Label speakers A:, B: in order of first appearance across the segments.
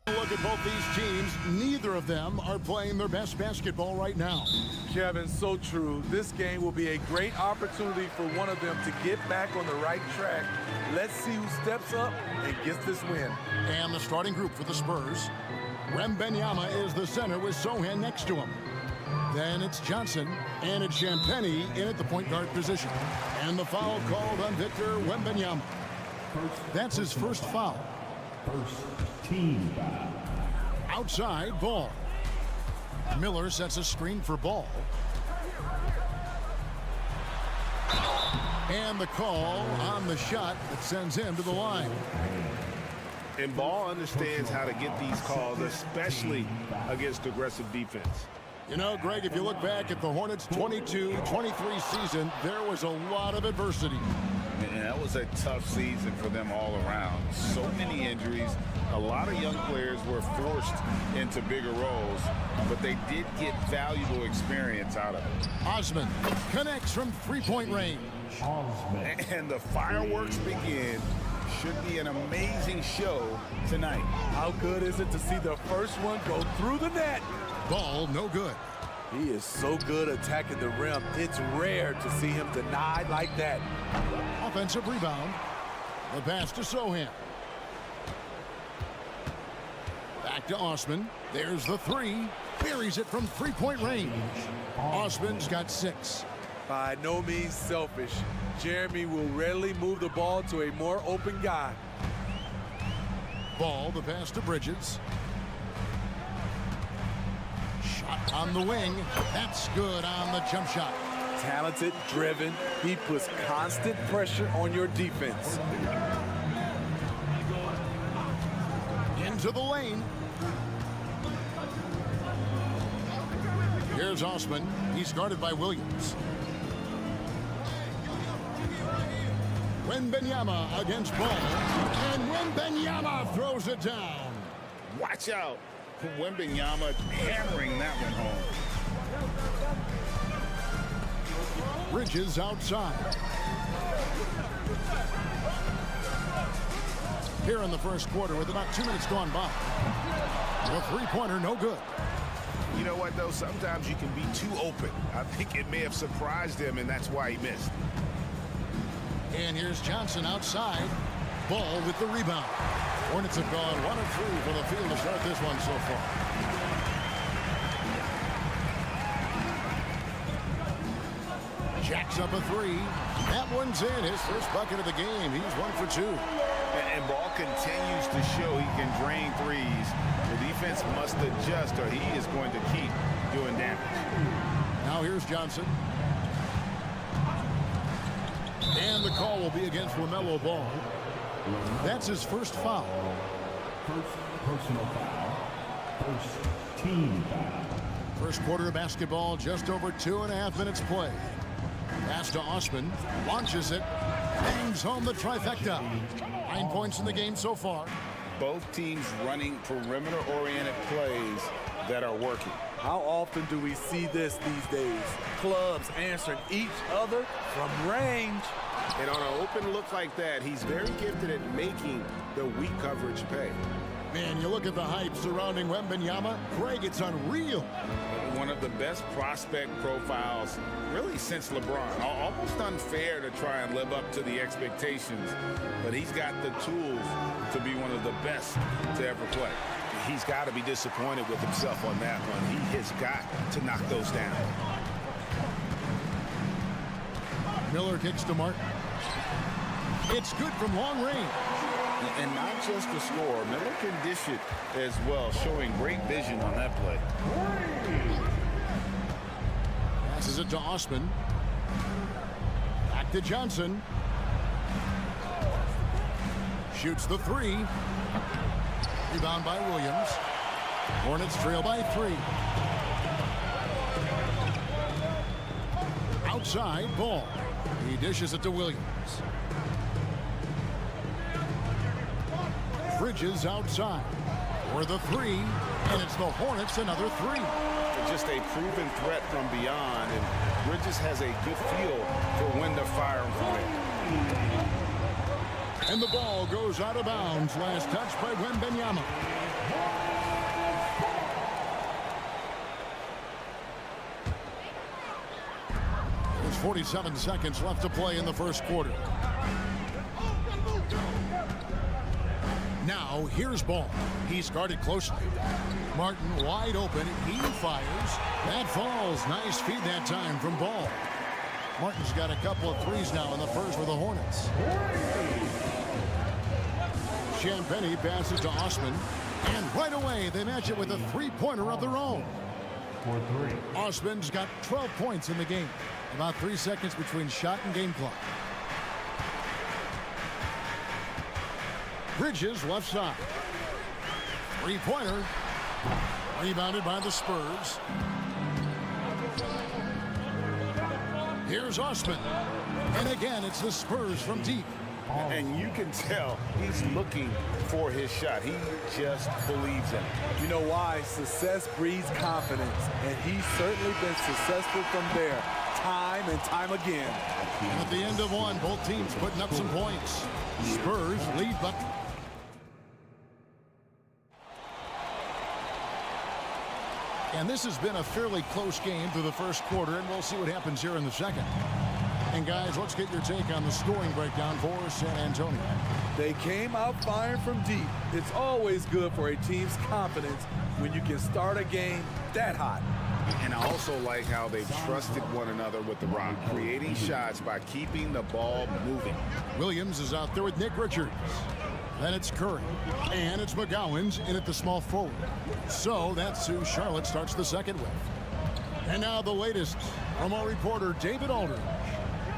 A: Look at both these teams. Neither of them are playing their best basketball right now.
B: Kevin, so true. This game will be a great opportunity for one of them to get back on the right track. Let's see who steps up and gets this win.
A: And the starting group for the Spurs. Wembanyama is the center with Sohan next to him. Then it's Johnson, and it's Champagnie in at the point guard position. And the foul called on Victor Wembanyama. That's his first foul.
C: First team foul.
A: Outside, Ball. Miller sets a screen for Ball. And the call on the shot that sends him to the line.
D: And Ball understands how to get these calls, especially against aggressive defense.
A: You know, Greg, if you look back at the Hornets' 22-23 season, there was a lot of adversity.
E: And that was a tough season for them all around. So many injuries. A lot of young players were forced into bigger roles, but they did get valuable experience out of it.
A: Osman connects from three-point range.
E: And the fireworks begin. Should be an amazing show tonight.
B: How good is it to see the first one go through the net?
A: Ball, no good.
B: He is so good attacking the rim. It's rare to see him denied like that.
A: Offensive rebound. The pass to Sohan. Back to Osman. There's the three. Buries it from three-point range. Osman's got 6.
B: By no means selfish. Jeremy will readily move the ball to a more open guy.
A: Ball, the pass to Bridges. Shot on the wing. That's good on the jump shot.
B: Talented, driven. He puts constant pressure on your defense.
A: Into the lane. Here's Osman. He's guarded by Williams. Wembanyama against Ball. And Wembanyama throws it down.
E: Watch out. Wembanyama hammering that one home.
A: Bridges outside. Here in the first quarter with about 2 minutes gone by. The three-pointer, no good.
D: You know what, though? Sometimes you can be too open. I think it may have surprised him, and that's why he missed.
A: And here's Johnson outside. Ball with the rebound. Hornets have gone 1 of 3 for the field to start this one so far. Jacks up a 3. That one's in. His first bucket of the game. He's 1 for 2.
D: And Ball continues to show he can drain threes. The defense must adjust or he is going to keep doing damage.
A: Now here's Johnson. And the call will be against LaMelo Ball. That's his first foul.
C: First personal foul. First team foul.
A: First quarter of basketball, just over 2.5 minutes play. Pass to Osman, launches it, bangs home the trifecta. 9 points in the game so far.
E: Both teams running perimeter-oriented plays that are working.
B: How often do we see this these days? Clubs answering each other from range.
D: And on an open look like that, he's very gifted at making the weak coverage pay.
A: Man, you look at the hype surrounding Wembanyama. Greg, it's unreal.
E: One of the best prospect profiles really since LeBron. Almost unfair to try and live up to the expectations, but he's got the tools to be one of the best to ever play.
D: He's got to be disappointed with himself on that one. He has got to knock those down.
A: Miller kicks to Martin. It's good from long range.
E: And not just the score, Miller can dish it as well, showing great vision on that play.
A: Passes it to Osman. Back to Johnson. Shoots the 3. Rebound by Williams. Hornets trail by 3. Outside, Ball. He dishes it to Williams. Bridges outside for the 3, and it's the Hornets another 3.
D: Just a proven threat from beyond, and Bridges has a good feel for when to fire him from there.
A: And the ball goes out of bounds. Last touch by Wembanyama. There's 47 seconds left to play in the first quarter. Now, here's Ball. He's guarded closely. Martin wide open. He fires. That falls. Nice feed that time from Ball. Martin's got a couple of threes now in the first for the Hornets. Champagnie passes to Osman. And right away, they match it with a three-pointer of their own. Osman's got 12 points in the game. About 3 seconds between shot and game clock. Bridges left side. Three-pointer. Rebounded by the Spurs. Here's Osman. And again, it's the Spurs from deep.
E: And you can tell he's looking for his shot. He just believes in it.
B: You know why? Success breeds confidence, and he's certainly been successful from there, time and time again.
A: And at the end of one, both teams putting up some points. Spurs lead, but and this has been a fairly close game through the first quarter, and we'll see what happens here in the second. And guys, let's get your take on the scoring breakdown for San Antonio.
B: They came out firing from deep. It's always good for a team's confidence when you can start a game that hot.
E: And I also like how they've trusted one another with the rock, creating shots by keeping the ball moving.
A: Williams is out there with Nick Richards. Then it's Curry. And it's McGowan's in at the small forward. So that's who Charlotte starts the second with. And now the latest from our reporter, David Aldridge.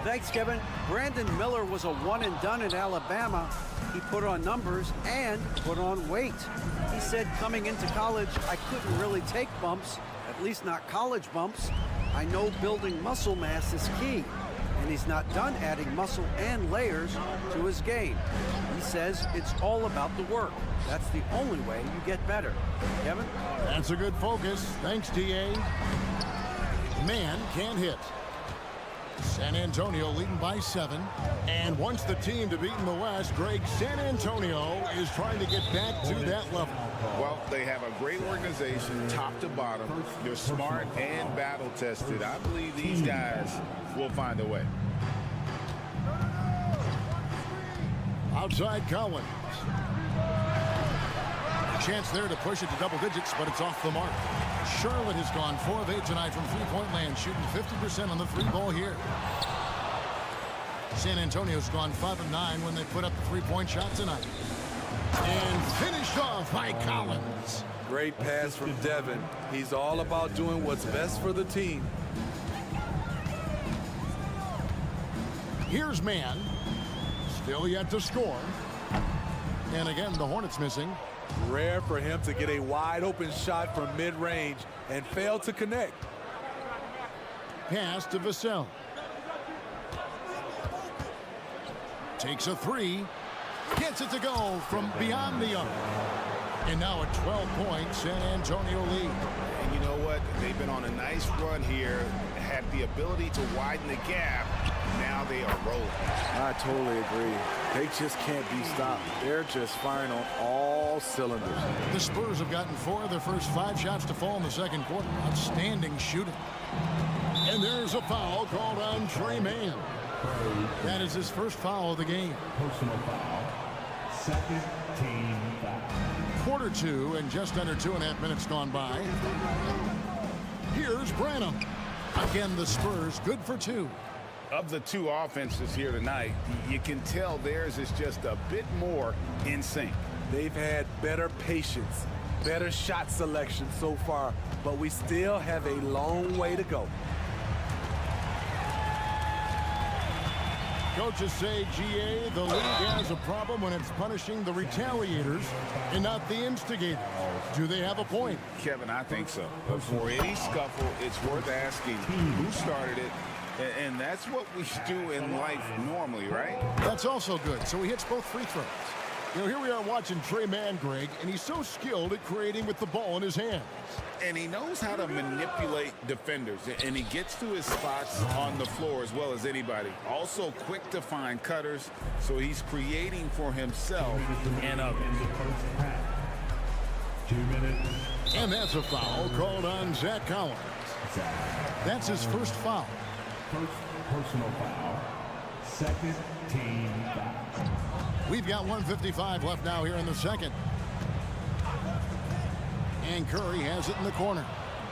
F: Thanks, Kevin. Brandon Miller was a one-and-done in Alabama. He put on numbers and put on weight. He said coming into college, I couldn't really take bumps, at least not college bumps. I know building muscle mass is key, and he's not done adding muscle and layers to his game. He says it's all about the work. That's the only way you get better. Kevin?
A: That's a good focus. Thanks, D.A. Man can't hit. San Antonio leading by 7. And once the team to beat in the West, Greg, San Antonio is trying to get back to that level.
E: Well, they have a great organization, top to bottom. They're smart and battle-tested. I believe these guys will find a way.
A: Outside Collins. A chance there to push it to double digits, but it's off the mark. Charlotte has gone 4 of 8 tonight from three-point land, shooting 50% on the free ball here. San Antonio's gone 5 of 9 when they put up the three-point shot tonight. And finished off by Collins.
B: Great pass from Devin. He's all about doing what's best for the team.
A: Here's Mann. Still yet to score. And again, the Hornets missing.
B: Rare for him to get a wide-open shot from mid-range and fail to connect.
A: Pass to Vassell. Takes a 3. Gets it to go from beyond the arc. And now a 12-point San Antonio lead.
E: And you know what? They've been on a nice run here, had the ability to widen the gap. Now they are rolling.
B: I totally agree. They just can't be stopped. They're just firing on all cylinders.
A: The Spurs have gotten 4 of their first 5 shots to fall in the second quarter. Outstanding shooting. And there's a foul called on Trey Mann. That is his first foul of the game.
C: Personal foul. Second team foul.
A: Quarter 2 and just under 2.5 minutes gone by. Here's Branham. Again, the Spurs good for 2.
E: Of the 2 offenses here tonight, you can tell theirs is just a bit more in sync.
B: They've had better patience, better shot selection so far, but we still have a long way to go.
A: Coaches say, GA, the league has a problem when it's punishing the retaliators and not the instigators. Do they have a point?
E: Kevin, I think so. But for any scuffle, it's worth asking who started it. And that's what we do in life normally, right?
A: That's also good. So he hits both free throws. You know, here we are watching Trey Mann, Greg, and he's so skilled at creating with the ball in his hands.
E: And he knows how to manipulate defenders, and he gets to his spots on the floor as well as anybody. Also quick to find cutters, so he's creating for himself and others.
C: 2 minutes.
A: And that's a foul called on Zach Collins. That's his first foul.
C: First personal foul. Second team foul.
A: We've got 1:55 left now here in the second. And Curry has it in the corner.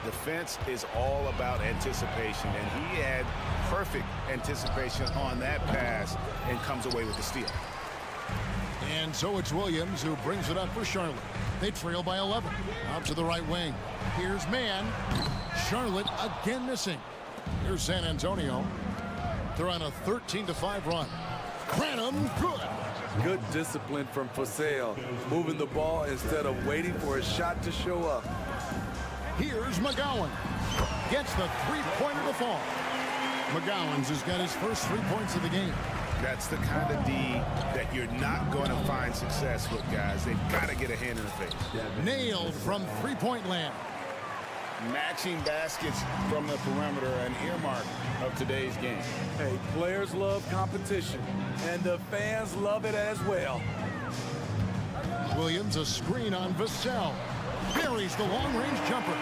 D: Defense is all about anticipation, and he had perfect anticipation on that pass and comes away with the steal.
A: And so it's Williams who brings it up for Charlotte. They trail by 11. Out to the right wing. Here's Mann. Charlotte again missing. Here's San Antonio. They're on a 13-5 run. Branham, good.
B: Good discipline from Fasale, moving the ball instead of waiting for a shot to show up.
A: Here's McGowan. Gets the three-pointer to fall. McGowan's has got his first 3 points of the game.
D: That's the kind of D that you're not going to find success with, guys. They've got to get a hand in the face.
A: Nailed from three-point land.
E: Matching baskets from the perimeter, an earmark of today's game.
B: Hey, players love competition, and the fans love it as well.
A: Williams, a screen on Vassell. Buries the long-range jumper.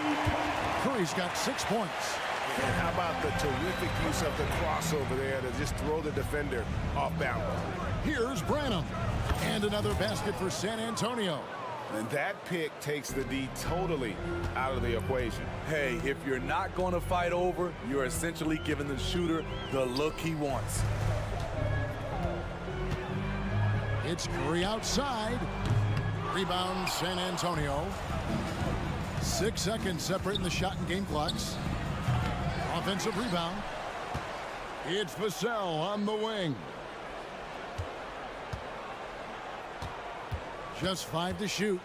A: Curry's got 6 points.
D: And how about the terrific use of the crossover there to just throw the defender off balance.
A: Here's Branham. And another basket for San Antonio.
D: And that pick takes the D totally out of the equation.
B: Hey, if you're not going to fight over, you're essentially giving the shooter the look he wants.
A: It's Curry outside. Rebound San Antonio. 6 seconds separating the shot and game clocks. Offensive rebound. It's Vassell on the wing. Just 5 to shoot.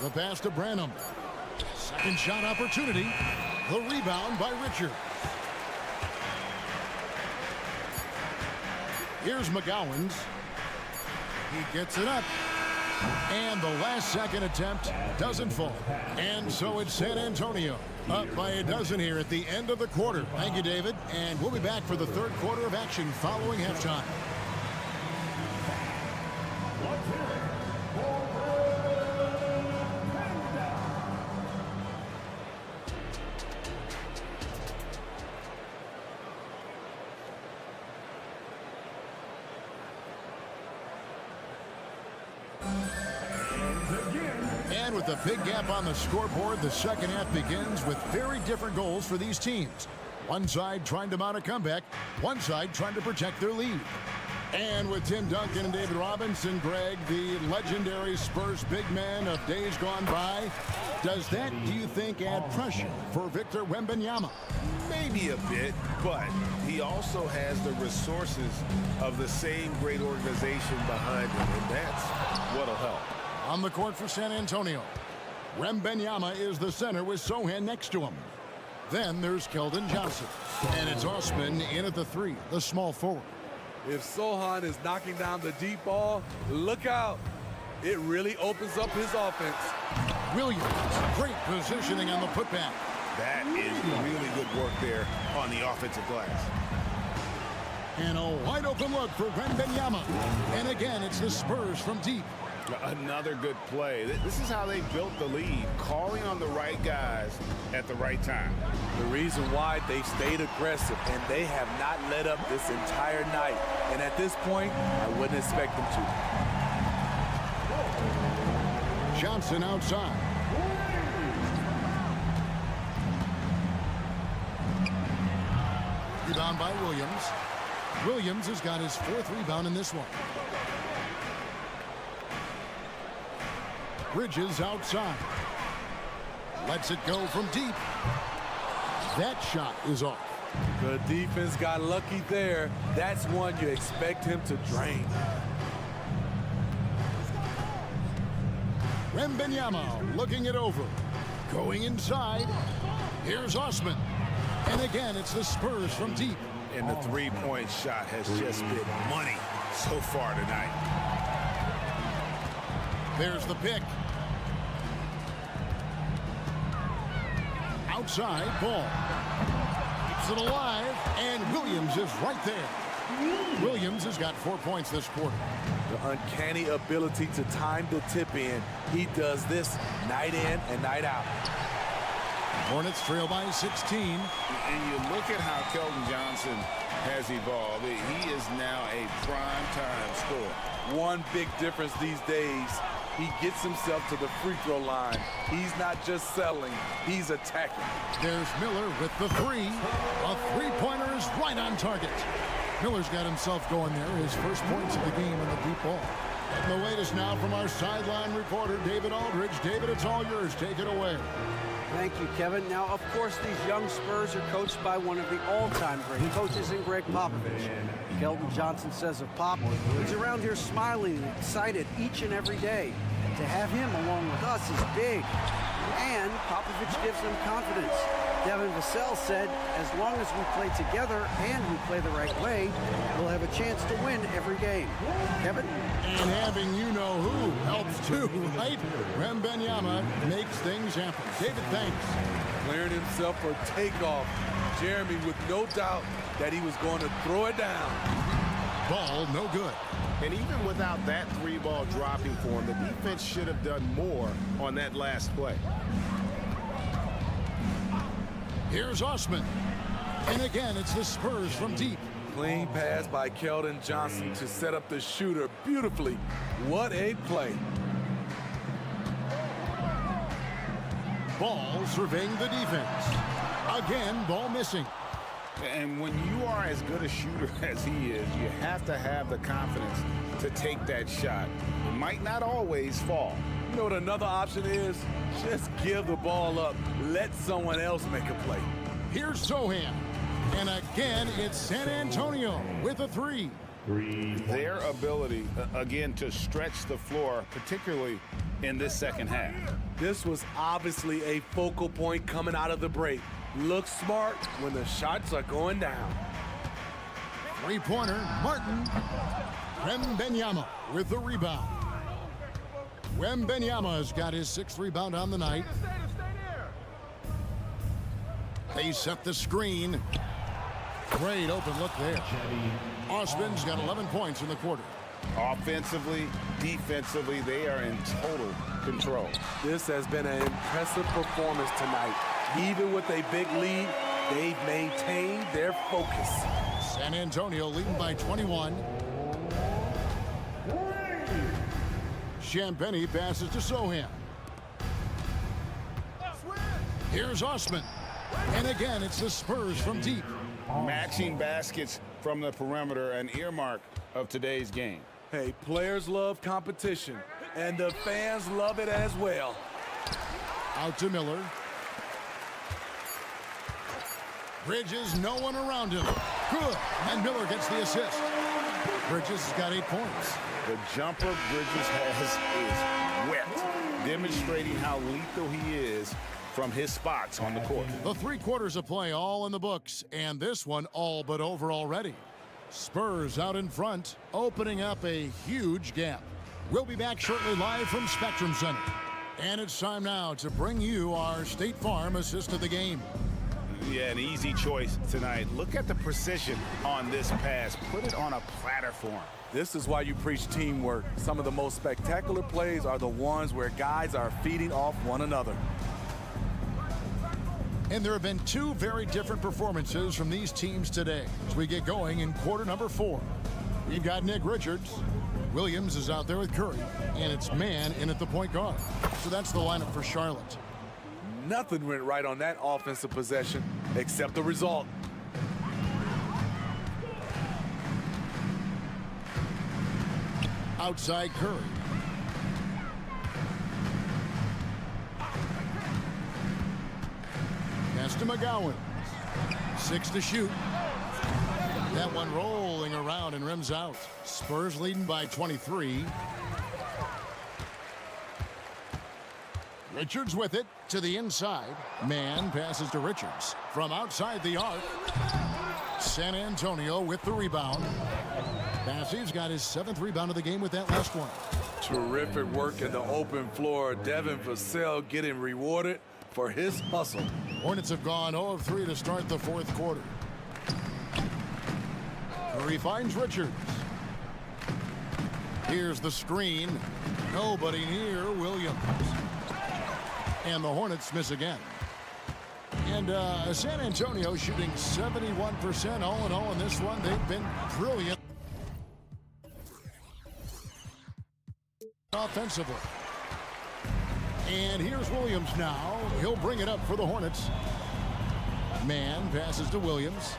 A: The pass to Branham. Second shot opportunity. The rebound by Richard. Here's McGowan's. He gets it up. And the last second attempt doesn't fall. And so it's San Antonio up by a dozen here at the end of the quarter. Thank you, David. And we'll be back for the third quarter of action following halftime. And with the big gap on the scoreboard, the second half begins with very different goals for these teams. One side trying to mount a comeback, one side trying to protect their lead. And with Tim Duncan and David Robinson, Greg, the legendary Spurs big men of days gone by, does that, do you think, add pressure for Victor Wembanyama?
D: Maybe a bit, but he also has the resources of the same great organization behind him, and that's what'll help.
A: On the court for San Antonio, Wembanyama is the center with Sohan next to him. Then there's Keldon Johnson. And it's Osman in at the 3, the small forward.
B: If Sohan is knocking down the deep ball, look out. It really opens up his offense.
A: Williams, great positioning on the putback.
D: That is really good work there on the offensive glass.
A: And a wide open look for Wembanyama. And again, it's the Spurs from deep.
D: Another good play. This is how they built the lead, calling on the right guys at the right time.
B: The reason why they stayed aggressive, and they have not let up this entire night. And at this point, I wouldn't expect them to.
A: Johnson outside. Rebound by Williams. Williams has got his 4th rebound in this one. Bridges outside. Lets it go from deep. That shot is off.
B: The defense got lucky there. That's one you expect him to drain.
A: Wembanyama looking it over. Going inside. Here's Osman. And again, it's the Spurs from deep.
D: And the three-point shot has just been money
E: so far tonight.
A: There's the pick. Outside ball. Keeps it alive, and Williams is right there. Williams has got 4 points this quarter.
B: The uncanny ability to time the tip in. He does this night in and night out.
A: Hornets trail by 16.
E: And you look at how Keldon Johnson has evolved. He is now a prime-time scorer.
B: One big difference these days, he gets himself to the free throw line. He's not just settling, he's attacking.
A: There's Miller with the three. A three-pointer is right on target. Miller's got himself going there. His first points of the game in the deep ball. And the latest now from our sideline reporter, David Aldridge. David, it's all yours. Take it away.
F: Thank you, Kevin. Now, of course, these young Spurs are coached by one of the all-time great coaches in Greg Popovich. Keldon Johnson says of Pop, he's around here smiling and excited each and every day. To have him along with us is big. And Popovich gives them confidence. Devin Vassell said, as long as we play together and we play the right way, we'll have a chance to win every game. Kevin?
A: And having you-know-who helps too, right? Wembanyama makes things happen. David, thanks.
B: Clearing himself for takeoff. Jeremy with no doubt that he was going to throw it down.
A: Ball no good.
D: And even without that three-ball dropping for him, the defense should have done more on that last play.
A: Here's Osman. And again, it's the Spurs from deep.
B: Clean pass by Keldon Johnson to set up the shooter beautifully. What a play.
A: Ball surveying the defense. Again, ball missing.
E: And when you are as good a shooter as he is, you have to have the confidence to take that shot. It might not always fall.
B: You know what another option is? Just give the ball up. Let someone else make a play.
A: Here's Sohan. And again, it's San Antonio with a three.
E: Their ability, again, to stretch the floor, particularly in this second half.
B: This was obviously a focal point coming out of the break. Look smart when the shots are going down.
A: Three-pointer, Martin. Wembanyama with the rebound. Wembanyama's got his sixth rebound on the night. They set the screen. Great open look there. Osman's got 11 points in the quarter.
E: Offensively, defensively, they are in total control.
B: This has been an impressive performance tonight. Even with a big lead, they've maintained their focus.
A: San Antonio leading by 21. Champagny passes to Sohan. Here's Osman. And again, it's the Spurs from deep.
E: Matching baskets from the perimeter, an earmark of today's game.
B: Hey, players love competition, and the fans love it as well.
A: Out to Miller. Bridges, no one around him. Good. And Miller gets the assist. Bridges has got 8 points.
E: The jumper Bridges has is wet, demonstrating how lethal he is from his spots on the court.
A: The 3 quarters of play all in the books, and this one all but over already. Spurs out in front, opening up a huge gap. We'll be back shortly live from Spectrum Center. And it's time now to bring you our State Farm assist of the game.
E: Yeah, an easy choice tonight. Look at the precision on this pass. Put it on a platter for him.
B: This is why you preach teamwork. Some of the most spectacular plays are the ones where guys are feeding off one another.
A: And there have been 2 very different performances from these teams today as we get going in quarter number 4. We've got Nick Richards. Williams is out there with Curry, and it's man in at the point guard. So that's the lineup for Charlotte.
B: Nothing went right on that offensive possession except the result.
A: Outside Curry. Pass to McGowan. 6 to shoot. That one rolling around and rims out. Spurs leading by 23. Richards with it to the inside. Man passes to Richards from outside the arc. San Antonio with the rebound. Bassey's got his 7th rebound of the game with that last one.
B: Terrific work in the open floor. Devin Vassell getting rewarded for his hustle.
A: Hornets have gone 0 of 3 to start the 4th quarter. Curry finds Richards. Here's the screen. Nobody near Williams. And the Hornets miss again. And San Antonio shooting 71% all in all in this one. They've been brilliant offensively. And here's Williams now. He'll bring it up for the Hornets. Man passes to Williams.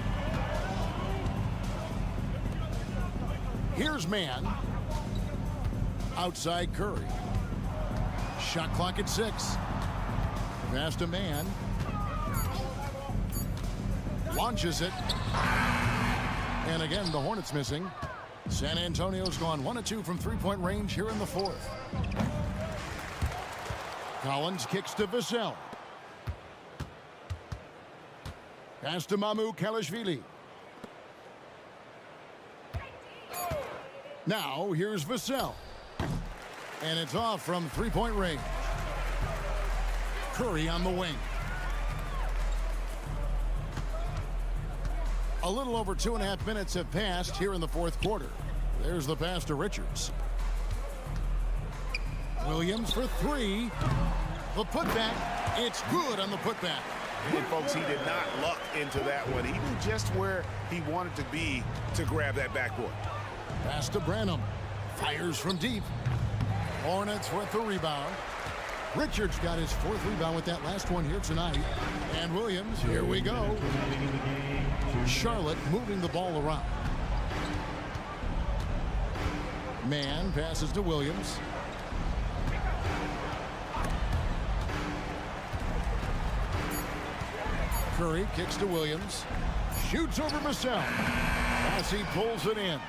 A: Here's Man. Outside Curry. Shot clock at 6. Pass to Man. Launches it. And again, the Hornets missing. San Antonio's gone 1 of 2 from 3-point range here in the 4th. Collins kicks to Vassell. Pass to Mamu Kalashvili. Now here's Vassell. And it's off from 3-point range. Curry on the wing. A little over 2.5 minutes have passed here in the 4th quarter. There's the pass to Richards. Williams for 3. The putback. It's good on the putback.
D: And folks, he did not luck into that one. He knew just where he wanted to be to grab that backboard.
A: Pass to Branham. Fires from deep. Hornets with the rebound. Richards got his 4th rebound with that last one here tonight. And Williams, here we go. Charlotte moving the ball around. Man passes to Williams. Curry kicks to Williams. Shoots over Vassell. As he pulls it in.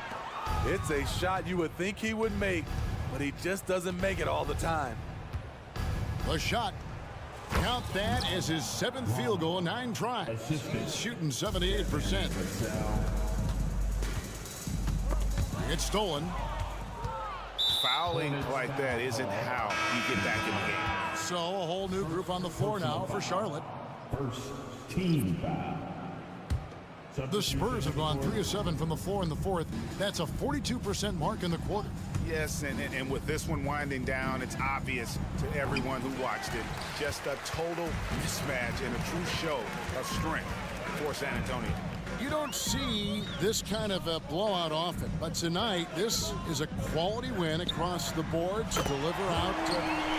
B: It's a shot you would think he would make, but he just doesn't make it all the time.
A: The shot. Count that as his 7th field goal in 9 tries. He's shooting 78%. It's stolen.
D: Fouling like that isn't how you get back in the game.
A: So a whole new group on the floor now for Charlotte.
C: First team foul.
A: The Spurs have gone 3 of 7 from the floor in the 4th. That's a 42% mark in the quarter.
D: Yes, and with this one winding down, it's obvious to everyone who watched it. Just a total mismatch and a true show of strength for San Antonio.
A: You don't see this kind of a blowout often, but tonight this is a quality win across the board to deliver out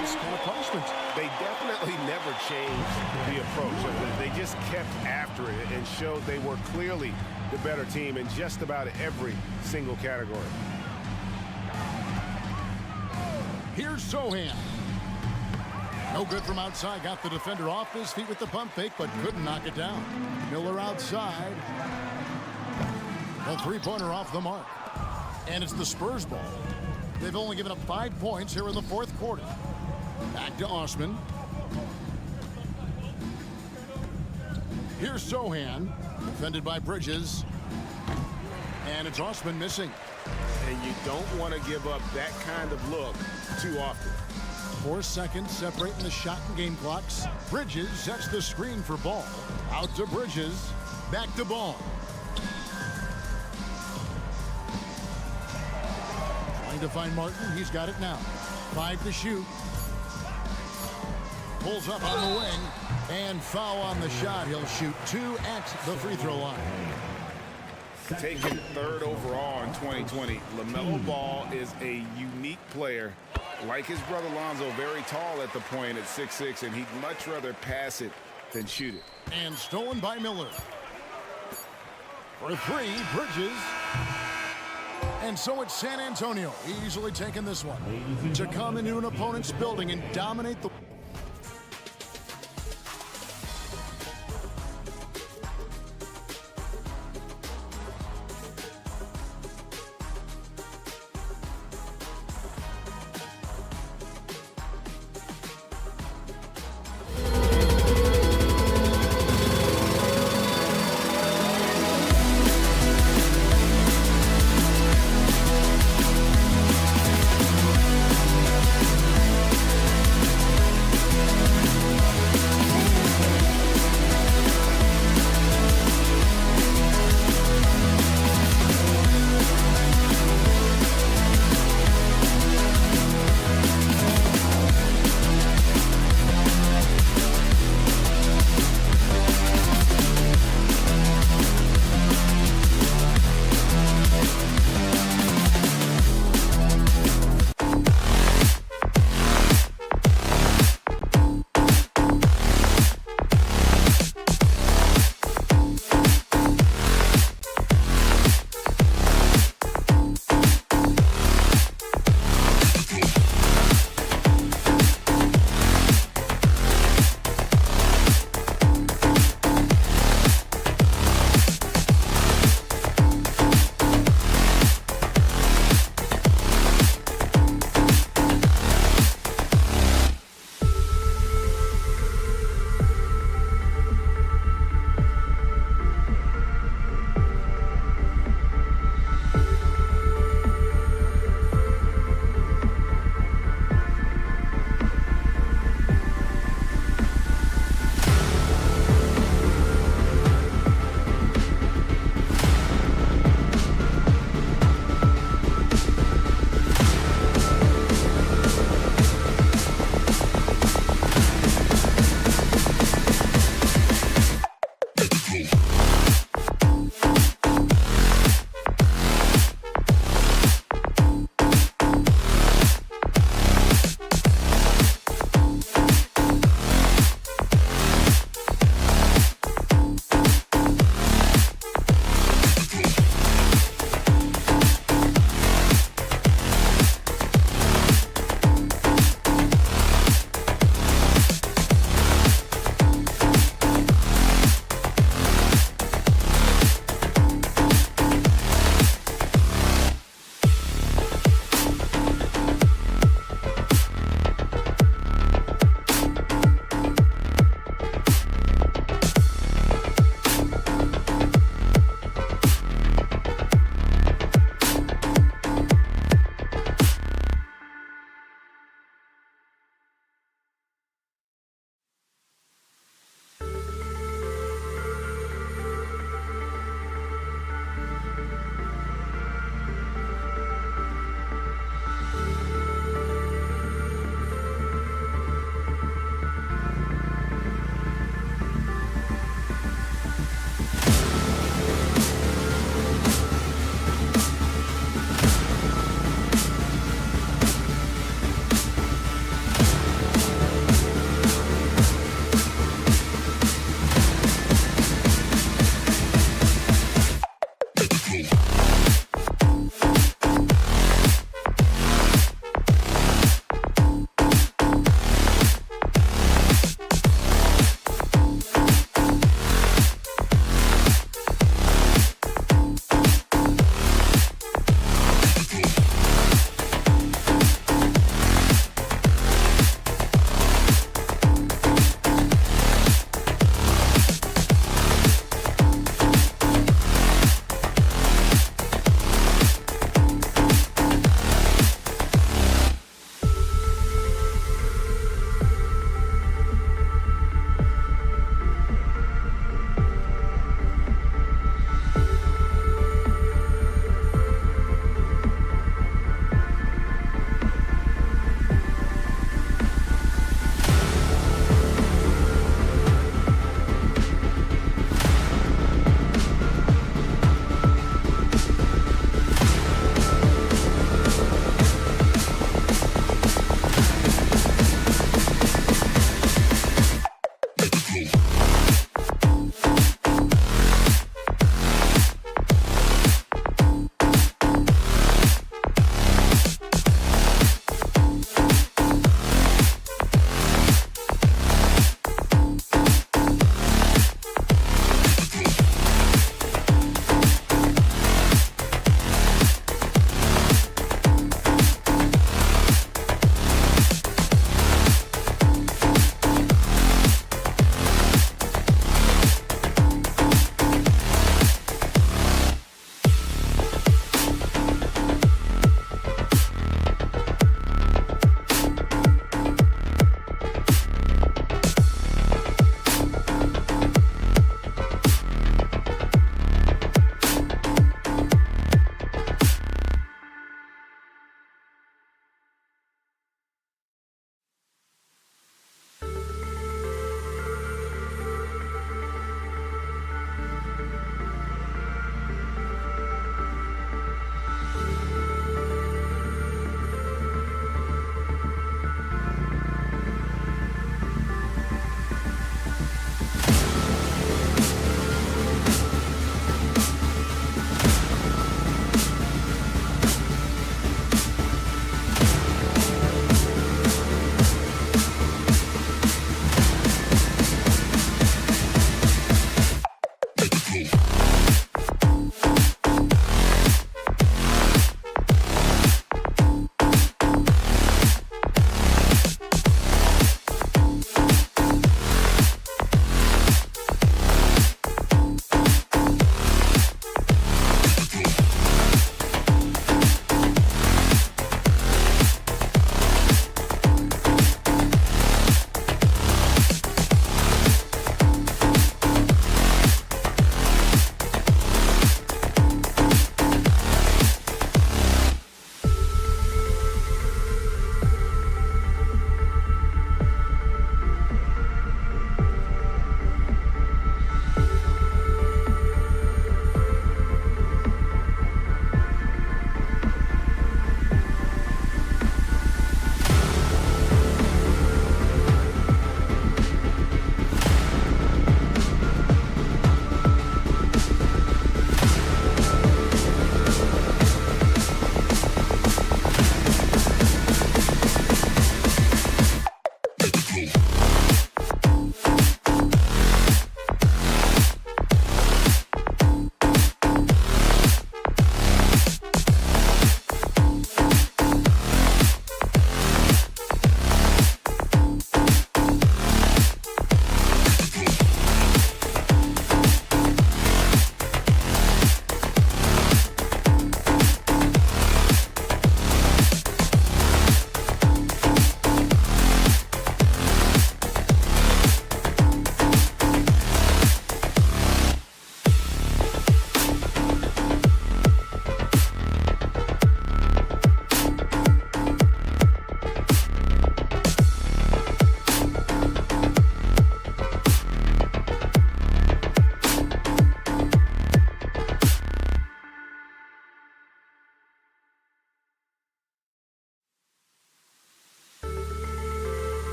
A: this kind of punishment.
D: They definitely never changed the approach. They just kept after it and showed they were clearly the better team in just about every single category.
A: Here's Sohan. No good from outside. Got the defender off his feet with the pump fake, but couldn't knock it down. Miller outside. The 3-pointer off the mark. And it's the Spurs ball. They've only given up 5 points here in the 4th quarter. Back to Osman. Here's Sohan. Defended by Bridges. And it's Osman missing.
D: And you don't want to give up that kind of look too often.
A: 4 seconds separating the shot and game clocks. Bridges sets the screen for Ball. Out to Bridges. Back to Ball. Trying to find Martin. He's got it now. 5 to shoot. Pulls up on the wing. And foul on the shot. He'll shoot 2 at the free throw line.
E: Taken 3rd overall in 2020, LaMelo Ball is a unique player. Like his brother Lonzo, very tall at the point at 6'6", and he'd much rather pass it than shoot it.
A: And stolen by Miller. For 3, Bridges. And so it's San Antonio easily taking this one to come into an opponent's building and dominate the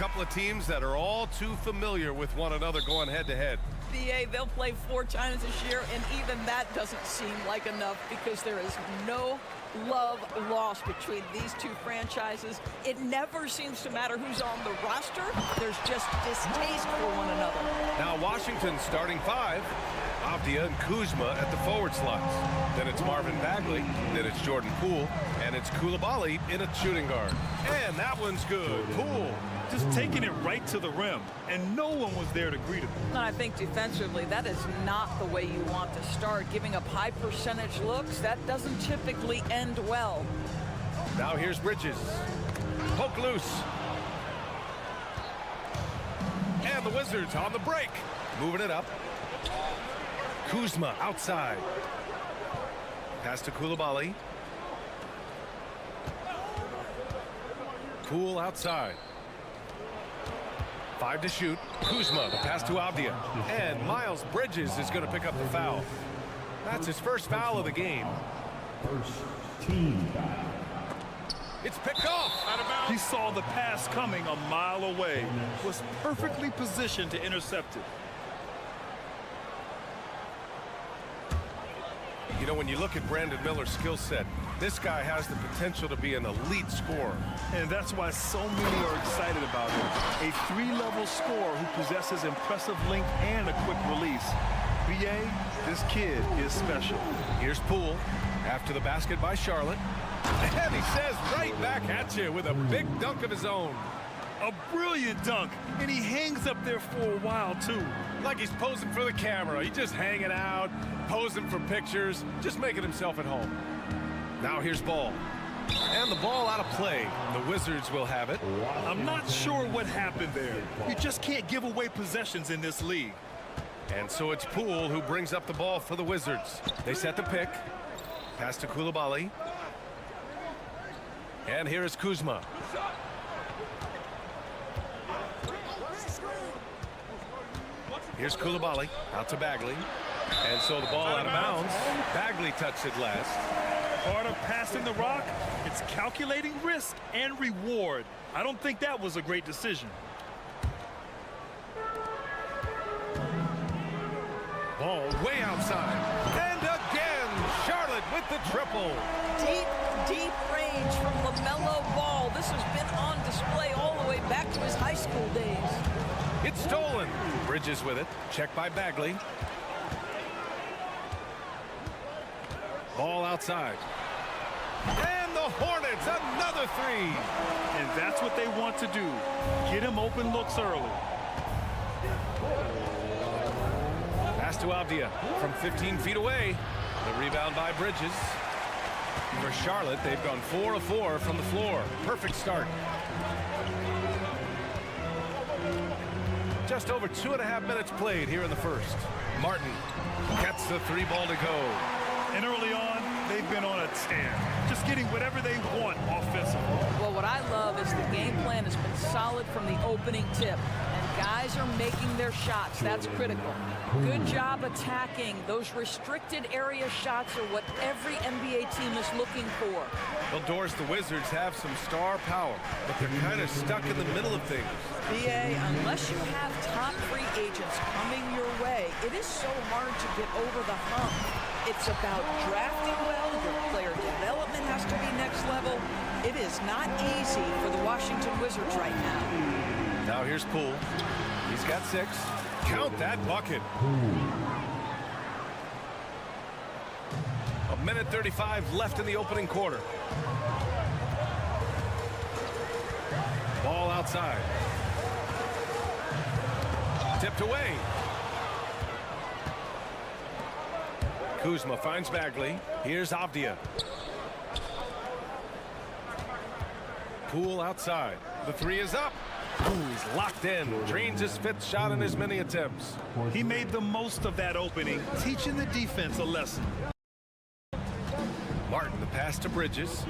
G: couple of teams that are all too familiar with one another going head-to-head.
H: BA, they'll play 4 times this year, and even that doesn't seem like enough because there is no love lost between these two franchises. It never seems to matter who's on the roster. There's just distaste for one another.
G: Now Washington's starting 5. Avdia and Kuzma at the forward slots. Then it's Marvin Bagley, then it's Jordan Poole, and it's Coulibaly in a shooting guard. And that one's good. Poole.
I: Just taking it right to the rim, and no one was there to greet him.
H: And I think defensively, that is not the way you want to start. Giving up high percentage looks, that doesn't typically end well.
G: Now here's Bridges. Poke loose. And the Wizards on the break. Moving it up. Kuzma outside. Pass to Coulibaly. Poole outside. 5 to shoot. Kuzma, the pass to Avdia. And Miles Bridges is going to pick up the foul. That's his first foul of the game.
C: First team foul.
G: It's picked off. Out of bounds.
I: He saw the pass coming a mile away, was perfectly positioned to intercept it.
G: You know, when you look at Brandon Miller's skill set, this guy has the potential to be an elite scorer.
I: And that's why so many are excited about him. A 3-level scorer who possesses impressive length and a quick release. BA, this kid is special.
G: Here's Poole after the basket by Charlotte. And he says right back at you with a big dunk of his own.
I: A brilliant dunk, and he hangs up there for a while, too.
G: Like he's posing for the camera. He's just hanging out, posing for pictures, just making himself at home. Now here's Ball. And the ball out of play. The Wizards will have it.
I: I'm not sure what happened there. You just can't give away possessions in this league.
G: And so it's Poole who brings up the ball for the Wizards. They set the pick. Pass to Coulibaly. And here is Kuzma. Here's Coulibaly out to Bagley. And so the ball out of bounds. Bagley touched it last.
I: Part of passing the rock, it's calculating risk and reward. I don't think that was a great decision.
G: Ball way outside. And again, Charlotte with the triple.
H: Deep, deep range from LaMelo Ball. This has been on display all the way back to his high school days.
G: It's stolen. Bridges with it. Checked by Bagley. Ball outside. And the Hornets, another 3.
I: And that's what they want to do. Get him open looks early.
G: Pass to Avdia from 15 feet away. The rebound by Bridges. For Charlotte, they've gone 4 of 4 from the floor. Perfect start. Just over 2.5 minutes played here in the first. Martin gets the 3 ball to go.
I: And early on, they've been on a tear. Just getting whatever they want offensively.
H: Well, what I love is the game plan has been solid from the opening tip. And guys are making their shots. That's critical. Good job attacking. Those restricted area shots are what every NBA team is looking for.
G: Well, Doris, the Wizards have some star power, but they're kind of stuck in the middle of things.
H: BA, unless you have top free agents coming your way, it is so hard to get over the hump. It's about drafting well. Your player development has to be next level. It is not easy for the Washington Wizards right now.
G: Now here's Poole. He's got 6. Count that bucket. 1:35 left in the opening quarter. Ball outside. Tipped away. Kuzma finds Bagley. Here's Avdia. Poole outside. The 3 is up. Ooh, he's locked in. Drains his 5th shot in as many attempts.
I: He made the most of that opening, teaching the defense a lesson.
G: Martin, the pass to Bridges.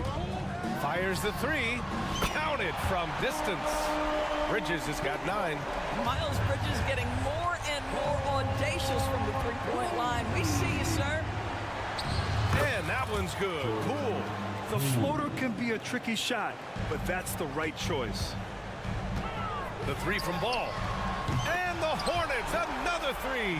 G: Fires the 3. Counted from distance. Bridges has got 9.
H: Miles Bridges getting more and more audacious from the three-point line. We see you, sir.
G: And that one's good. Poole.
I: The floater can be a tricky shot, but that's the right choice.
G: The The three from Ball. And the Hornets, another three.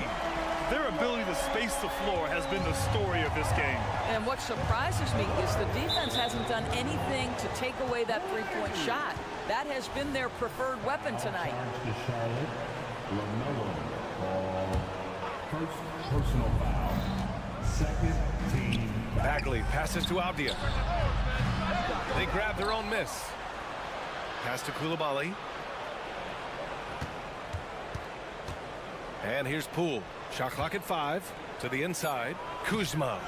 I: Their ability to space the floor has been the story of this game.
H: And what surprises me is the defense hasn't done anything to take away that three-point shot. That has been their preferred weapon tonight.
C: To Charlotte, LaMelo called first personal foul. Second team.
G: Bagley passes to Avdia. They grab their own miss. Pass to Coulibaly. And here's Poole. Shot clock at 5. To the inside. Kuzma.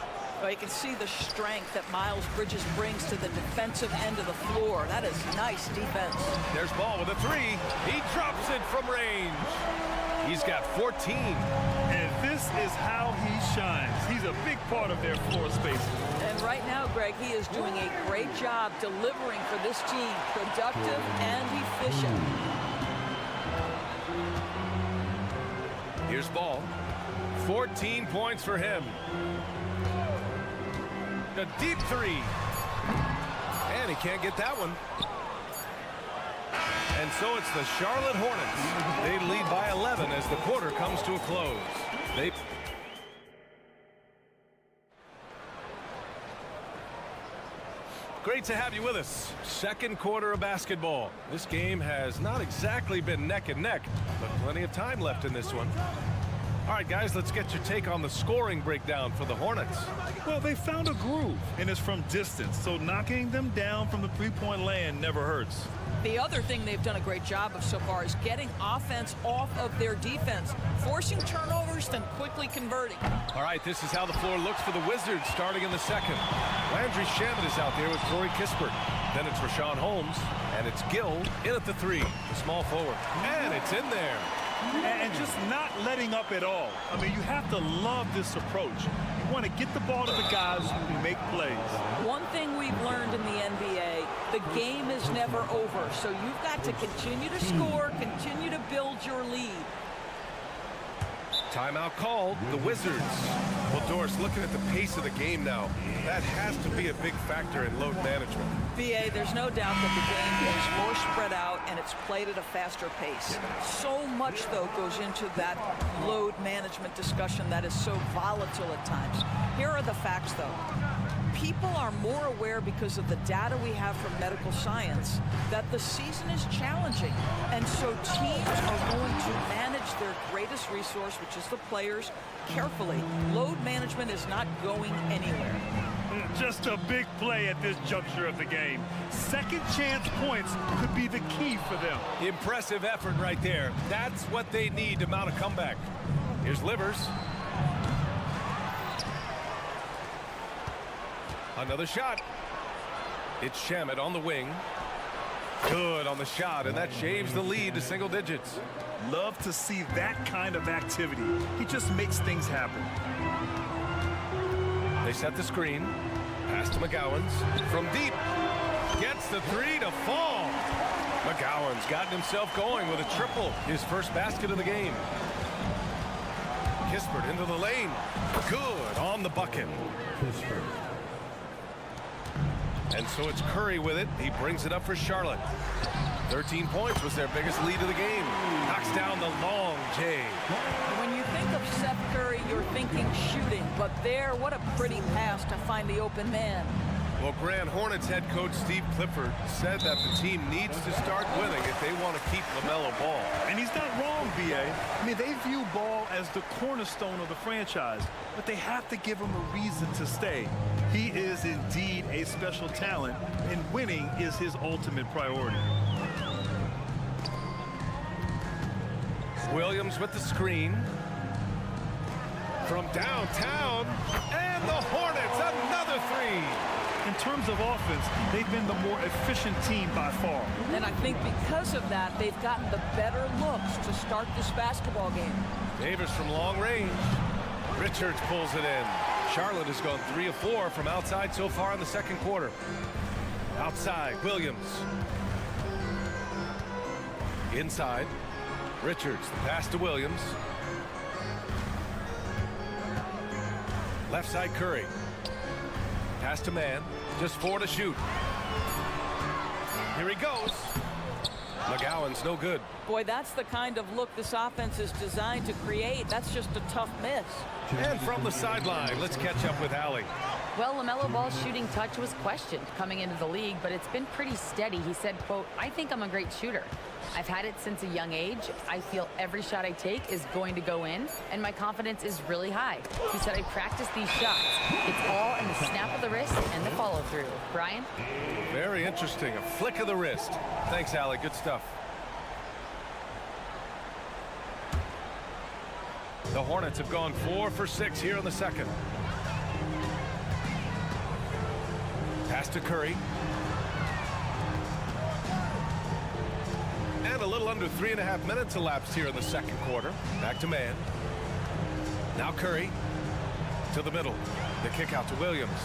H: Well, you can see the strength that Miles Bridges brings to the defensive end of the floor. That is nice defense.
G: There's Ball with a three. He drops it from range. He's got 14.
I: And this is how he shines. He's a big part of their floor space.
H: And right now, Greg, he is doing a great job delivering for this team. Productive and efficient.
G: Here's Ball. 14 points for him. A deep three. And he can't get that one. And so it's the Charlotte Hornets. They lead by 11 as the quarter comes to a close. Great to have you with us. Second quarter of basketball. This game has not exactly been neck and neck, but plenty of time left in this one. All right, guys, let's get your take on the scoring breakdown for the Hornets.
I: Well, they found a groove, and it's from distance, so knocking them down from the three-point land never hurts.
H: The other thing they've done a great job of so far is getting offense off of their defense, forcing turnovers, then quickly converting.
G: All right, this is how the floor looks for the Wizards starting in the second. Landry Shamet is out there with Corey Kispert. Then it's Rashawn Holmes, and it's Gill in at the three, the small forward. And it's in there.
I: And just not letting up at all. I mean, you have to love this approach. You want to get the ball to the guys who make plays.
H: One thing we've learned in the NBA, the game is never over. So you've got to continue to score, continue to build your lead.
G: Timeout called, the Wizards. Well, Doris, looking at the pace of the game now, that has to be a big factor in load management.
H: BA, there's no doubt that the game is more spread out and it's played at a faster pace. So much, though, goes into that load management discussion that is so volatile at times. Here are the facts, though. People are more aware because of the data we have from medical science that the season is challenging. And so teams are going to manage their greatest resource, which is the players, carefully. Load management is not going anywhere.
I: Just a big play at this juncture of the game. Second chance points could be the key for them.
G: Impressive effort right there. That's what they need to mount a comeback. Here's Livers. Another shot. It's Shamet on the wing. Good on the shot, and that shaves the lead to single digits.
I: Love to see that kind of activity. He just makes things happen.
G: They set the screen. Pass to McGowan's. From deep. Gets the three to fall. McGowan's gotten himself going with a triple. His first basket of the game. Kispert into the lane. Good on the bucket.
C: Kispert.
G: And so it's Curry with it. He brings it up for Charlotte. 13 points was their biggest lead of the game. Knocks down the long J.
H: When you think of Seth Curry, you're thinking shooting. But there, what a pretty pass to find the open man.
G: Well, Grand Hornets head coach Steve Clifford said that the team needs to start winning if they want to keep LaMelo Ball.
I: And he's not wrong, B.A. I mean, they view Ball as the cornerstone of the franchise, but they have to give him a reason to stay. He is indeed a special talent, and winning is his ultimate priority.
G: Williams with the screen. From downtown, and the Hornets, another three.
I: In terms of offense, they've been the more efficient team by far.
H: And I think because of that, they've gotten the better looks to start this basketball game.
G: Davis from long range. Richards pulls it in. Charlotte has gone 3 of 4 from outside so far in the second quarter. Outside, Williams. Inside, Richards, the pass to Williams. Left side, Curry. Pass to man, just 4 to shoot. Here he goes. McGowan's no good.
H: Boy, that's the kind of look this offense is designed to create. That's just a tough miss.
G: And from the sideline, let's catch up with Allie.
J: Well, LaMelo Ball's shooting touch was questioned coming into the league, but it's been pretty steady. He said, quote, "I think I'm a great shooter. I've had it since a young age. I feel every shot I take is going to go in, and my confidence is really high." He said, "I practice these shots. It's all in the snap of the wrist and the follow-through." Brian?
G: Very interesting. A flick of the wrist. Thanks, Allie. Good stuff. The Hornets have gone 4 for 6 here in the second. Pass to Curry. And a little under 3.5 minutes elapsed here in the second quarter. Back to man. Now Curry to the middle. The kick out to Williams.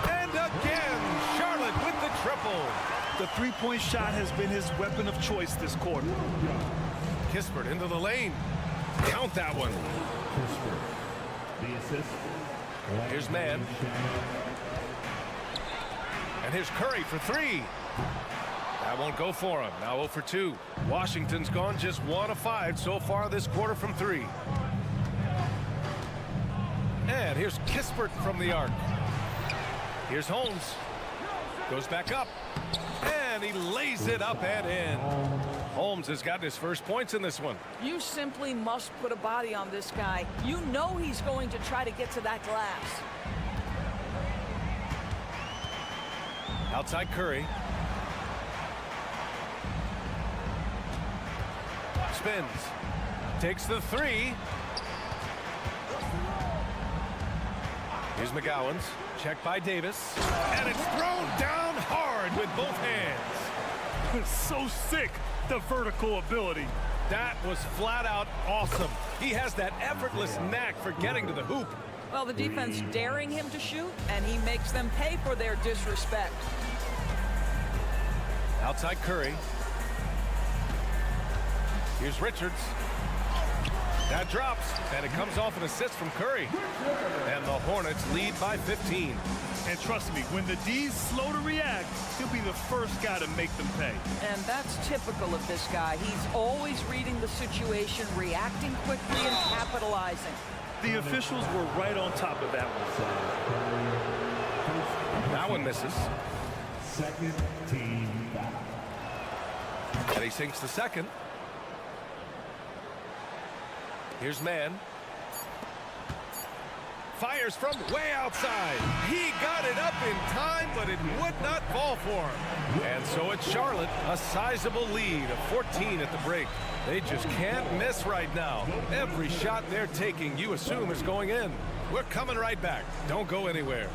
G: And again, Charlotte with the triple.
I: The three-point shot has been his weapon of choice this quarter.
G: Kispert into the lane. Count that one.
C: The assist.
G: Here's man. And here's Curry for 3. That won't go for him. Now 0 for 2. Washington's gone just 1 of 5 so far this quarter from 3. And here's Kispert from the arc. Here's Holmes. Goes back up. And he lays it up and in. Holmes has gotten his first points in this one.
H: You simply must put a body on this guy. You know he's going to try to get to that glass.
G: Outside Curry. Spins. Takes the 3. Here's McGowan's. Checked by Davis. And it's thrown down hard with both hands.
I: It's so sick, the vertical ability.
G: That was flat out awesome. He has that effortless knack for getting to the hoop.
H: Well, the defense daring him to shoot, and he makes them pay for their disrespect.
G: Outside Curry. Here's Richards. That drops, and it comes off an assist from Curry. And the Hornets lead by 15.
I: And trust me, when the D's slow to react, he'll be the first guy to make them pay.
H: And that's typical of this guy. He's always reading the situation, reacting quickly, and capitalizing.
I: The officials were right on top of that one.
G: That one misses.
C: Second team foul.
G: And he sinks the second. Here's man. Fires from way outside. He got it up in time, but it would not fall for him. And so it's Charlotte, a sizable lead of 14 at the break. They just can't miss right now. Every shot they're taking, you assume, is going in. We're coming right back. Don't go anywhere.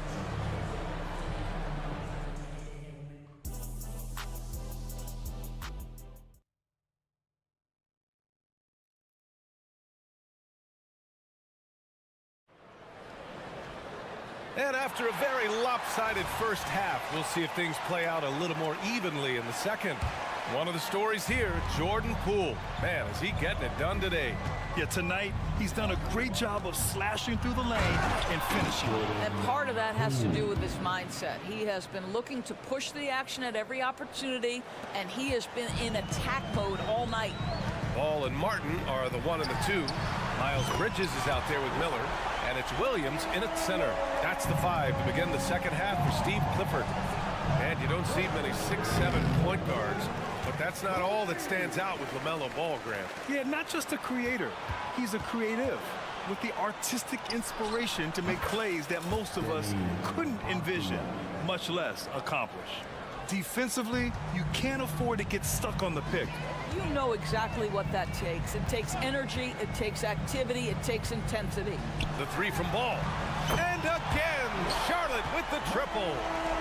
G: And after a very lopsided first half, we'll see if things play out a little more evenly in the second. One of the stories here, Jordan Poole. Man, is he getting it done today.
I: Yeah, tonight, he's done a great job of slashing through the lane and finishing.
H: And part of that has to do with his mindset. He has been looking to push the action at every opportunity, and he has been in attack mode all night.
G: Ball and Martin are the 1 and the 2. Miles Bridges is out there with Miller, and it's Williams in at center. That's the 5 to begin the second half for Steve Clifford. And you don't see many 6'7" point guards, but that's not all that stands out with LaMelo Ball, Grant.
I: Yeah, not just a creator. He's a creative with the artistic inspiration to make plays that most of us couldn't envision, much less accomplish. Defensively, you can't afford to get stuck on the pick.
H: You know exactly what that takes. It takes energy, it takes activity, it takes intensity.
G: The 3 from Ball. And again, Charlotte with the triple.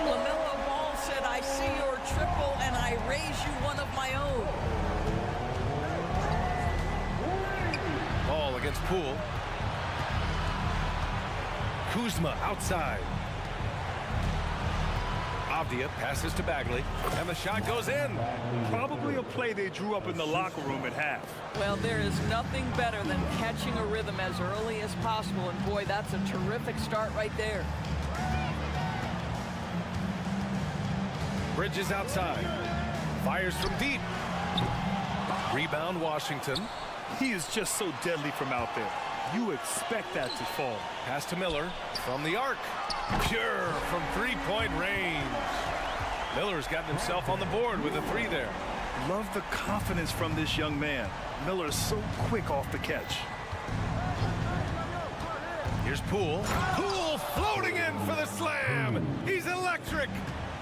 H: LaMelo Ball said, "I see your triple and I raise you one of my own."
G: Ball against Poole. Kuzma outside. Avdia passes to Bagley, and the shot goes in.
I: Probably a play they drew up in the locker room at half.
H: Well, there is nothing better than catching a rhythm as early as possible, and boy, that's a terrific start right there.
G: Bridges outside. Fires from deep. Rebound, Washington.
I: He is just so deadly from out there. You expect that to fall.
G: Pass to Miller from the arc. Pure from three-point range. Miller's gotten himself on the board with a three there.
I: Love the confidence from this young man. Miller is so quick off the catch.
G: Here's Poole. Poole floating in for the slam. He's electric.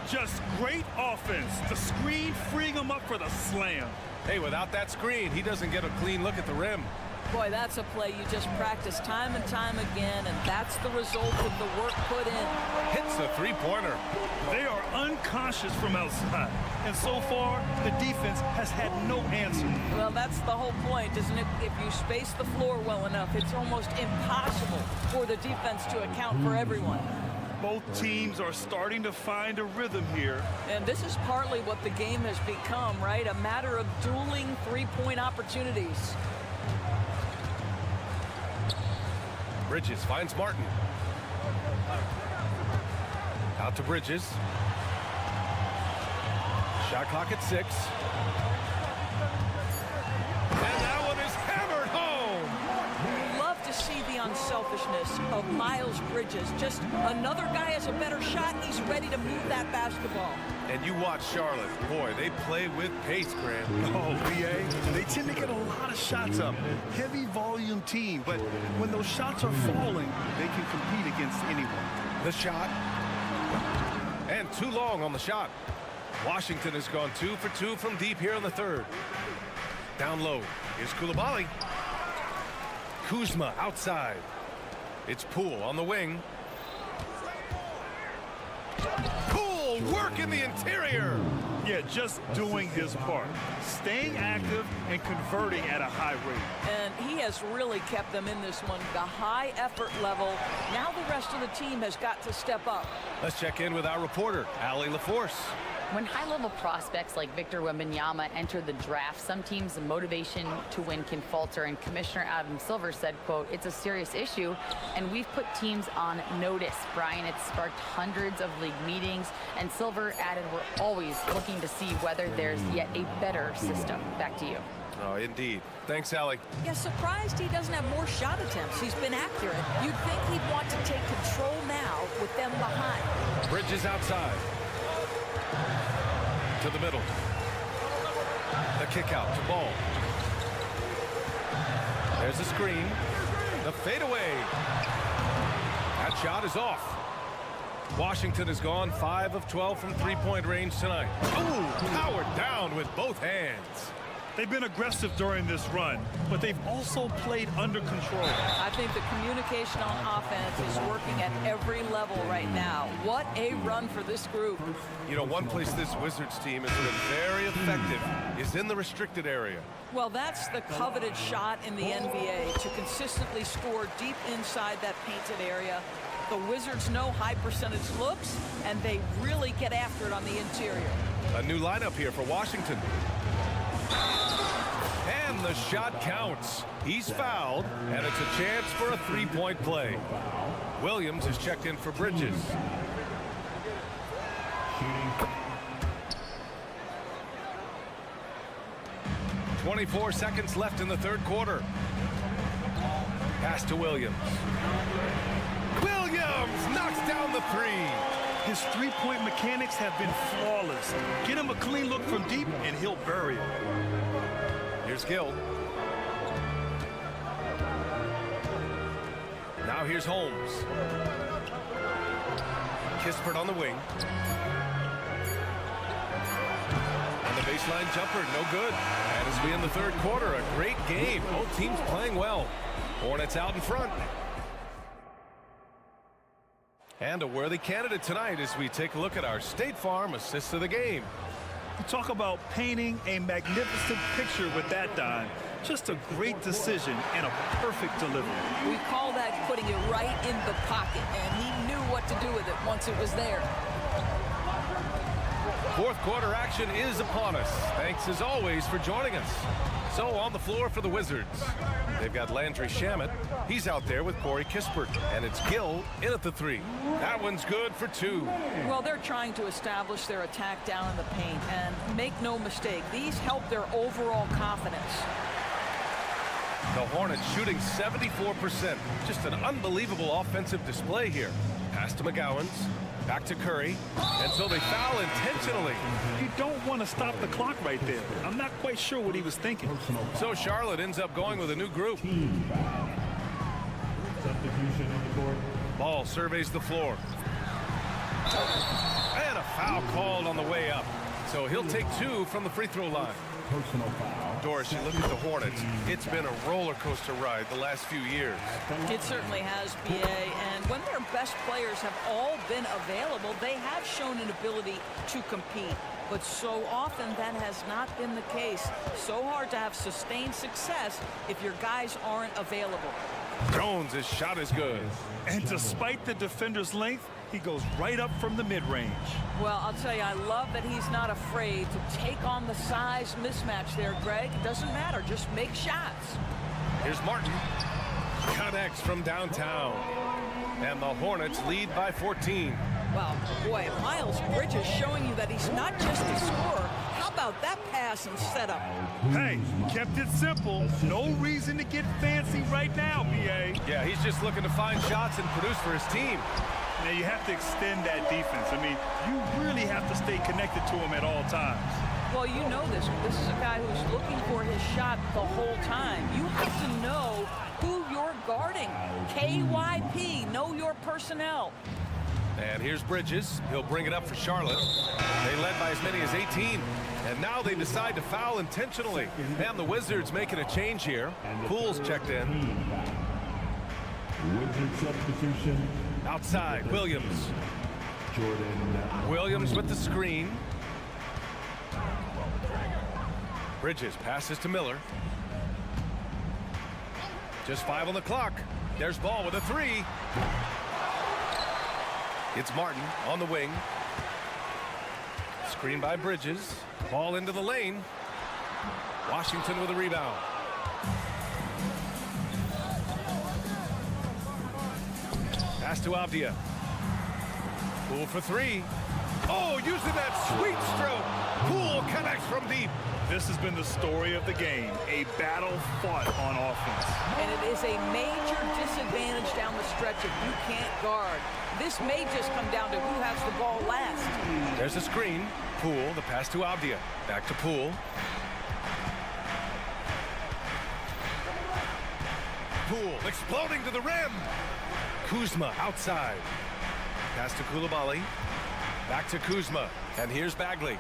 I: Just great offense. The screen freeing him up for the slam.
G: Hey, without that screen, he doesn't get a clean look at the rim.
H: Boy, that's a play you just practice time and time again, and that's the result of the work put in.
G: Hits a three-pointer.
I: They are unconscious from outside. And so far, the defense has had no answer.
H: Well, that's the whole point, isn't it? If you space the floor well enough, it's almost impossible for the defense to account for everyone.
I: Both teams are starting to find a rhythm here.
H: And this is partly what the game has become, right? A matter of dueling three-point opportunities.
G: Bridges finds Martin. Out to Bridges. Shot clock at 6. And that one is hammered home.
H: Love to see the unselfishness of Miles Bridges. Just another guy has a better shot, he's ready to move that basketball.
G: And you watch Charlotte. Boy, they play with pace, Grant.
I: Oh, BA, they tend to get a lot of shots up. Heavy volume team, but when those shots are falling, they can compete against anyone.
G: The shot. And too long on the shot. Washington has gone 2 for 2 from deep here in the third. Down low. Here's Coulibaly. Kuzma outside. It's Poole on the wing. Poole work in the interior.
I: Yeah, just doing his part. Staying active and converting at a high rate.
H: And he has really kept them in this one. The high effort level. Now the rest of the team has got to step up.
G: Let's check in with our reporter, Allie LaForce.
J: When high-level prospects like Victor Wembanyama enter the draft, some teams' motivation to win can falter, and Commissioner Adam Silver said, quote, "It's a serious issue, and we've put teams on notice." Brian, it's sparked hundreds of league meetings, and Silver added, "We're always looking to see whether there's yet a better system." Back to you.
G: Oh, indeed. Thanks, Allie.
H: Yeah, surprised he doesn't have more shot attempts. He's been accurate. You'd think he'd want to take control now with them behind.
G: Bridges outside. To the middle. The kick out to Ball. There's the screen. The fadeaway. That shot is off. Washington has gone 5 of 12 from three-point range tonight. Ooh, powered down with both hands.
I: They've been aggressive during this run, but they've also played under control.
H: I think the communication on offense is working at every level right now. What a run for this group.
G: You know, one place this Wizards team has been very effective is in the restricted area.
H: Well, that's the coveted shot in the NBA, to consistently score deep inside that painted area. The Wizards know high percentage looks, and they really get after it on the interior.
G: A new lineup here for Washington. And the shot counts. He's fouled, and it's a chance for a three-point play. Williams is checked in for Bridges. 24 seconds left in the third quarter. Pass to Williams. Williams knocks down the three.
I: His three-point mechanics have been flawless. Get him a clean look from deep, and he'll bury it.
G: Here's Gill. Now here's Holmes. Kispert on the wing. And the baseline jumper, no good. And as we end the third quarter, a great game. Both teams playing well. Hornets out in front. And a worthy candidate tonight as we take a look at our State Farm assists of the game.
I: You talk about painting a magnificent picture with that dime. Just a great decision and a perfect delivery.
H: We call that putting it right in the pocket, and he knew what to do with it once it was there.
G: Fourth quarter action is upon us. Thanks as always for joining us. So on the floor for the Wizards, they've got Landry Shamet. He's out there with Corey Kispert, and it's Gill in at the 3. That one's good for 2.
H: Well, they're trying to establish their attack down in the paint, and make no mistake, these help their overall confidence.
G: The Hornets shooting 74%. Just an unbelievable offensive display here. Pass to McGowan's. Back to Curry. And so they foul intentionally.
I: You don't want to stop the clock right there. I'm not quite sure what he was thinking.
G: So Charlotte ends up going with a new group.
C: Substitution on the court.
G: Ball surveys the floor. And a foul called on the way up. So he'll take 2 from the free throw line.
C: Personal foul.
G: Doris, you look at the Hornets. It's been a roller coaster ride the last few years.
H: It certainly has, BA, and when their best players have all been available, they have shown an ability to compete. But so often that has not been the case. So hard to have sustained success if your guys aren't available.
G: Jones' shot is good.
I: And despite the defender's length, he goes right up from the mid-range.
H: Well, I'll tell you, I love that he's not afraid to take on the size mismatch there, Greg. It doesn't matter. Just make shots.
G: Here's Martin. Connects from downtown. And the Hornets lead by 14.
H: Well, boy, Miles Bridges showing you that he's not just a scorer. How about that pass and setup?
I: Hey, kept it simple. No reason to get fancy right now, BA.
G: Yeah, he's just looking to find shots and produce for his team.
I: Now, you have to extend that defense. I mean, you really have to stay connected to him at all times.
H: Well, you know this. This is a guy who's looking for his shot the whole time. You have to know who you're guarding. KYP, know your personnel.
G: And here's Bridges. He'll bring it up for Charlotte. They led by as many as 18. And now they decide to foul intentionally. And the Wizards making a change here. Poole's checked in.
C: Wizard substitution.
G: Outside, Williams.
C: Jordan.
G: Williams with the screen. Bridges passes to Miller. Just 5 on the clock. There's Ball with a 3. It's Martin on the wing. Screen by Bridges. Ball into the lane. Washington with a rebound. Pass to Avdia. Poole for 3. Oh, using that sweet stroke. Poole connects from deep.
I: This has been the story of the game, a battle fought on offense.
H: And it is a major disadvantage down the stretch if you can't guard. This may just come down to who has the ball last.
G: There's a screen. Poole, the pass to Avdia. Back to Poole. Poole exploding to the rim. Kuzma outside. Pass to Coulibaly. Back to Kuzma. And here's Bagley.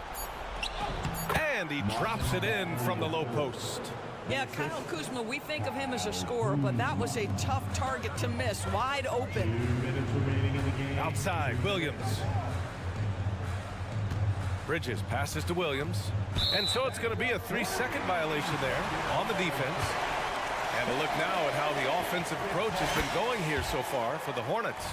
G: And he drops it in from the low post.
H: Yeah, Kyle Kuzma, we think of him as a scorer, but that was a tough target to miss. Wide open.
C: 2 minutes remaining in the game.
G: Outside, Williams. Bridges passes to Williams. And so it's going to be a 3-second violation there on the defense. And a look now at how the offensive approach has been going here so far for the Hornets.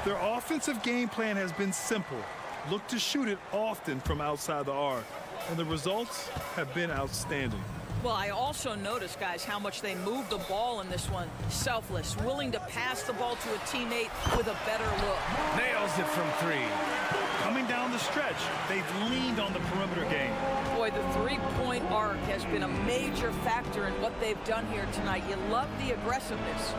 I: Their offensive game plan has been simple. Look to shoot it often from outside the arc. And the results have been outstanding.
H: Well, I also noticed, guys, how much they moved the ball in this one. Selfless, willing to pass the ball to a teammate with a better look.
G: Nails it from 3.
I: Coming down the stretch, they've leaned on the perimeter game.
H: Boy, the three-point arc has been a major factor in what they've done here tonight. You love the aggressiveness.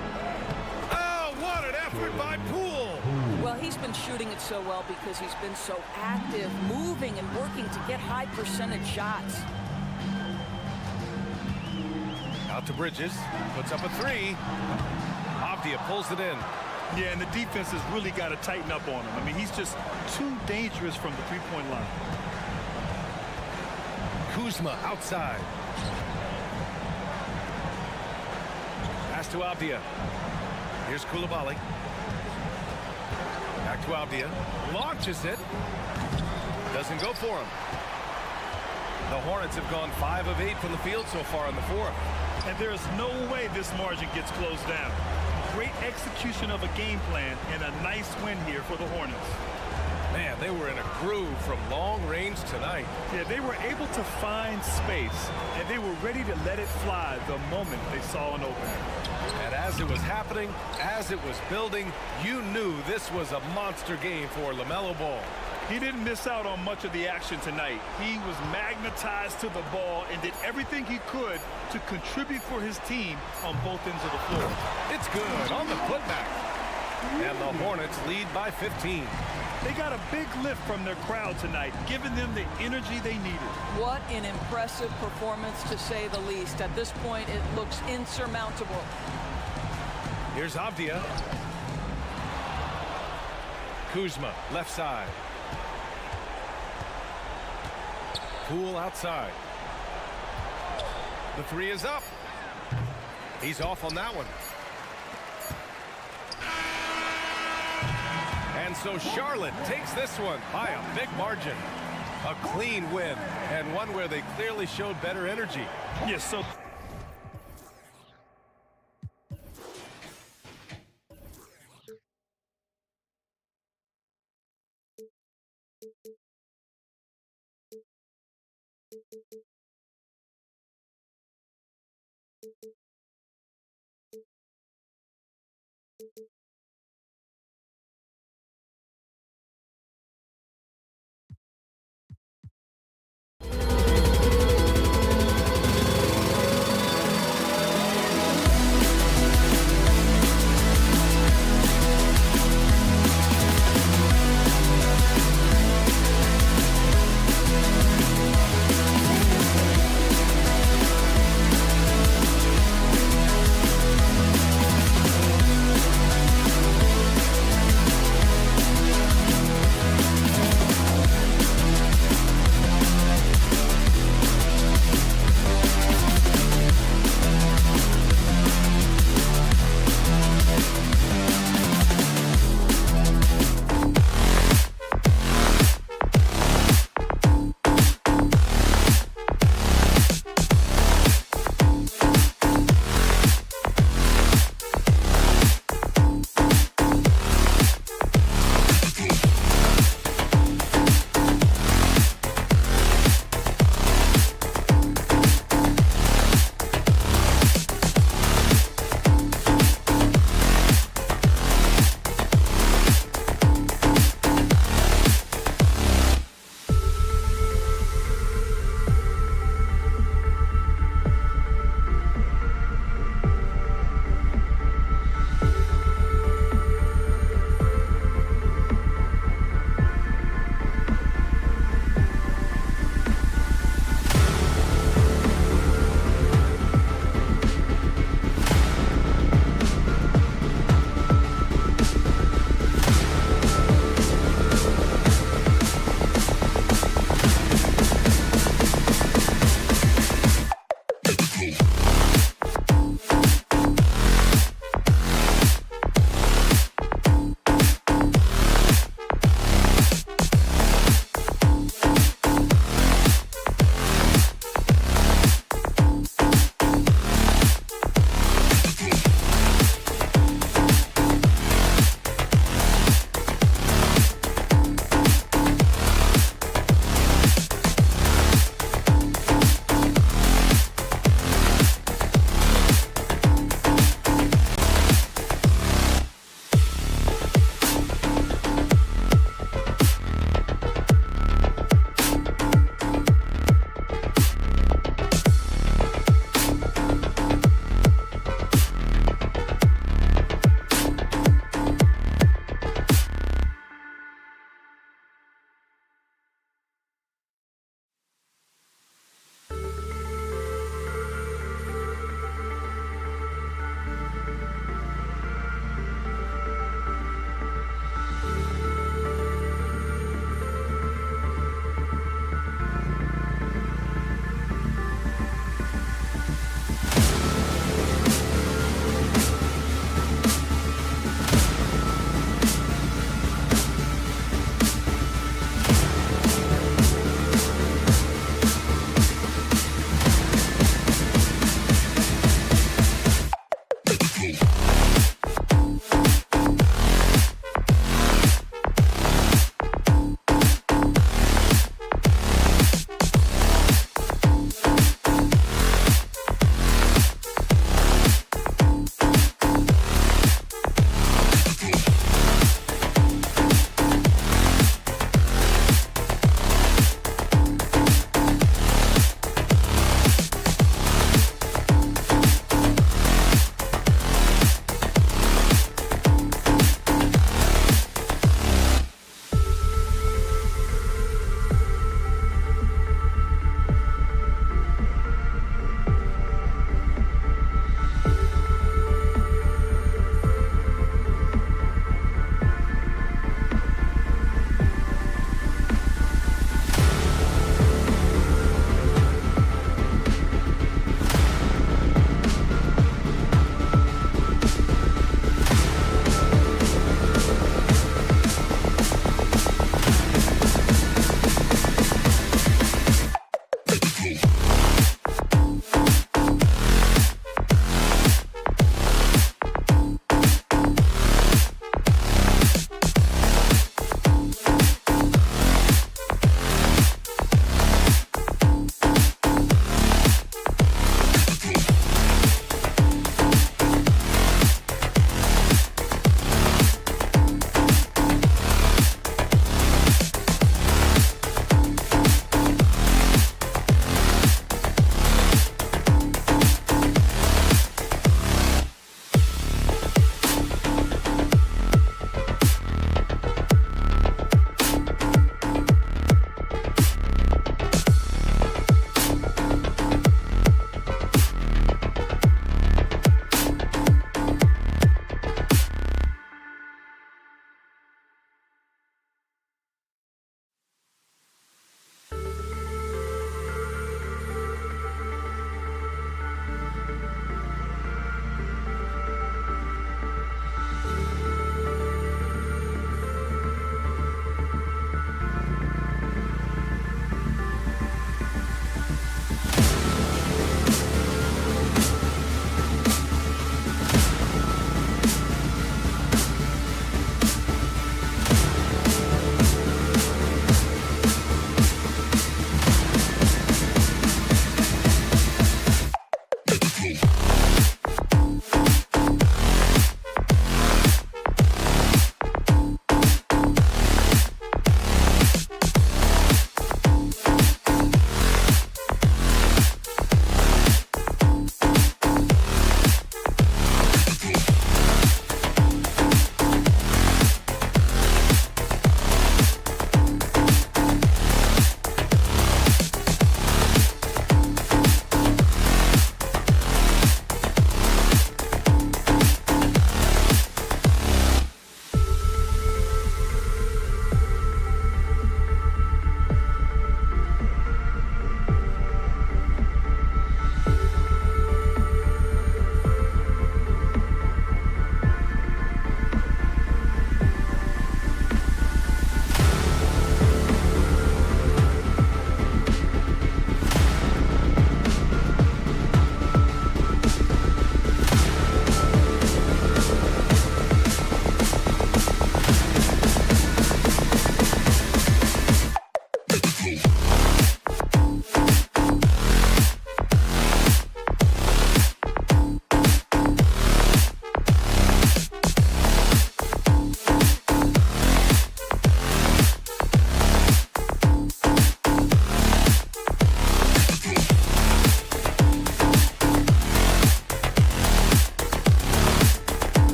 G: Oh, what an effort by Poole.
H: Well, he's been shooting it so well because he's been so active, moving and working to get high percentage shots.
G: Out to Bridges, puts up a 3. Avdia pulls it in.
I: Yeah, and the defense has really got to tighten up on him. I mean, he's just too dangerous from the three-point line.
G: Kuzma outside. Pass to Avdia. Here's Coulibaly. Back to Avdia. Launches it. Doesn't go for him. The Hornets have gone 5 of 8 from the field so far in the fourth.
I: And there's no way this margin gets closed down. Great execution of a game plan and a nice win here for the Hornets.
G: Man, they were in a groove from long range tonight.
I: Yeah, they were able to find space, and they were ready to let it fly the moment they saw an opening.
G: And as it was happening, as it was building, you knew this was a monster game for LaMelo Ball.
I: He didn't miss out on much of the action tonight. He was magnetized to the ball and did everything he could to contribute for his team on both ends of the floor.
G: It's good on the putback. And the Hornets lead by 15.
I: They got a big lift from their crowd tonight, giving them the energy they needed.
H: What an impressive performance, to say the least. At this point, it looks insurmountable.
G: Here's Avdia. Kuzma, left side. Poole outside. The three is up. He's off on that one. And so Charlotte takes this one by a big margin. A clean win, and one where they clearly showed better energy.
I: Yes, so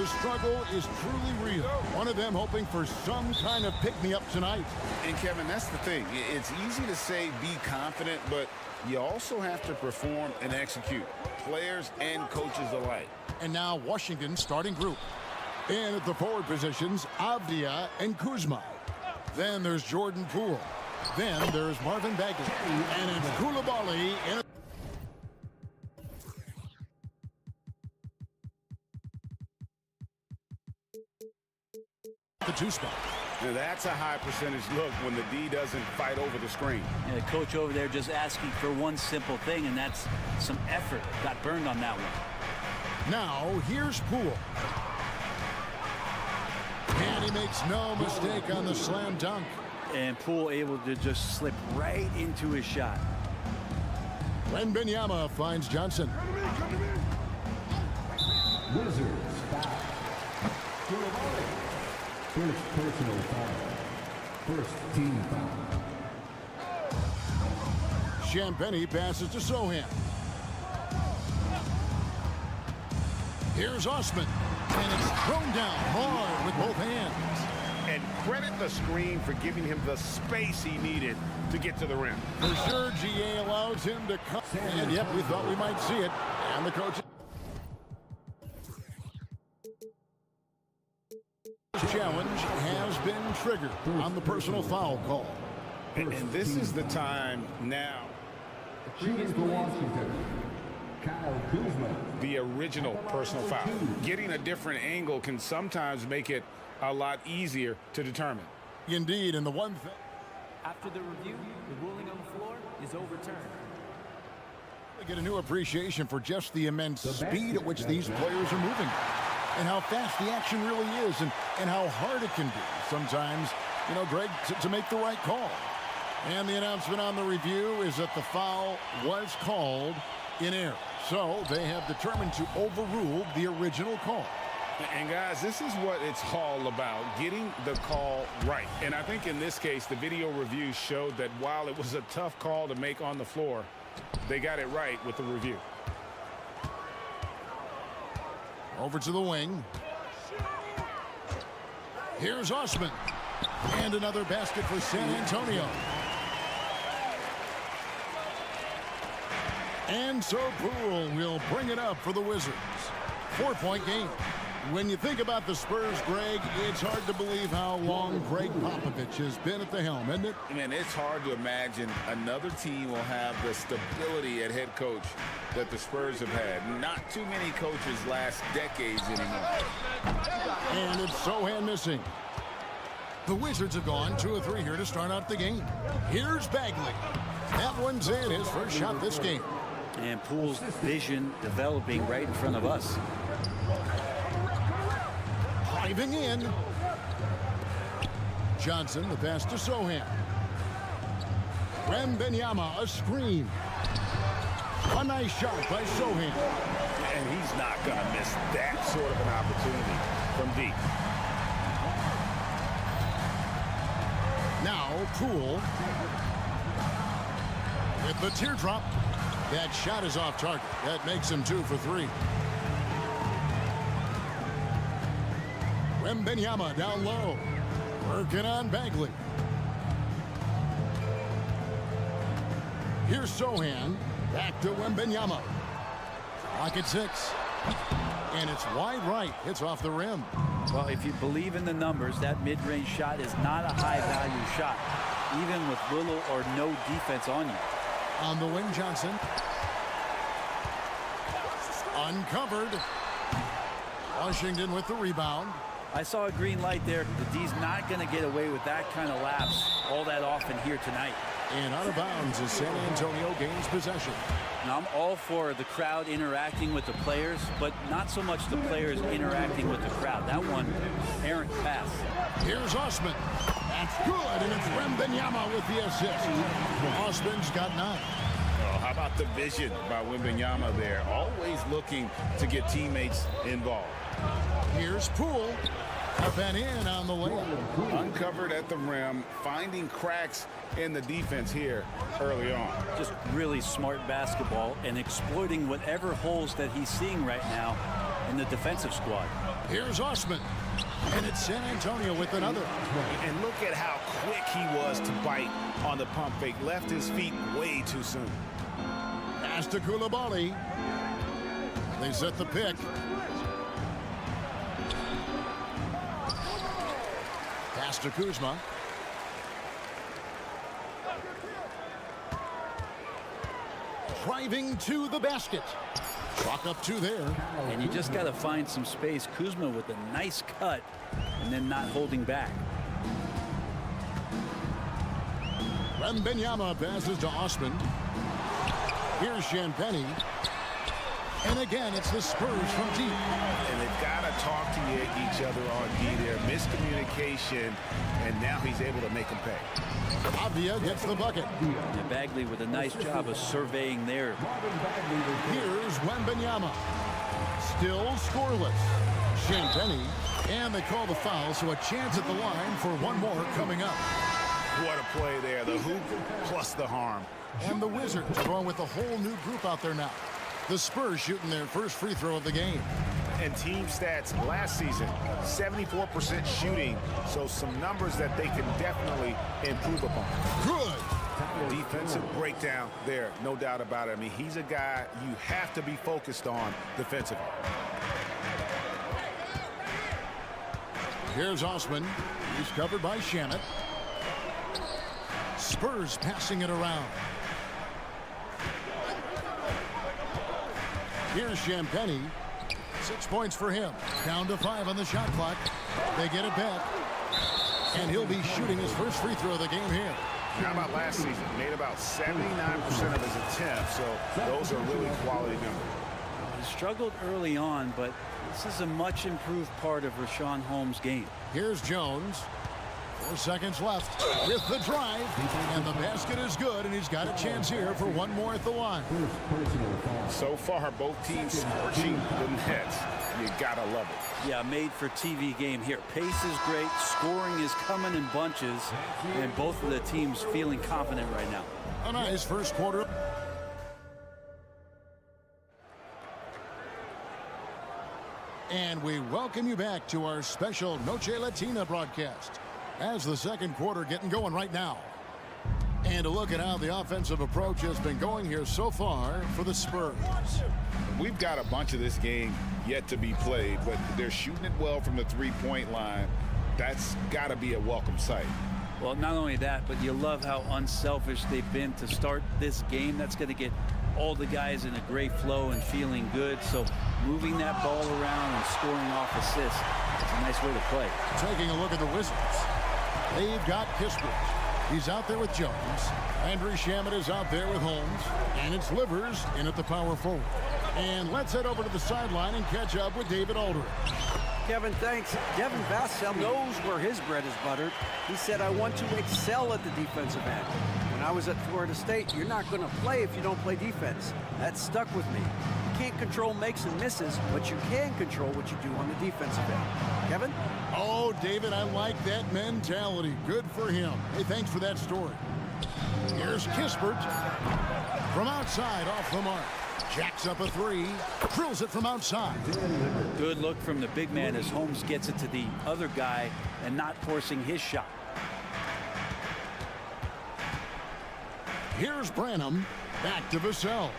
A: the struggle is truly real. One of them hoping for some kind of pick-me-up tonight.
E: And Kevin, that's the thing. It's easy to say be confident, but you also have to perform and execute, players and coaches alike.
A: And now Washington starting group. In at the forward positions, Avdia and Kuzma. Then there's Jordan Poole. Then there's Marvin Bagley. And it's Koulibaly in the 2 spot.
E: Now that's a high percentage look when the D doesn't fight over the screen.
F: And the coach over there just asking for one simple thing, and that's some effort. Got burned on that one.
A: Now here's Poole. And he makes no mistake on the slam dunk.
F: And Poole able to just slip right into his shot.
A: Wembanyama finds Johnson.
C: Wizards foul. First personal foul. First team foul.
A: Champagnie passes to Sohan. Here's Osman. And it's thrown down hard with both hands.
D: And credit the screen for giving him the space he needed to get to the rim.
A: For sure, GA allows him to come. And yep, we thought we might see it. And the coach. Challenge has been triggered on the personal foul call.
E: And this is the time now.
C: Shooting for Washington. Kyle Kuzma.
E: The original personal foul. Getting a different angle can sometimes make it a lot easier to determine.
A: Indeed, and the one thing.
K: After the review, the ruling on the floor is overturned.
A: We get a new appreciation for just the immense speed at which these players are moving. And how fast the action really is, and how hard it can be sometimes, you know, Greg, to make the right call. And the announcement on the review is that the foul was called in error. So they have determined to overrule the original call.
E: And guys, this is what it's all about, getting the call right. And I think in this case, the video review showed that while it was a tough call to make on the floor, they got it right with the review.
A: Over to the wing. Here's Osman. And another basket for San Antonio. And so Poole will bring it up for the Wizards. 4-point game. When you think about the Spurs, Greg, it's hard to believe how long Greg Popovich has been at the helm, isn't it?
E: I mean, it's hard to imagine another team will have the stability at head coach that the Spurs have had. Not too many coaches last decades anymore.
A: And it's Sohan missing. The Wizards have gone 2 of 3 here to start out the game. Here's Bagley. That one's in, his first shot this game.
F: And Poole's vision developing right in front of us.
A: Driving in. Johnson, the pass to Sohan. Wembanyama, a screen. A nice shot by Sohan.
E: And he's not going to miss that sort of an opportunity from deep.
A: Now Poole with the teardrop. That shot is off target. That makes him 2 for 3. Wembanyama down low. Working on Bagley. Here's Sohan. Back to Wembanyama. Clock at 6. And it's wide right. It's off the rim.
F: Well, if you believe in the numbers, that mid-range shot is not a high-value shot, even with little or no defense on you.
A: On the wing, Johnson. Uncovered. Washington with the rebound.
F: I saw a green light there. The D's not going to get away with that kind of lapse all that often here tonight.
A: And out of bounds as San Antonio gains possession.
F: Now, I'm all for the crowd interacting with the players, but not so much the players interacting with the crowd. That one, errant pass.
A: Here's Osman. That's good, and it's Wembanyama with the assist. Osman's got 9.
E: Oh, how about the vision by Wembanyama there? Always looking to get teammates involved.
A: Here's Poole. Up and in on the layup.
E: Uncovered at the rim, finding cracks in the defense here early on.
F: Just really smart basketball and exploiting whatever holes that he's seeing right now in the defensive squad.
A: Here's Osman. And it's San Antonio with another.
D: And look at how quick he was to bite on the pump fake. Left his feet way too soon.
A: Pass to Koulibaly. They set the pick. Pass to Kuzma. Driving to the basket. Chalk up 2 there.
F: And you just got to find some space. Kuzma with a nice cut and then not holding back.
A: Wembanyama passes to Osman. Here's Champagny. And again, it's the Spurs from deep.
D: And they've got to talk to each other on D there. Miscommunication, and now he's able to make them pay.
A: Avdia gets the bucket.
F: And Bagley with a nice job of surveying there.
A: Here's Wembanyama. Still scoreless. Champagny. And they call the foul, so a chance at the line for one more coming up.
D: What a play there. The hoop plus the harm.
A: And the Wizards are going with a whole new group out there now. The Spurs shooting their first free throw of the game.
D: And team stats last season, 74% shooting, so some numbers that they can definitely improve upon.
A: Good.
D: Defensive breakdown there, no doubt about it. I mean, he's a guy you have to be focused on defensively.
A: Here's Osman. He's covered by Shannon. Spurs passing it around. Here's Champagny. 6 points for him. Down to 5 on the shot clock. They get it back. And he'll be shooting his first free throw of the game here.
D: How about last season? Made about 79% of his attempts, so those are really quality numbers.
F: He struggled early on, but this is a much improved part of Richaun Holmes' game.
A: Here's Jones. 4 seconds left with the drive. And the basket is good, and he's got a chance here for one more at the line.
D: So far, both teams scorching the nets. You gotta love it.
F: Yeah, made for TV game here. Pace is great. Scoring is coming in bunches. And both of the teams feeling confident right now.
A: A nice first quarter. And we welcome you back to our special Noche Latina broadcast. As the second quarter getting going right now. And a look at how the offensive approach has been going here so far for the Spurs.
E: We've got a bunch of this game yet to be played, but they're shooting it well from the three-point line. That's got to be a welcome sight.
F: Well, not only that, but you love how unselfish they've been to start this game. That's going to get all the guys in a great flow and feeling good. So moving that ball around and scoring off assists, it's a nice way to play.
A: Taking a look at the Wizards. They've got Kispert. He's out there with Jones. Andrew Shamet is out there with Holmes. And it's Livers in at the power forward. And let's head over to the sideline and catch up with David Aldridge.
F: Kevin, thanks. Devin Vassell knows where his bread is buttered. He said, I want to excel at the defensive end. When I was at Florida State, you're not going to play if you don't play defense. That stuck with me. You can't control makes and misses, but you can control what you do on the defensive end. Kevin?
A: Oh, David, I like that mentality. Good for him. Hey, thanks for that story. Here's Kispert from outside off the mark. Jacks up a three, drills it from outside.
F: Good look from the big man as Holmes gets it to the other guy and not forcing his shot.
A: Here's Branham, back to Vassell.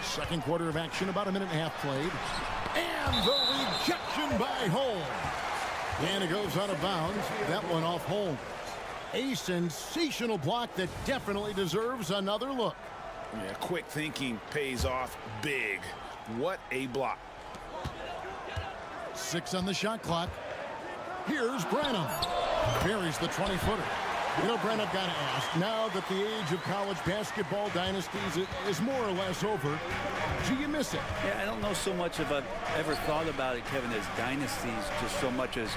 A: Second quarter of action, about a minute and a half played. And the rejection by Holmes. And it goes out of bounds. That one off Holmes. A sensational block that definitely deserves another look.
D: Yeah, quick thinking pays off big. What a block.
A: 6 on the shot clock. Here's Branham. Buries the 20-footer. You know, Brent, I've got to ask, now that the age of college basketball dynasties is more or less over, do you miss it?
F: Yeah, I don't know so much if I've ever thought about it, Kevin, as dynasties, just so much as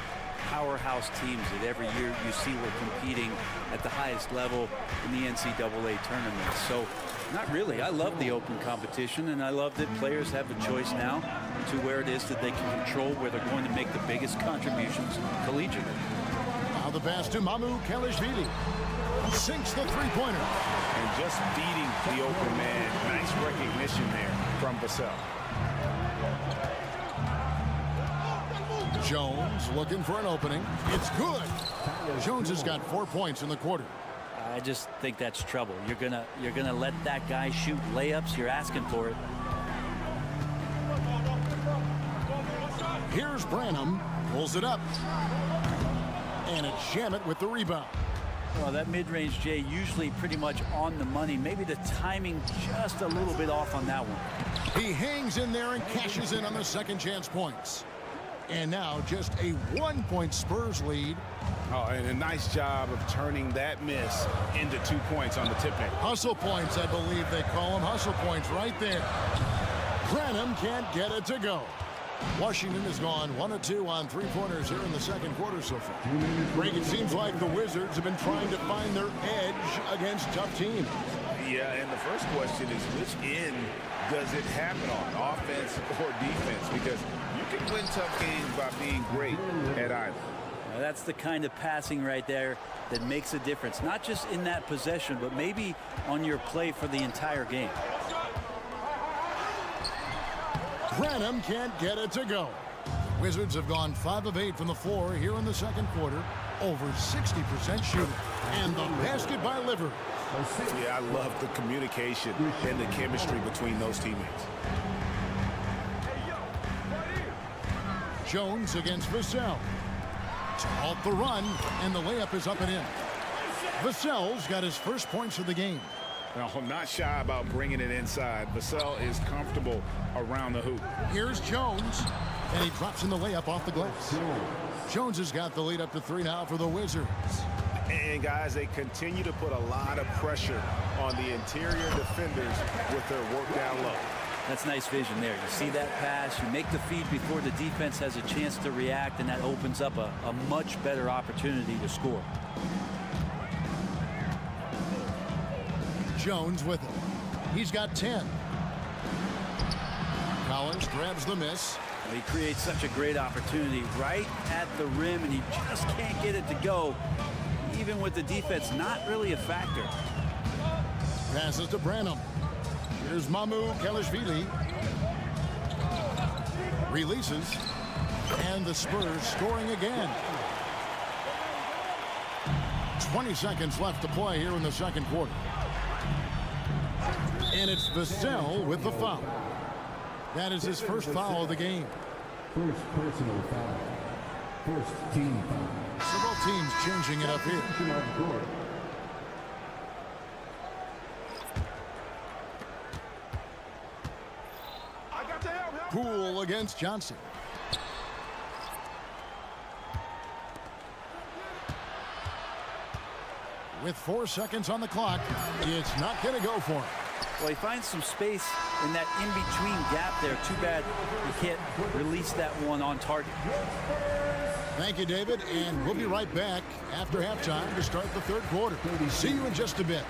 F: powerhouse teams that every year you see we're competing at the highest level in the NCAA tournament. So, not really. I love the open competition, and I love that players have a choice now to where it is that they can control where they're going to make the biggest contributions collegiately.
A: Now the pass to Mamu Kelishvili. Sinks the three-pointer.
E: And just beating the open man. Nice recognition there from Vassell.
A: Jones looking for an opening. It's good. Jones has got 4 points in the quarter.
L: I just think that's trouble. You're gonna let that guy shoot layups. You're asking for it.
A: Here's Branham. Pulls it up. And it's Shamet with the rebound.
L: Well, that mid-range, Jay, usually pretty much on the money. Maybe the timing just a little bit off on that one.
A: He hangs in there and cashes in on the second chance points. And now just a 1-point Spurs lead.
E: Oh, and a nice job of turning that miss into 2 points on the tip net.
A: Hustle points, I believe they call them. Hustle points right there. Branham can't get it to go. Washington has gone 1 of 2 on three-pointers here in the second quarter so far. Greg, it seems like the Wizards have been trying to find their edge against tough teams.
E: Yeah, and the first question is which end does it happen on, offense or defense? Because you can win tough games by being great at either.
L: Now, that's the kind of passing right there that makes a difference, not just in that possession, but maybe on your play for the entire game.
A: Branham can't get it to go. Wizards have gone 5 of 8 from the floor here in the second quarter. Over 60% shooting. And the basket by Liver.
E: Yeah, I love the communication and the chemistry between those teammates.
A: Jones against Vassell. To halt the run, and the layup is up and in. Vassell's got his first points of the game.
E: Now, I'm not shy about bringing it inside. Vassell is comfortable around the hoop.
A: Here's Jones, and he drops in the layup off the glass. Jones has got the lead up to 3 now for the Wizards.
E: And, guys, they continue to put a lot of pressure on the interior defenders with their work down low.
L: That's nice vision there. You see that pass, you make the feed before the defense has a chance to react, and that opens up a much better opportunity to score.
A: Jones with it. He's got 10. Collins grabs the miss.
L: He creates such a great opportunity right at the rim, and he just can't get it to go. Even with the defense not really a factor.
A: Passes to Branham. Here's Mamu Kelishvili. Releases. And the Spurs scoring again. 20 seconds left to play here in the second quarter. And it's Vassell with the foul. That is his first foul of the game.
C: First personal foul. First team foul.
A: So both teams changing it up here. Poole against Johnson. With 4 seconds on the clock, it's not going to go for him.
L: Well, he finds some space in that in-between gap there. Too bad he can't release that one on target.
A: Thank you, David, and we'll be right back after halftime to start the third quarter. See you in just a bit.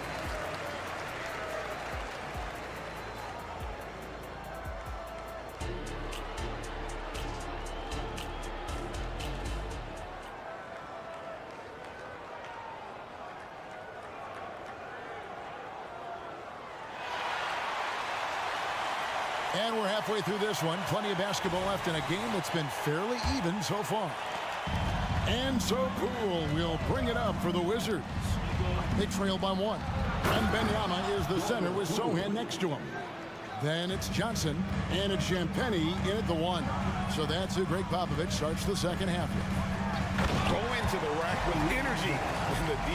A: And we're halfway through this one. Plenty of basketball left in a game that's been fairly even so far. And so Poole will bring it up for the Wizards. They trail by 1. And Benyama is the center with Sohan next to him. Then it's Johnson, and it's Champagnie in at the 1. So that's who Greg Popovich starts the second half with.
E: Go into the rack with energy, and the D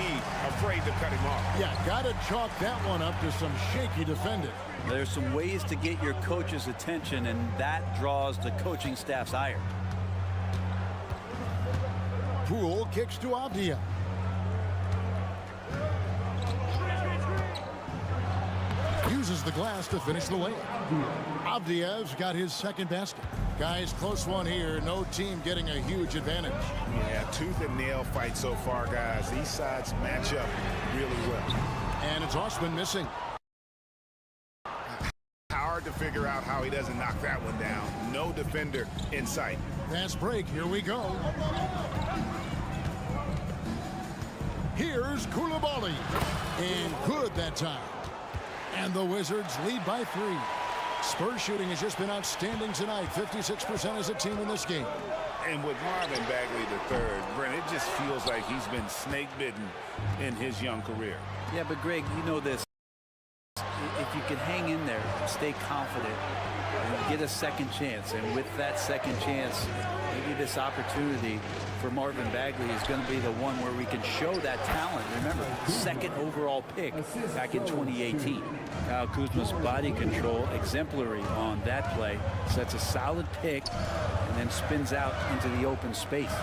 E: afraid to cut him off.
A: Yeah, got to chalk that one up to some shaky defending.
L: There's some ways to get your coach's attention, and that draws the coaching staff's ire.
A: Poole kicks to Avdia. Uses the glass to finish the layup. Avdia's got his second basket. Guys, close one here. No team getting a huge advantage.
E: Yeah, tooth and nail fight so far, guys. These sides match up really well.
A: And it's Osman missing.
E: Hard to figure out how he doesn't knock that one down. No defender in sight.
A: Fast break. Here we go. Here's Koulibaly. And good that time. And the Wizards lead by 3. Spurs shooting has just been outstanding tonight. 56% as a team in this game.
E: And with Marvin Bagley III, Brent, it just feels like he's been snake bitten in his young career.
L: Yeah, but Greg, you know this. If you can hang in there, stay confident, and get a second chance, and with that second chance, maybe this opportunity for Marvin Bagley is going to be the one where we can show that talent. Remember, second overall pick back in 2018. Kyle Kuzma's body control, exemplary on that play, sets a solid pick, and then spins out into the open space.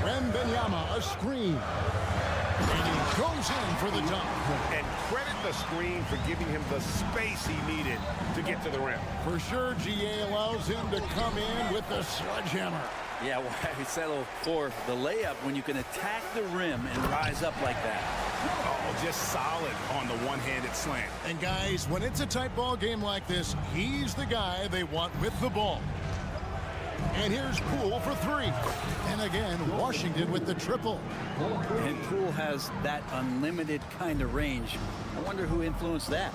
A: Wembanyama, a screen. And he goes in for the dunk.
D: And credit the screen for giving him the space he needed to get to the rim.
A: For sure, GA allows him to come in with the sledgehammer.
L: Yeah, why settle for the layup when you can attack the rim and rise up like that?
D: Oh, just solid on the one-handed slam.
A: And guys, when it's a tight ball game like this, he's the guy they want with the ball. And here's Poole for 3. And again, Washington with the triple.
L: And Poole has that unlimited kind of range. I wonder who influenced that.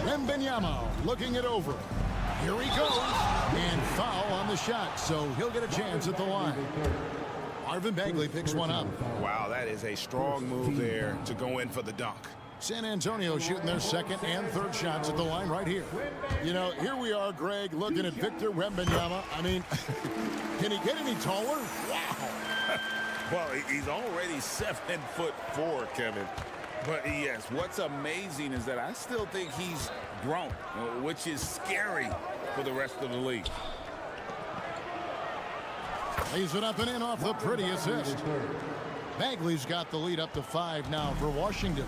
A: Wembanyama looking it over. Here he goes. And foul on the shot, so he'll get a chance at the line. Marvin Bagley picks one up.
D: Wow, that is a strong move there to go in for the dunk.
A: San Antonio shooting their second and third shots at the line right here. You know, here we are, Greg, looking at Victor Wembanyama. I mean, can he get any taller? Wow.
E: Well, he's already 7'4", Kevin. But yes, what's amazing is that I still think he's grown, which is scary for the rest of the league.
A: Lays it up and in off the pretty assist. Bagley's got the lead up to 5 now for Washington.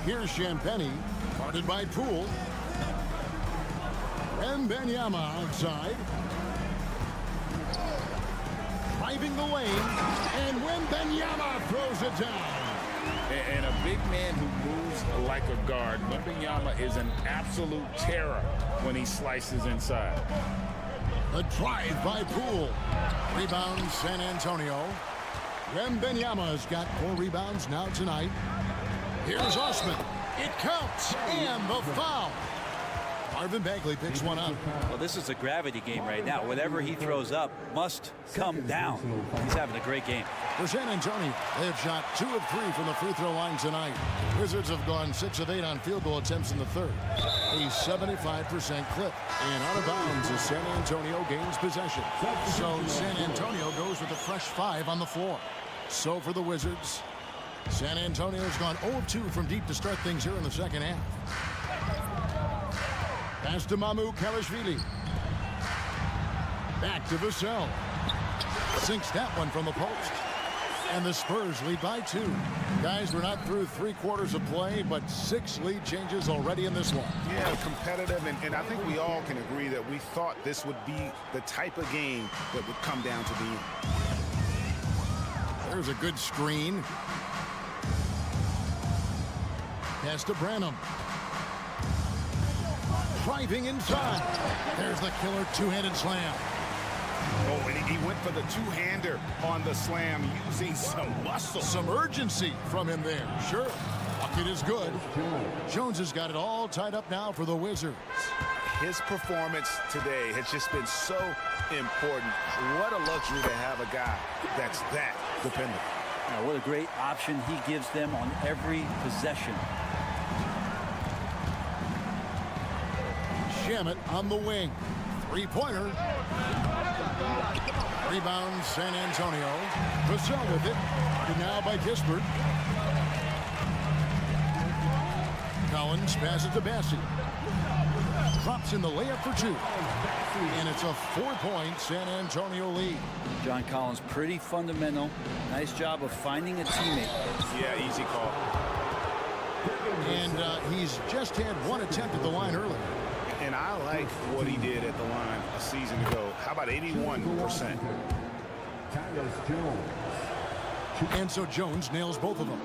A: Here's Champagny, guarded by Poole. Wembanyama outside. Driving the lane, and Wembanyama throws it down.
E: And a big man who moves like a guard. Wembanyama is an absolute terror when he slices inside.
A: The drive by Poole. Rebound San Antonio. Wembanyama's got 4 rebounds now tonight. Here's Osman. It counts, and the foul. Marvin Bagley picks one up.
L: Well, this is a gravity game right now. Whatever he throws up must come down. He's having a great game.
A: For San Antonio, they have shot 2 of 3 from the free throw line tonight. Wizards have gone 6 of 8 on field goal attempts in the third. A 75% clip. And out of bounds as San Antonio gains possession. So San Antonio goes with a fresh 5 on the floor. So for the Wizards, San Antonio's gone 0 of 2 from deep to start things here in the second half. Pass to Mamu Kalashvili. Back to Vassell. Sinks that one from the post. And the Spurs lead by 2. Guys, we're not through 3 quarters of play, but 6 lead changes already in this one.
D: Yeah, competitive, and I think we all can agree that we thought this would be the type of game that would come down to the end.
A: There's a good screen. Pass to Branham. Driving inside. There's the killer 2-handed slam.
D: Oh, and he went for the 2-hander on the slam, using some muscle.
A: Some urgency from him there. Sure. Bucket is good. Jones has got it all tied up now for the Wizards.
D: His performance today has just been so important. What a luxury to have a guy that's that dependent.
L: Now, what a great option he gives them on every possession.
A: Shamet on the wing. 3-pointer. Rebound San Antonio. Vassell with it. And now by Kispert. Collins passes to Bassi. Drops in the layup for 2. And it's a 4-point San Antonio lead.
L: John Collins, pretty fundamental. Nice job of finding a teammate.
D: Yeah, easy call.
A: And he's just had 1 attempt at the line early.
D: And I like what he did at the line a season ago. How about 81%?
A: And so Jones nails both of them.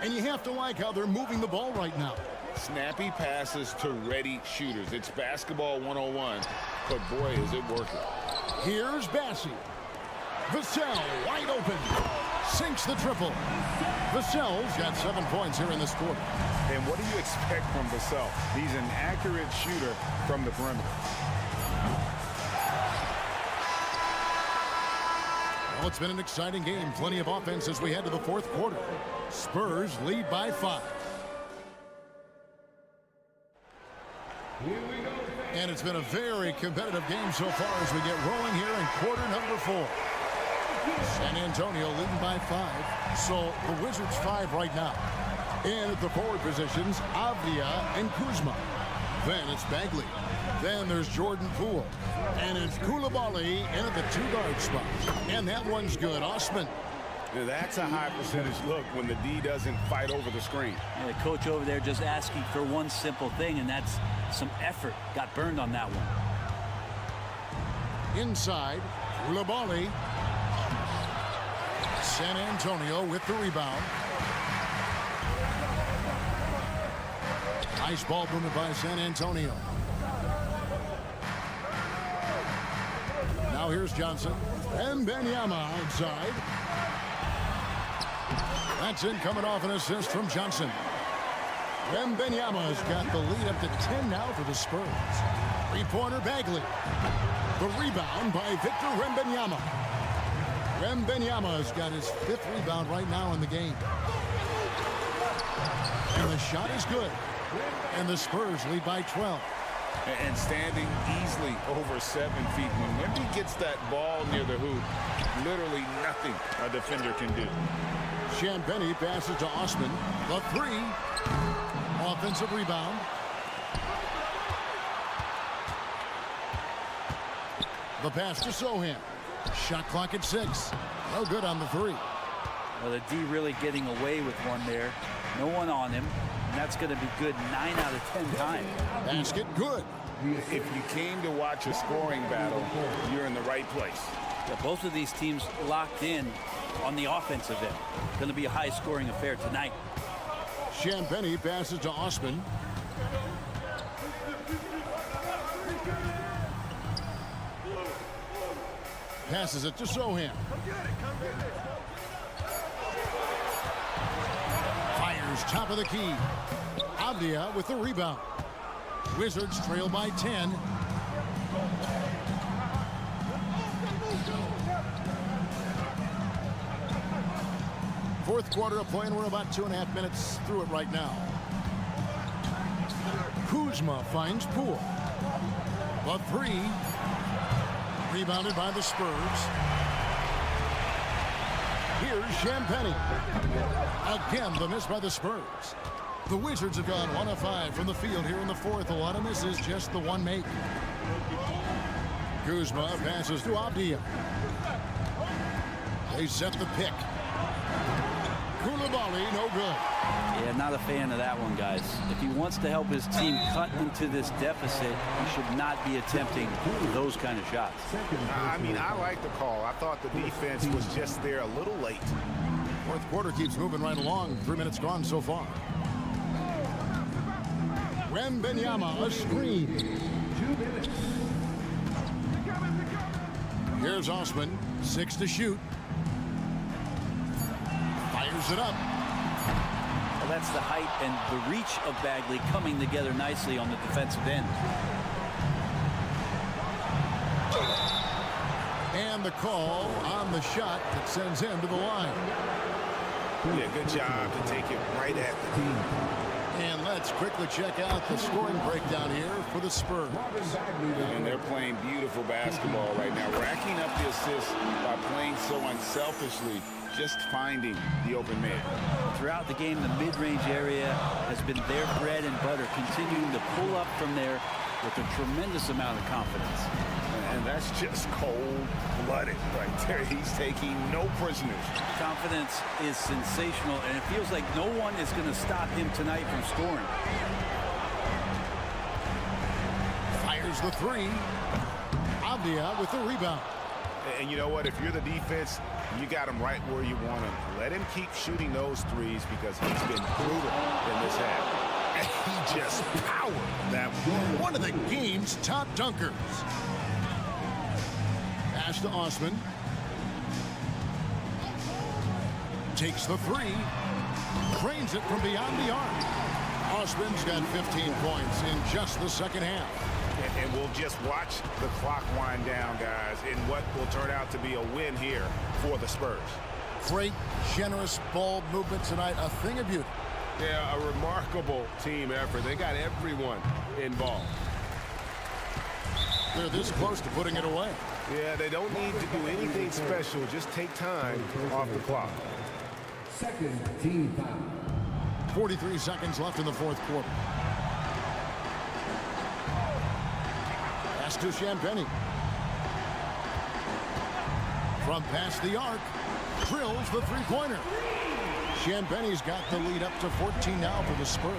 A: And you have to like how they're moving the ball right now.
E: Snappy passes to ready shooters. It's basketball 101, but boy, is it working.
A: Here's Bassie. Vassell wide open. Sinks the triple. Vassell's got 7 points here in this quarter.
E: And what do you expect from Vassell? He's an accurate shooter from the perimeter.
A: Well, it's been an exciting game. Plenty of offense as we head to the fourth quarter. Spurs lead by 5. And it's been a very competitive game so far as we get rolling here in quarter number 4. San Antonio leading by 5. So the Wizards 5 right now. And at the forward positions, Avdia and Kuzma. Then it's Bagley. Then there's Jordan Poole. And it's Koulibaly in at the 2-guard spot. And that one's good. Osman.
E: Now that's a high percentage look when the D doesn't fight over the screen.
L: And the coach over there just asking for one simple thing, and that's some effort. Got burned on that one.
A: Inside, Koulibaly. San Antonio with the rebound. Nice ball movement by San Antonio. Now here's Johnson. And Benyama outside. That's in coming off an assist from Johnson. Benyama's got the lead up to 10 now for the Spurs. 3-pointer Bagley. The rebound by Victor Wembanyama. Wembanyama's got his 5th rebound right now in the game. And the shot is good. And the Spurs lead by 12.
E: And standing easily over 7 feet. When Wemby gets that ball near the hoop, literally nothing a defender can do.
A: Champagnie passes to Osman. The 3. Offensive rebound. The pass to Sohan. Shot clock at 6. No good on the 3.
L: Well, the D really getting away with one there. No one on him. And that's going to be good 9 out of 10 times.
A: Basket good.
E: If you came to watch a scoring battle, you're in the right place.
L: Yeah, both of these teams locked in on the offensive end. Going to be a high-scoring affair tonight.
A: Champagnie passes to Osman. Passes it to Sohan. Fires top of the key. Avdia with the rebound. Wizards trail by 10. Fourth quarter of play, and we're about 2.5 minutes through it right now. Kuzma finds Poole. The 3. Rebounded by the Spurs. Here's Champagnie. Again, the miss by the Spurs. The Wizards have gone 1 of 5 from the field here in the fourth. A lot of misses, just the 1 make. Kuzma passes to Avdia. They set the pick. Koulibaly, no good.
L: Yeah, not a fan of that one, guys. If he wants to help his team cut into this deficit, he should not be attempting those kind of shots.
D: I mean, I like the call. I thought the defense was just there a little late.
A: Fourth quarter keeps moving right along. 3 minutes gone so far. Wembanyama, a screen.
C: 2 minutes.
A: Here's Osman. 6 to shoot. Fires it up.
L: Well, that's the height and the reach of Bagley coming together nicely on the defensive end.
A: And the call on the shot that sends him to the line.
D: Yeah, good job to take it right at the team.
A: And let's quickly check out the scoring breakdown here for the Spurs.
E: And they're playing beautiful basketball right now, racking up the assists by playing so unselfishly, just finding the open man.
L: Throughout the game, the mid-range area has been their bread and butter, continuing to pull up from there with a tremendous amount of confidence.
E: And that's just cold-blooded right there. He's taking no prisoners.
L: Confidence is sensational, and it feels like no one is going to stop him tonight from scoring.
A: Fires the 3. Avdia with the rebound.
D: And you know what? If you're the defense, you got him right where you want him. Let him keep shooting those threes because he's been brutal in this half.
A: He just powered that one of the game's top dunkers. Pass to Osman. Takes the three. Drains it from beyond the arc. Osman's got 15 points in just the second half.
D: And we'll just watch the clock wind down, guys, in what will turn out to be a win here for the Spurs.
A: Great, generous ball movement tonight. A thing of beauty.
G: Yeah, a remarkable team effort. They got everyone involved.
A: They're this close to putting it away.
G: Yeah, they don't need to do anything special. Just take time off the clock.
C: Second team foul.
A: 43 seconds left in the fourth quarter. Pass to Champagnie. From past the arc, drills the three-pointer. Champagnie's got the lead up to 14 now for the Spurs.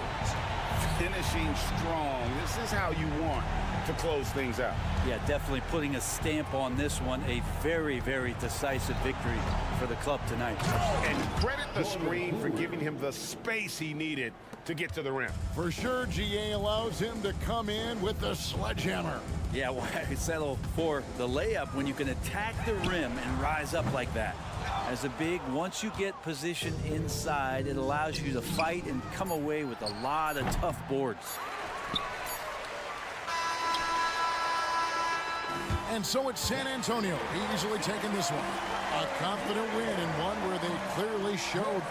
E: Finishing strong. This is how you want to close things out.
L: Yeah, definitely putting a stamp on this one. A very, very decisive victory for the club tonight.
G: And credit the screen for giving him the space he needed to get to the rim.
A: For sure, GA allows him to come in with the sledgehammer.
L: Yeah, why settle for the layup when you can attack the rim and rise up like that? As a big, once you get position inside, it allows you to fight and come away with a lot of tough boards.
A: And so it's San Antonio easily taking this one. A confident win and one where they clearly showed.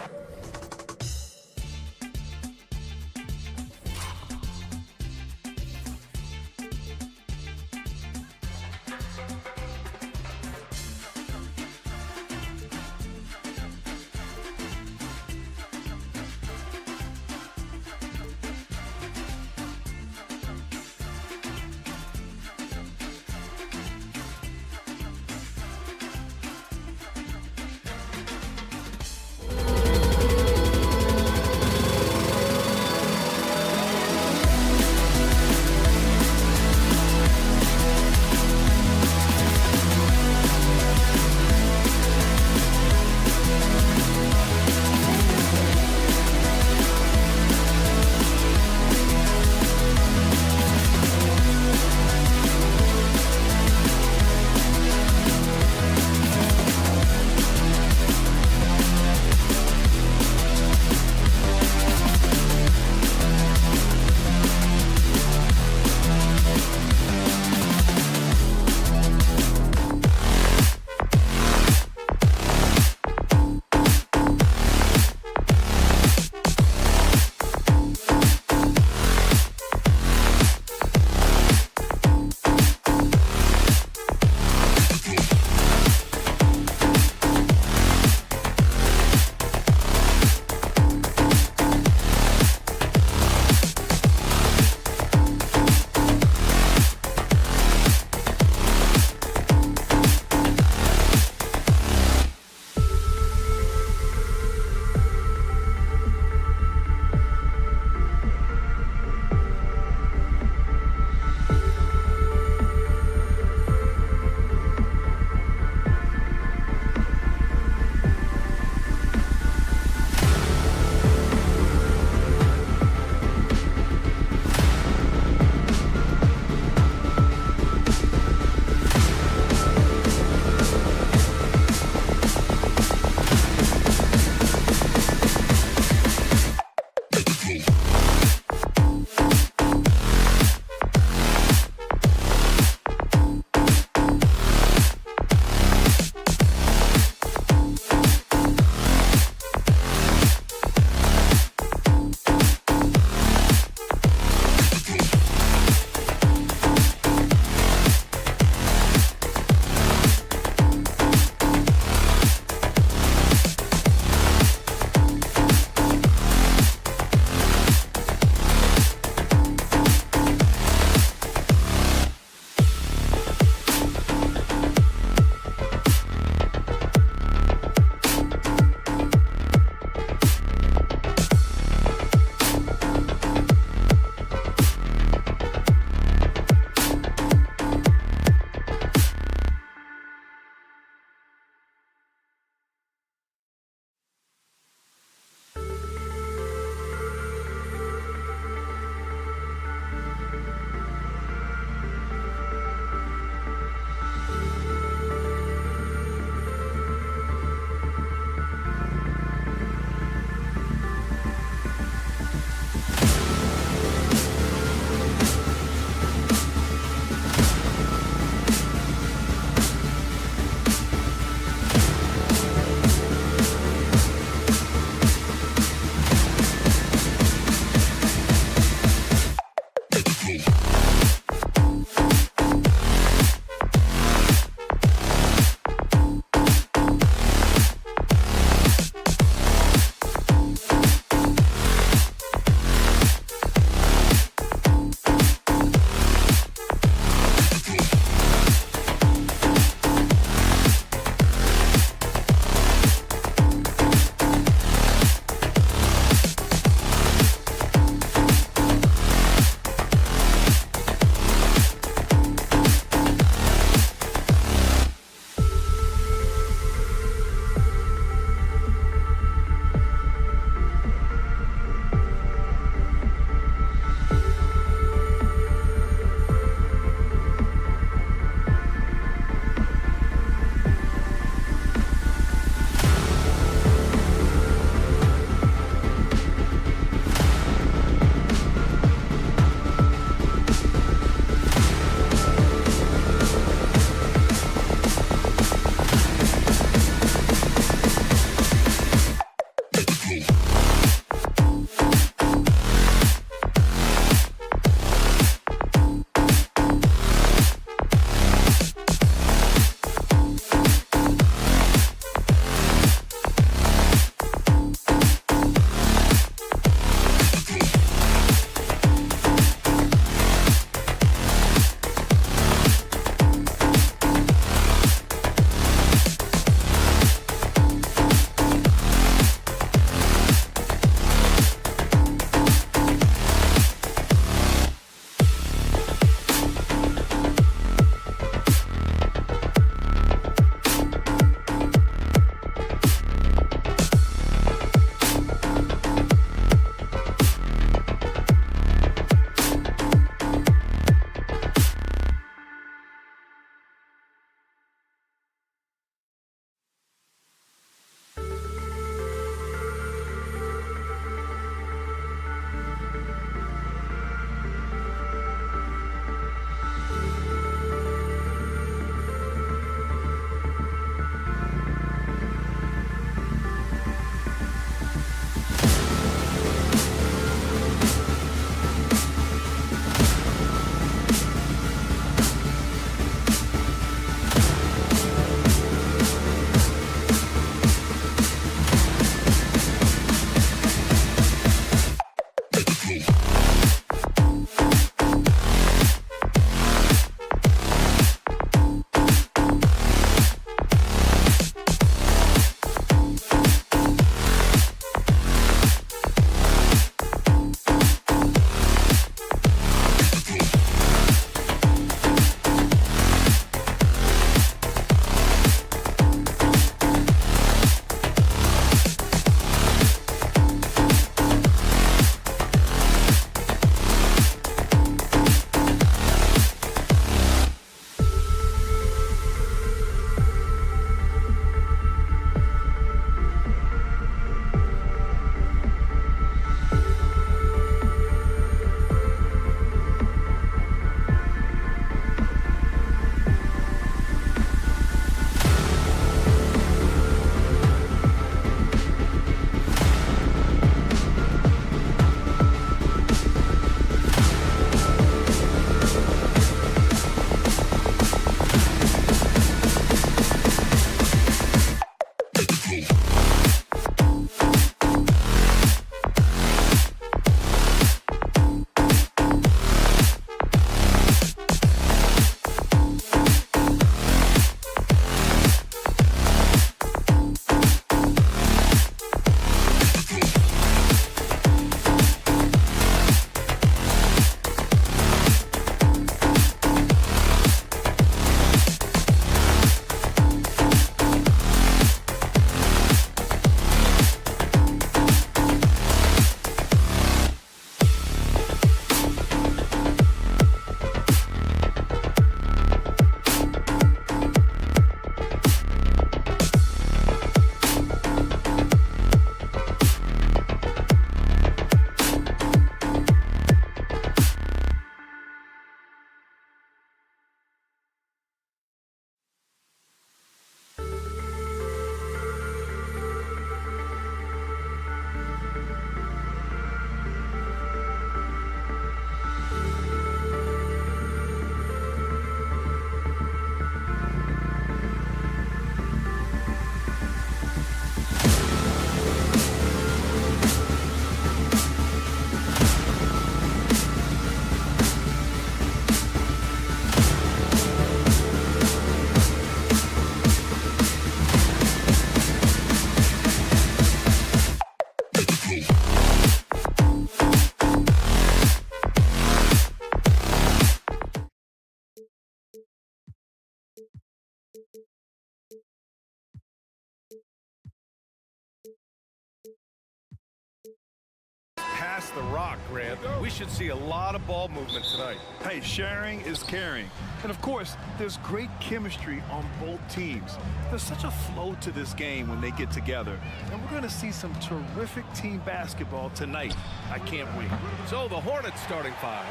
G: pass the rock, Grant. We should see a lot of ball movement tonight.
I: Hey, sharing is caring. And of course, there's great chemistry on both teams. There's such a flow to this game when they get together. And we're going to see some terrific team basketball tonight. I can't wait.
G: So the Hornets starting 5.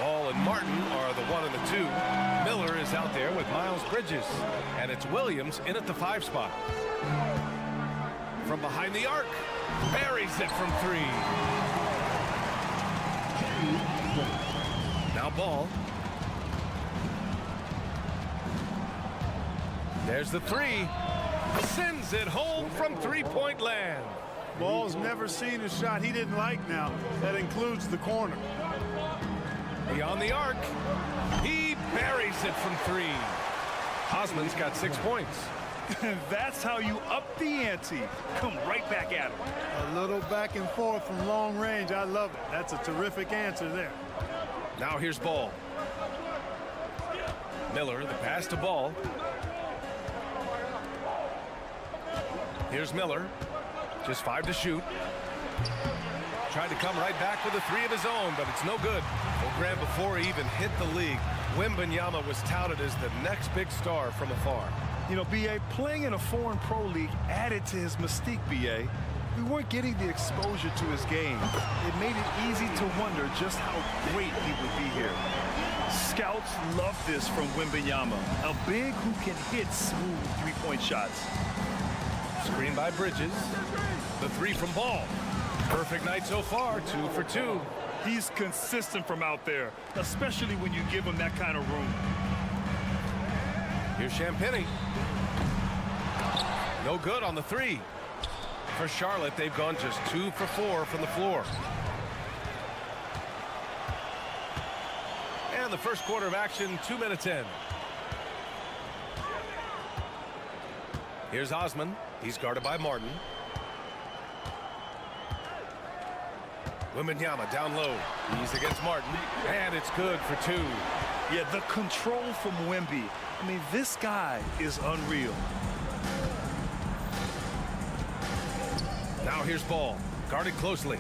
G: Ball and Martin are the 1 and the 2. Miller is out there with Miles Bridges. And it's Williams in at the 5 spot. From behind the arc, buries it from 3. Now Ball. There's the 3. Sends it home from 3-point land.
M: Ball's never seen a shot he didn't like now. That includes the corner.
G: Beyond the arc, he buries it from 3. Osman's got 6 points.
I: That's how you up the ante. Come right back at him.
M: A little back and forth from long range. I love it. That's a terrific answer there.
G: Now here's Ball. Miller, the pass to Ball. Here's Miller. Just 5 to shoot. Tried to come right back with a 3 of his own, but it's no good. Well, Grant, before he even hit the league, Wembanyama was touted as the next big star from afar.
I: You know, B.A., playing in a foreign pro league added to his mystique, B.A. We weren't getting the exposure to his game. It made it easy to wonder just how great he would be here. Scouts love this from Wembanyama, a big who can hit smooth 3-point shots.
G: Screen by Bridges. The 3 from Ball. Perfect night so far, 2 for 2.
I: He's consistent from out there, especially when you give him that kind of room.
G: Here's Champagny. No good on the 3. For Charlotte, they've gone just 2 for 4 from the floor. And the first quarter of action, 2 minutes in. Here's Osman. He's guarded by Martin. Wembanyama down low. He's against Martin. And it's good for 2.
I: Yeah, the control from Wemby. I mean, this guy is unreal.
G: Now here's Ball. Guarded closely.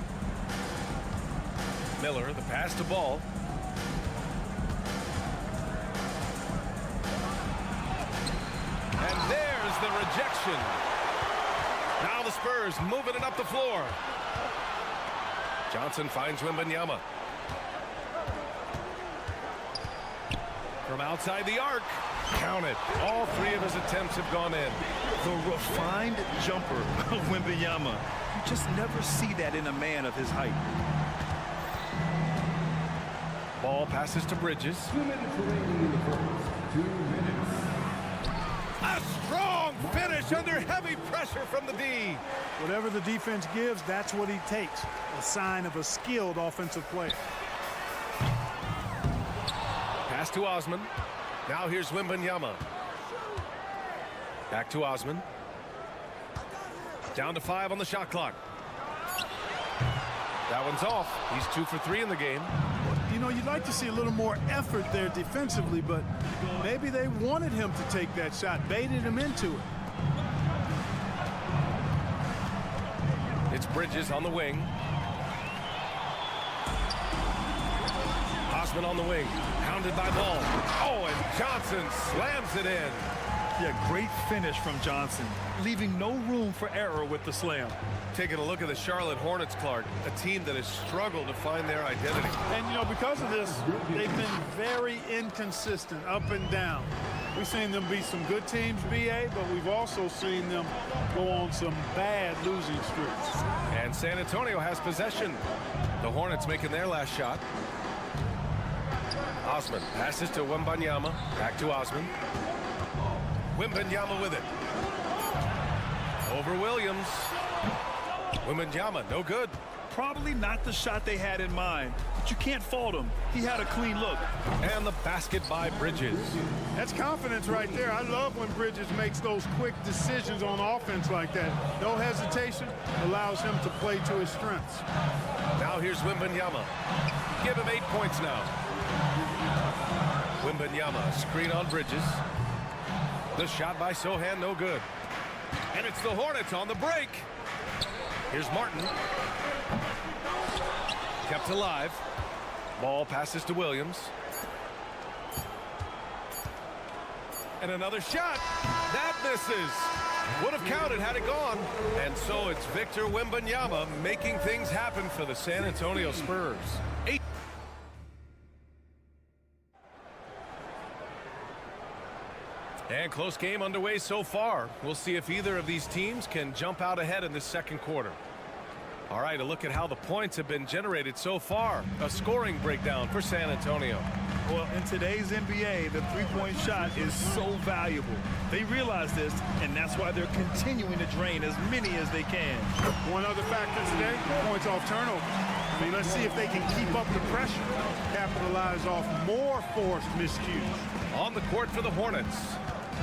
G: Miller, the pass to Ball. And there's the rejection. Now the Spurs moving it up the floor. Johnson finds Wembanyama. From outside the arc. Count it. All 3 of his attempts have gone in.
I: The refined jumper of Wembanyama. You just never see that in a man of his height.
G: Ball passes to Bridges.
C: 2 minutes remaining in the first. 2 minutes.
G: A strong finish under heavy pressure from the D.
M: Whatever the defense gives, that's what he takes. A sign of a skilled offensive player.
G: Pass to Osman. Now here's Wembanyama. Back to Osman. Down to 5 on the shot clock. That one's off. He's 2 for 3 in the game.
M: You know, you'd like to see a little more effort there defensively, but maybe they wanted him to take that shot, baited him into it.
G: It's Bridges on the wing. Osman on the wing. Hounded by Ball. Oh, and Johnson slams it in.
I: Yeah, great finish from Johnson, leaving no room for error with the slam.
G: Taking a look at the Charlotte Hornets, Clark, a team that has struggled to find their identity.
M: And, you know, because of this, they've been very inconsistent, up and down. We've seen them beat some good teams, BA, but we've also seen them go on some bad losing streaks.
G: And San Antonio has possession. The Hornets making their last shot. Osman passes to Wembanyama. Back to Osman. Wembanyama with it. Over Williams. Wembanyama, no good.
I: Probably not the shot they had in mind, but you can't fault him. He had a clean look.
G: And the basket by Bridges.
M: That's confidence right there. I love when Bridges makes those quick decisions on offense like that. No hesitation, allows him to play to his strengths.
G: Now here's Wembanyama. Give him 8 points now. Wembanyama, screen on Bridges. The shot by Sohan, no good. And it's the Hornets on the break. Here's Martin. Kept alive. Ball passes to Williams. And another shot. That misses. Would have counted had it gone. And so it's Victor Wembanyama making things happen for the San Antonio Spurs. And close game underway so far. We'll see if either of these teams can jump out ahead in the second quarter. All right, a look at how the points have been generated so far. A scoring breakdown for San Antonio.
I: Well, in today's NBA, the three-point shot is so valuable. They realize this, and that's why they're continuing to drain as many as they can.
M: One other factor today, points off turnover. I mean, let's see if they can keep up the pressure, capitalize off more forced miscues.
G: On the court for the Hornets,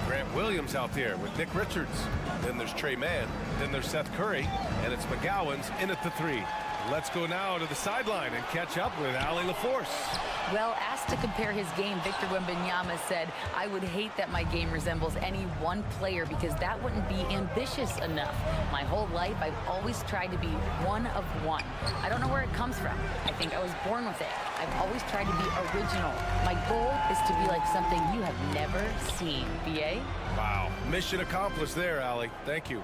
G: Grant Williams out there with Nick Richards. Then there's Trey Mann. Then there's Seth Curry. And it's McGowan's in at the three. Let's go now to the sideline and catch up with Allie LaForce.
J: Well, asked to compare his game, Victor Wembanyama said, "I would hate that my game resembles any one player because that wouldn't be ambitious enough. My whole life, I've always tried to be one of one. I don't know where it comes from. I think I was born with it. I've always tried to be original. My goal is to be like something you have never seen." BA?
G: Wow. Mission accomplished there, Allie. Thank you.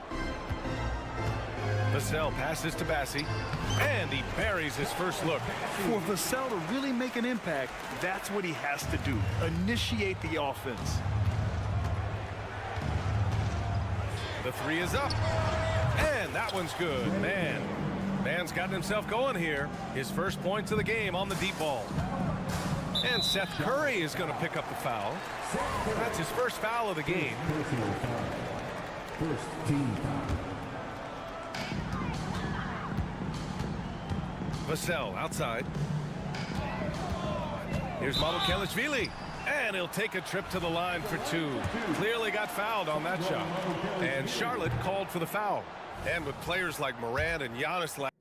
G: Vassell passes to Bassi, and he buries his first look.
I: For Vassell to really make an impact, that's what he has to do. Initiate the offense.
G: The three is up, and that one's good. Man's gotten himself going here. His first points of the game on the deep ball. And Seth Curry is going to pick up the foul. That's his first foul of the game.
C: First team foul.
G: Vassell outside. Here's Mamukelashvili, and he'll take a trip to the line for two. Clearly got fouled on that shot. And Charlotte called for the foul. And with players like Morant and Giannis last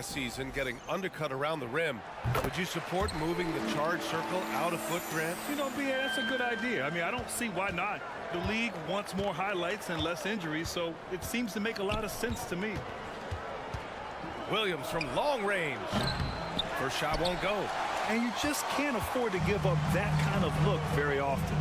G: season getting undercut around the rim, would you support moving the charge circle out a foot, Grant?
I: You know, BA, that's a good idea. I mean, I don't see why not. The league wants more highlights and less injuries, so it seems to make a lot of sense to me.
G: Williams from long range. First shot won't go.
I: And you just can't afford to give up that kind of look very often.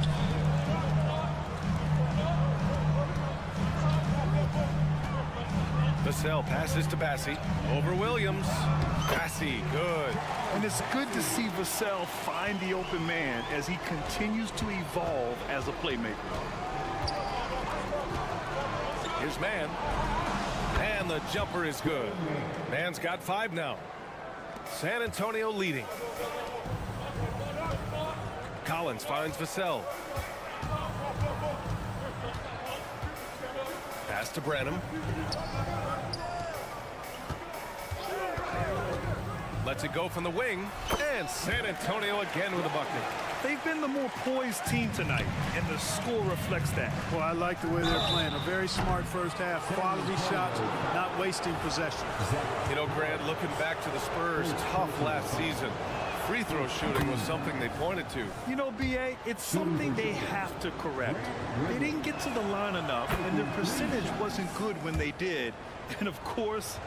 G: Vassell passes to Bassi. Over Williams. Bassi, good.
I: And it's good to see Vassell find the open man as he continues to evolve as a playmaker.
G: Here's Mann. And the jumper is good. Mann's got 5 now. San Antonio leading. Collins finds Vassell. Pass to Branham. Lets it go from the wing. And San Antonio again with a bucket.
I: They've been the more poised team tonight, and the score reflects that.
M: Well, I like the way they're playing. A very smart first half. Quality shots, not wasting possession.
G: You know, Grant, looking back to the Spurs' tough last season, free throw shooting was something they pointed to.
I: You know, BA, it's something they have to correct. They didn't get to the line enough, and their percentage wasn't good when they did. And, of course,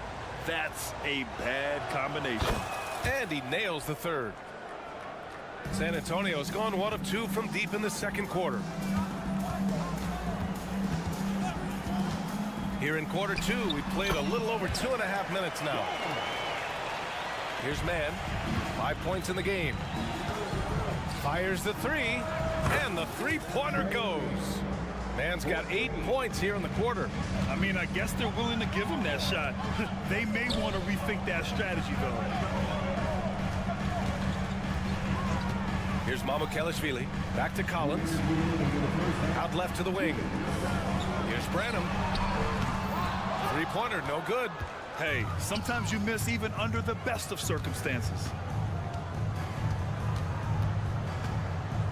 I: that's a bad combination.
G: And he nails the third. San Antonio's gone 1 of 2 from deep in the second quarter. Here in quarter 2, we played a little over 2.5 minutes now. Here's Mann, 5 points in the game. Fires the three, and the three-pointer goes. Mann's got 8 points here in the quarter.
I: I mean, I guess they're willing to give him that shot. They may want to rethink that strategy, though.
G: Here's Mamukelashvili. Back to Collins. Out left to the wing. Here's Branham. Three-pointer, no good.
I: Hey, sometimes you miss even under the best of circumstances.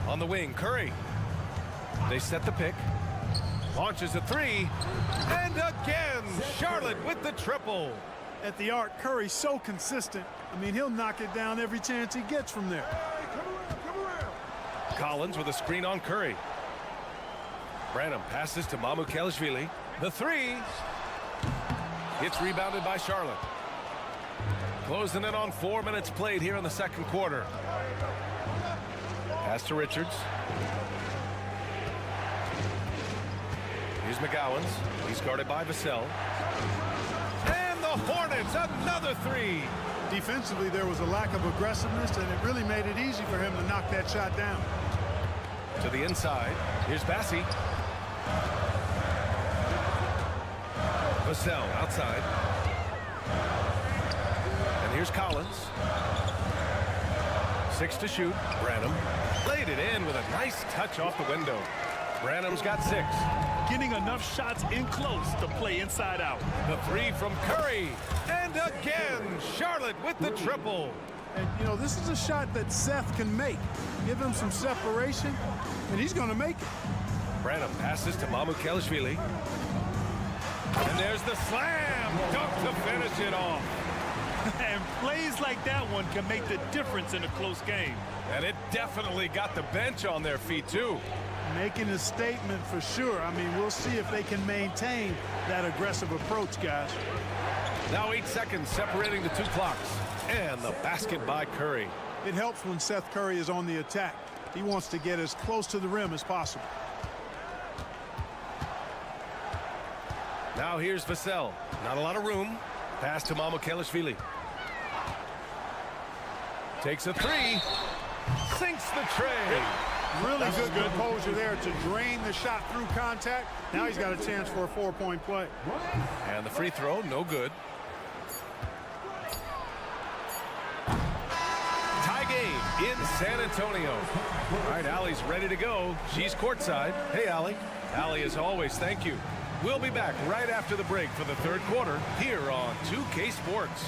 G: On the wing, Curry. They set the pick. Launches a three. And again, Charlotte with the triple.
M: At the arc, Curry's so consistent. I mean, he'll knock it down every chance he gets from there.
G: Collins with a screen on Curry. Branham passes to Mamukelashvili. The three. It's rebounded by Charlotte. Closing in on 4 minutes played here in the second quarter. Pass to Richards. Here's McGowan's. He's guarded by Vassell. And the Hornets, another three.
M: Defensively, there was a lack of aggressiveness, and it really made it easy for him to knock that shot down.
G: To the inside. Here's Bassi. Vassell outside. And here's Collins. 6 to shoot. Branham laid it in with a nice touch off the window. Branham's got 6.
I: Getting enough shots in close to play inside out.
G: The three from Curry. And again, Charlotte with the triple.
M: And, you know, this is a shot that Seth can make. Give him some separation, and he's going to make it.
G: Branham passes to Mamukelashvili. And there's the slam dunk to finish it off.
I: And plays like that one can make the difference in a close game.
G: And it definitely got the bench on their feet, too.
M: Making a statement for sure. I mean, we'll see if they can maintain that aggressive approach, guys.
G: Now 8 seconds separating the two clocks. And the basket by Curry.
M: It helps when Seth Curry is on the attack. He wants to get as close to the rim as possible.
G: Now here's Vassell. Not a lot of room. Pass to Mamukelashvili. Takes a three. Sinks the tray.
M: Really good composure there to drain the shot through contact. Now he's got a chance for a 4-point play.
G: And the free throw, no good. Tie game in San Antonio. All right, Allie's ready to go. She's courtside. Hey, Allie. Allie, as always, thank you. We'll be back right after the break for the third quarter here on 2K Sports.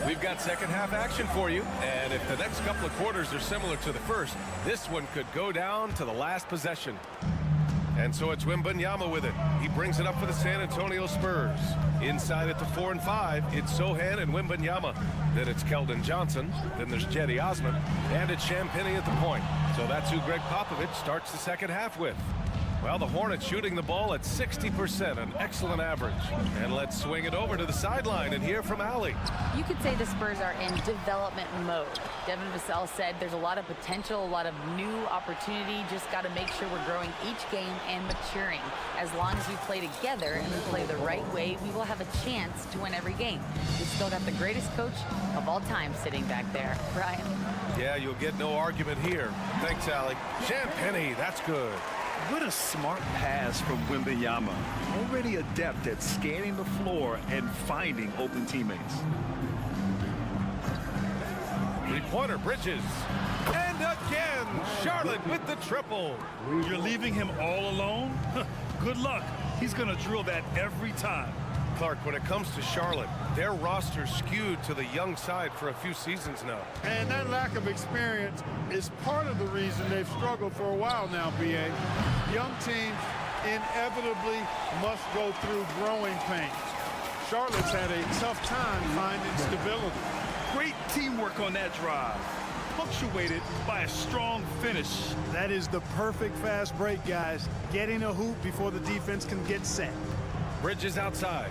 G: We've got second half action for you, and if the next couple of quarters are similar to the first, this one could go down to the last possession. And so it's Wembanyama with it. He brings it up for the San Antonio Spurs. Inside at the 4 and 5, it's Sohan and Wembanyama. Then it's Keldon Johnson. Then there's Jetty Osman. And it's Champagnie at the point. So that's who Greg Popovich starts the second half with. Well, the Hornets shooting the ball at 60%, an excellent average. And let's swing it over to the sideline and hear from Allie.
J: You could say the Spurs are in development mode. Devin Vassell said there's a lot of potential, a lot of new opportunity. Just got to make sure we're growing each game and maturing. As long as we play together and we play the right way, we will have a chance to win every game. We still got the greatest coach of all time sitting back there. Brian?
G: Yeah, you'll get no argument here. Thanks, Allie. Champagnie, that's good.
I: What a smart pass from Wembanyama. Already adept at scanning the floor and finding open teammates.
G: Three-pointer, Bridges. And again, Charlotte with the triple.
I: You're leaving him all alone? Good luck. He's going to drill that every time.
G: Clark, when it comes to Charlotte, their roster skewed to the young side for a few seasons now.
M: And that lack of experience is part of the reason they've struggled for a while now, B.A. Young teams inevitably must go through growing pains. Charlotte's had a tough time finding stability.
I: Great teamwork on that drive, punctuated by a strong finish.
M: That is the perfect fast break, guys. Getting a hoop before the defense can get set.
G: Bridges outside.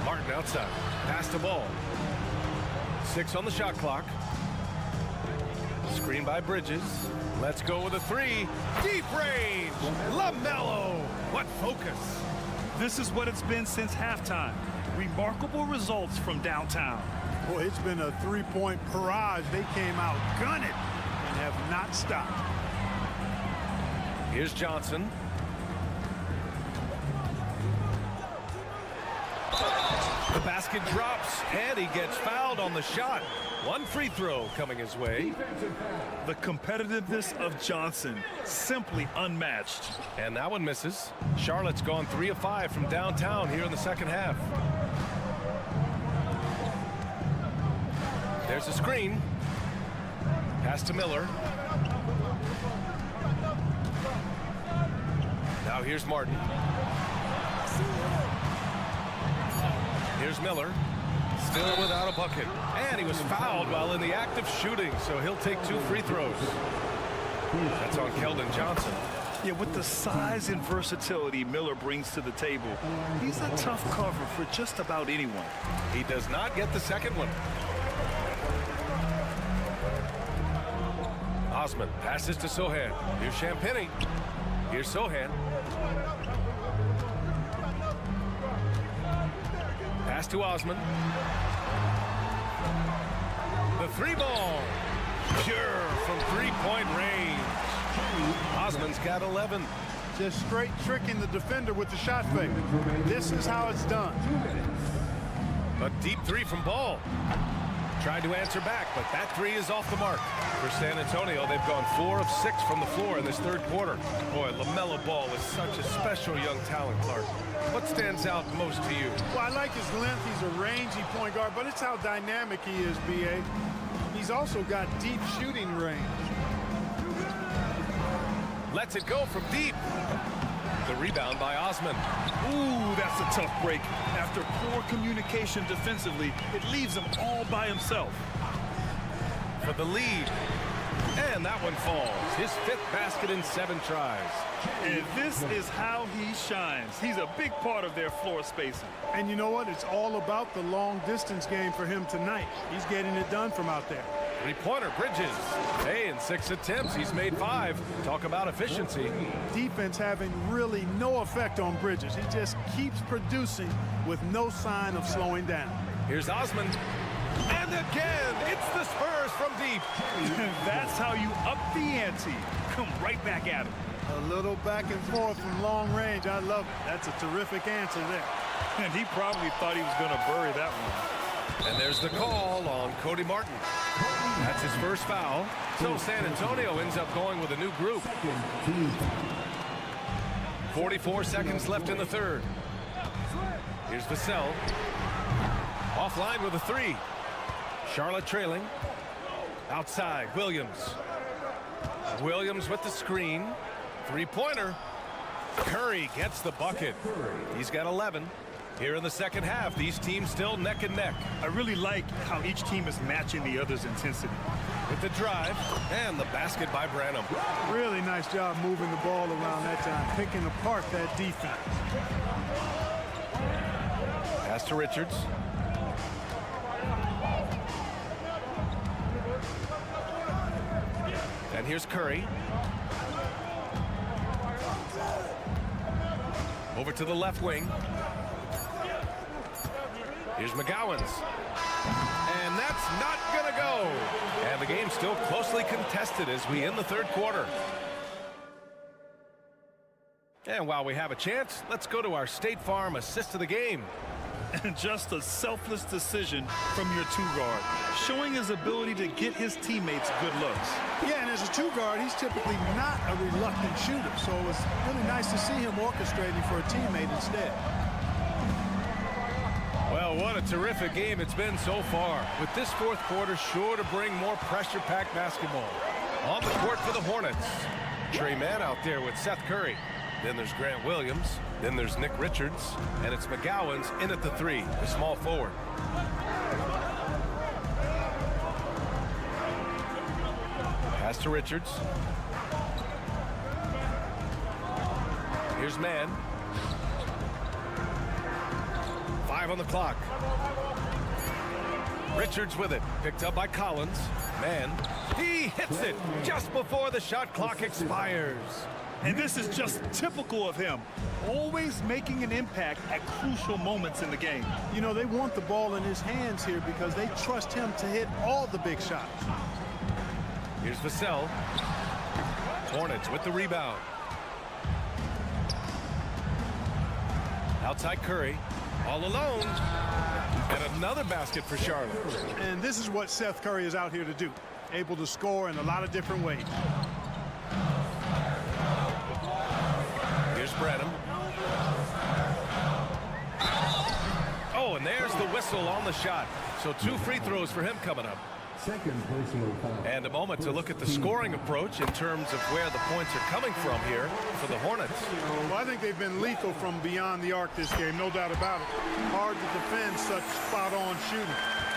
G: Martin outside. Pass the ball. 6 on the shot clock. Screen by Bridges. Let's go with a three. Deep range. LaMelo. What focus.
I: This is what it's been since halftime. Remarkable results from downtown.
M: Boy, it's been a three-point barrage. They came out gunning and have not stopped.
G: Here's Johnson. The basket drops, and he gets fouled on the shot. One free throw coming his way.
I: The competitiveness of Johnson, simply unmatched.
G: And that one misses. Charlotte's gone 3 of 5 from downtown here in the second half. There's a screen. Pass to Miller. Now here's Martin. Here's Miller. Still without a bucket. And he was fouled while in the act of shooting, so he'll take 2 free throws. That's on Keldon Johnson.
I: Yeah, with the size and versatility Miller brings to the table, he's a tough cover for just about anyone.
G: He does not get the second one. Osman passes to Sohan. Here's Champagny. Here's Sohan. Pass to Osman. The 3-ball. Pure from 3-point range. Osman's got 11.
M: Just straight tricking the defender with the shot fake. This is how it's done.
G: A deep 3 from Ball. Tried to answer back, but that 3 is off the mark. For San Antonio, they've gone 4 of 6 from the floor in this third quarter. Boy, LaMelo Ball is such a special young talent, Clark. What stands out most to you?
M: Well, I like his length. He's a rangy point guard, but it's how dynamic he is, B.A. He's also got deep shooting range.
G: Lets it go from deep. The rebound by Osman.
I: Ooh, that's a tough break. After poor communication defensively, it leaves him all by himself.
G: For the lead. And that one falls. His 5th basket in 7 tries.
I: And this is how he shines. He's a big part of their floor spacing.
M: And you know what? It's all about the long distance game for him tonight. He's getting it done from out there.
G: 3-pointer, Bridges. Hey, in 6 attempts, he's made 5. Talk about efficiency.
M: Defense having really no effect on Bridges. He just keeps producing with no sign of slowing down.
G: Here's Osman. And again, it's the Spurs from deep.
I: That's how you up the ante. Come right back at him.
M: A little back and forth from long range. I love it. That's a terrific answer there.
I: And he probably thought he was going to bury that one.
G: And there's the call on Cody Martin. That's his first foul. So San Antonio ends up going with a new group. 44 seconds left in the third. Here's Vassell. Offline with a 3. Charlotte trailing. Outside, Williams. Williams with the screen. 3-pointer. Curry gets the bucket. He's got 11. Here in the second half, these teams still neck and neck.
I: I really like how each team is matching the other's intensity.
G: With the drive and the basket by Branham.
M: Really nice job moving the ball around that time, picking apart that defense.
G: Pass to Richards. And here's Curry. Over to the left wing. Here's McGowan's. And that's not going to go. And the game's still closely contested as we end the third quarter. And while we have a chance, let's go to our State Farm assist of the game.
I: And just a selfless decision from your 2-guard, showing his ability to get his teammates good looks.
M: Yeah, and as a 2-guard, he's typically not a reluctant shooter, so it was really nice to see him orchestrating for a teammate instead.
G: Well, what a terrific game it's been so far, with this fourth quarter sure to bring more pressure-packed basketball. On the court for the Hornets, Trey Mann out there with Seth Curry. Then there's Grant Williams. Then there's Nick Richards. And it's McGowan's in at the 3, the small forward. Pass to Richards. Here's Mann. 5 on the clock. Richards with it. Picked up by Collins. Mann. He hits it just before the shot clock expires.
I: And this is just typical of him, always making an impact at crucial moments in the game.
M: You know, they want the ball in his hands here because they trust him to hit all the big shots.
G: Here's Vassell. Hornets with the rebound. Outside Curry, all alone. And another basket for Charlotte.
M: And this is what Seth Curry is out here to do, able to score in a lot of different ways.
G: Here's Branham. Oh, and there's the whistle on the shot. So 2 free throws for him coming up.
C: Second personal foul.
G: And a moment to look at the scoring approach in terms of where the points are coming from here for the Hornets.
M: Well, I think they've been lethal from beyond the arc this game, no doubt about it. Hard to defend such spot-on shooting.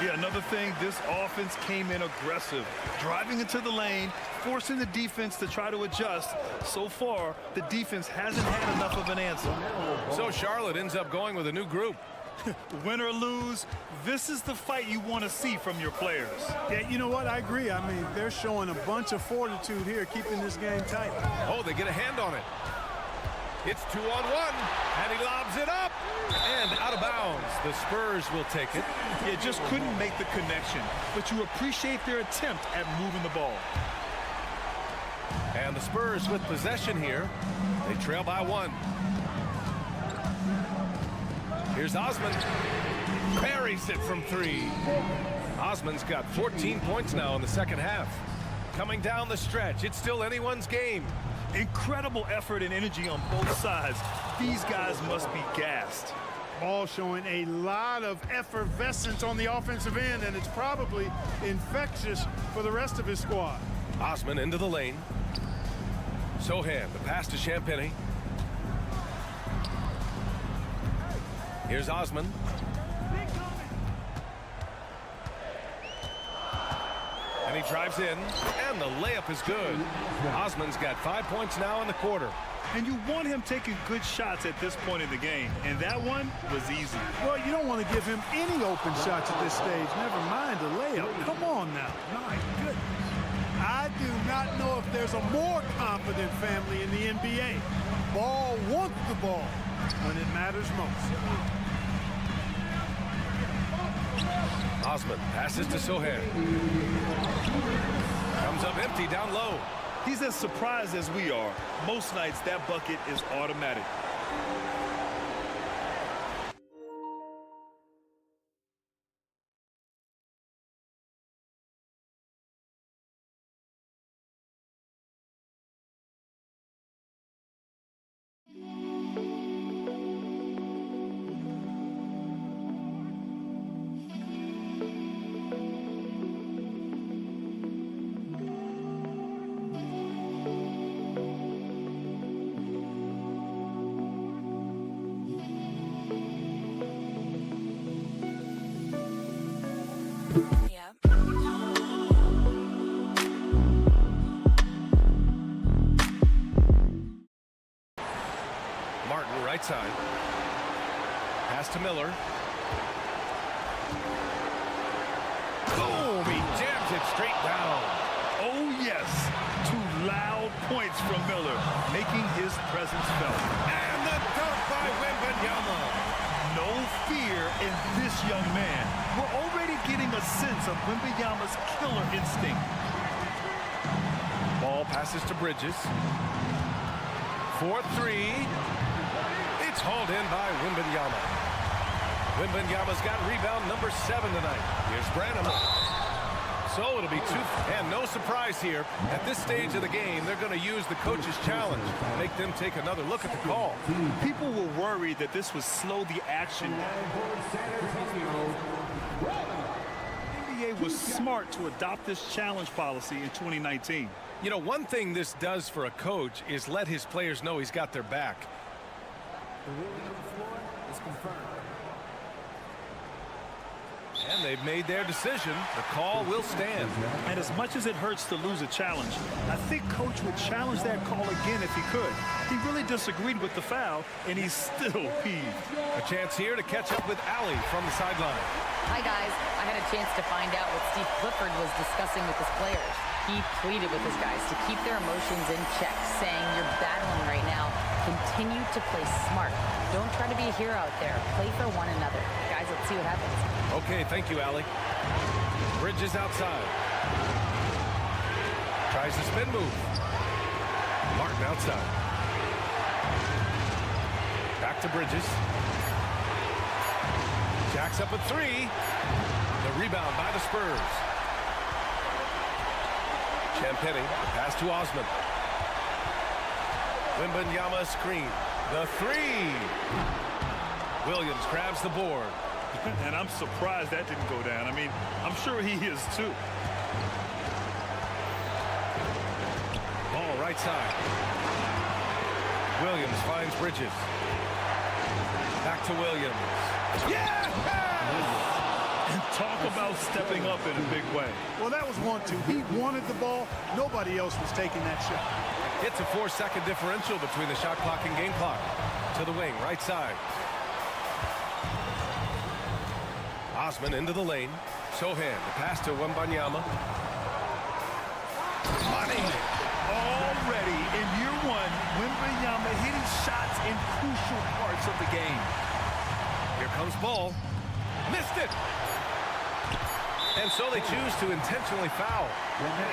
I: Yeah, another thing, this offense came in aggressive, driving into the lane, forcing the defense to try to adjust. So far, the defense hasn't had enough of an answer.
G: So Charlotte ends up going with a new group.
I: Win or lose, this is the fight you want to see from your players.
M: Yeah, you know what? I agree. I mean, they're showing a bunch of fortitude here, keeping this game tight.
G: Oh, they get a hand on it. It's 2-on-1, and he lobs it up, and out of bounds. The Spurs will take it.
I: Yeah, just couldn't make the connection, but you appreciate their attempt at moving the ball.
G: And the Spurs with possession here. They trail by 1. Here's Osman. Buries it from 3. Osman's got 14 points now in the second half. Coming down the stretch, it's still anyone's game.
I: Incredible effort and energy on both sides. These guys must be gassed.
M: Ball showing a lot of effervescence on the offensive end, and it's probably infectious for the rest of his squad.
G: Osman into the lane. Sohan, the pass to Champagny. Here's Osman. And he drives in, and the layup is good. Osman's got 5 points now in the quarter.
I: And you want him taking good shots at this point in the game, and that one was easy.
M: Well, you don't want to give him any open shots at this stage, never mind a layup. Come on now. My goodness. I do not know if there's a more confident family in the NBA. Ball wants the ball when it matters most.
G: Osman passes to Sohan. Comes up empty down low.
I: He's as surprised as we are. Most nights that bucket is automatic.
G: Martin, right side. Pass to Miller. Boom! He jams it straight down.
I: Oh, yes. 2 loud points from Miller, making his presence felt.
G: And the dunk by Wembanyama.
I: No fear in this young man. We're already getting a sense of Wembanyama's killer instinct.
G: Ball passes to Bridges. 4-3. It's hauled in by Wembanyama. Wembanyama's got rebound number 7 tonight. Here's Branham. So it'll be 2. And no surprise here. At this stage of the game, they're going to use the coach's challenge. Make them take another look at the call.
I: People were worried that this would slow the action. The NBA was smart to adopt this challenge policy in 2019.
G: You know, one thing this does for a coach is let his players know he's got their back.
K: The ruling on the floor is confirmed.
G: And they've made their decision. The call will stand.
I: And as much as it hurts to lose a challenge, I think Coach would challenge that call again if he could. He really disagreed with the foul, and he's still peeved.
G: A chance here to catch up with Allie from the sideline.
J: Hi, guys. I had a chance to find out what Steve Clifford was discussing with his players. He pleaded with his guys to keep their emotions in check, saying, "You're battling right now. Continue to play smart. Don't try to be a hero out there. Play for one another." Guys, let's see what happens.
G: Okay, thank you, Allie. Bridges outside. Tries the spin move. Martin outside. Back to Bridges. Jacks up a 3. The rebound by the Spurs. Champagny, pass to Osman. Wembanyama screen. The 3. Williams grabs the board.
I: And I'm surprised that didn't go down. I mean, I'm sure he is too.
G: Ball right side. Williams finds Bridges. Back to Williams. Yeah!
I: And talk about stepping up in a big way.
M: Well, that was 1-2. He wanted the ball. Nobody else was taking that shot.
G: It's a 4-second differential between the shot clock and game clock. To the wing, right side. Osman into the lane. Sohan, the pass to Wembanyama.
I: Money. Already in year one, Wembanyama hitting shots in crucial parts of the game.
G: Here comes Ball. Missed it. And so they choose to intentionally foul.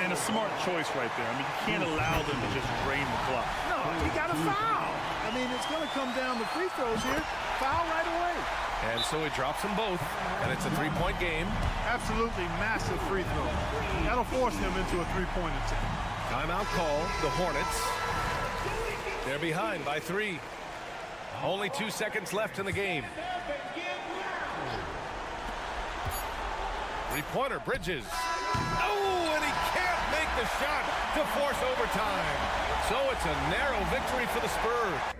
I: And a smart choice right there. I mean, you can't allow them to just drain the clock. No, you got to foul.
M: I mean, it's going to come down to free throws here. Foul right away.
G: And so he drops them both. And it's a three-point game.
M: Absolutely massive free throw. That'll force them into a three-point attempt.
G: Timeout call, the Hornets. They're behind by 3. Only 2 seconds left in the game. Three-pointer, Bridges. Oh, and he can't make the shot to force overtime. So it's a narrow victory for the Spurs.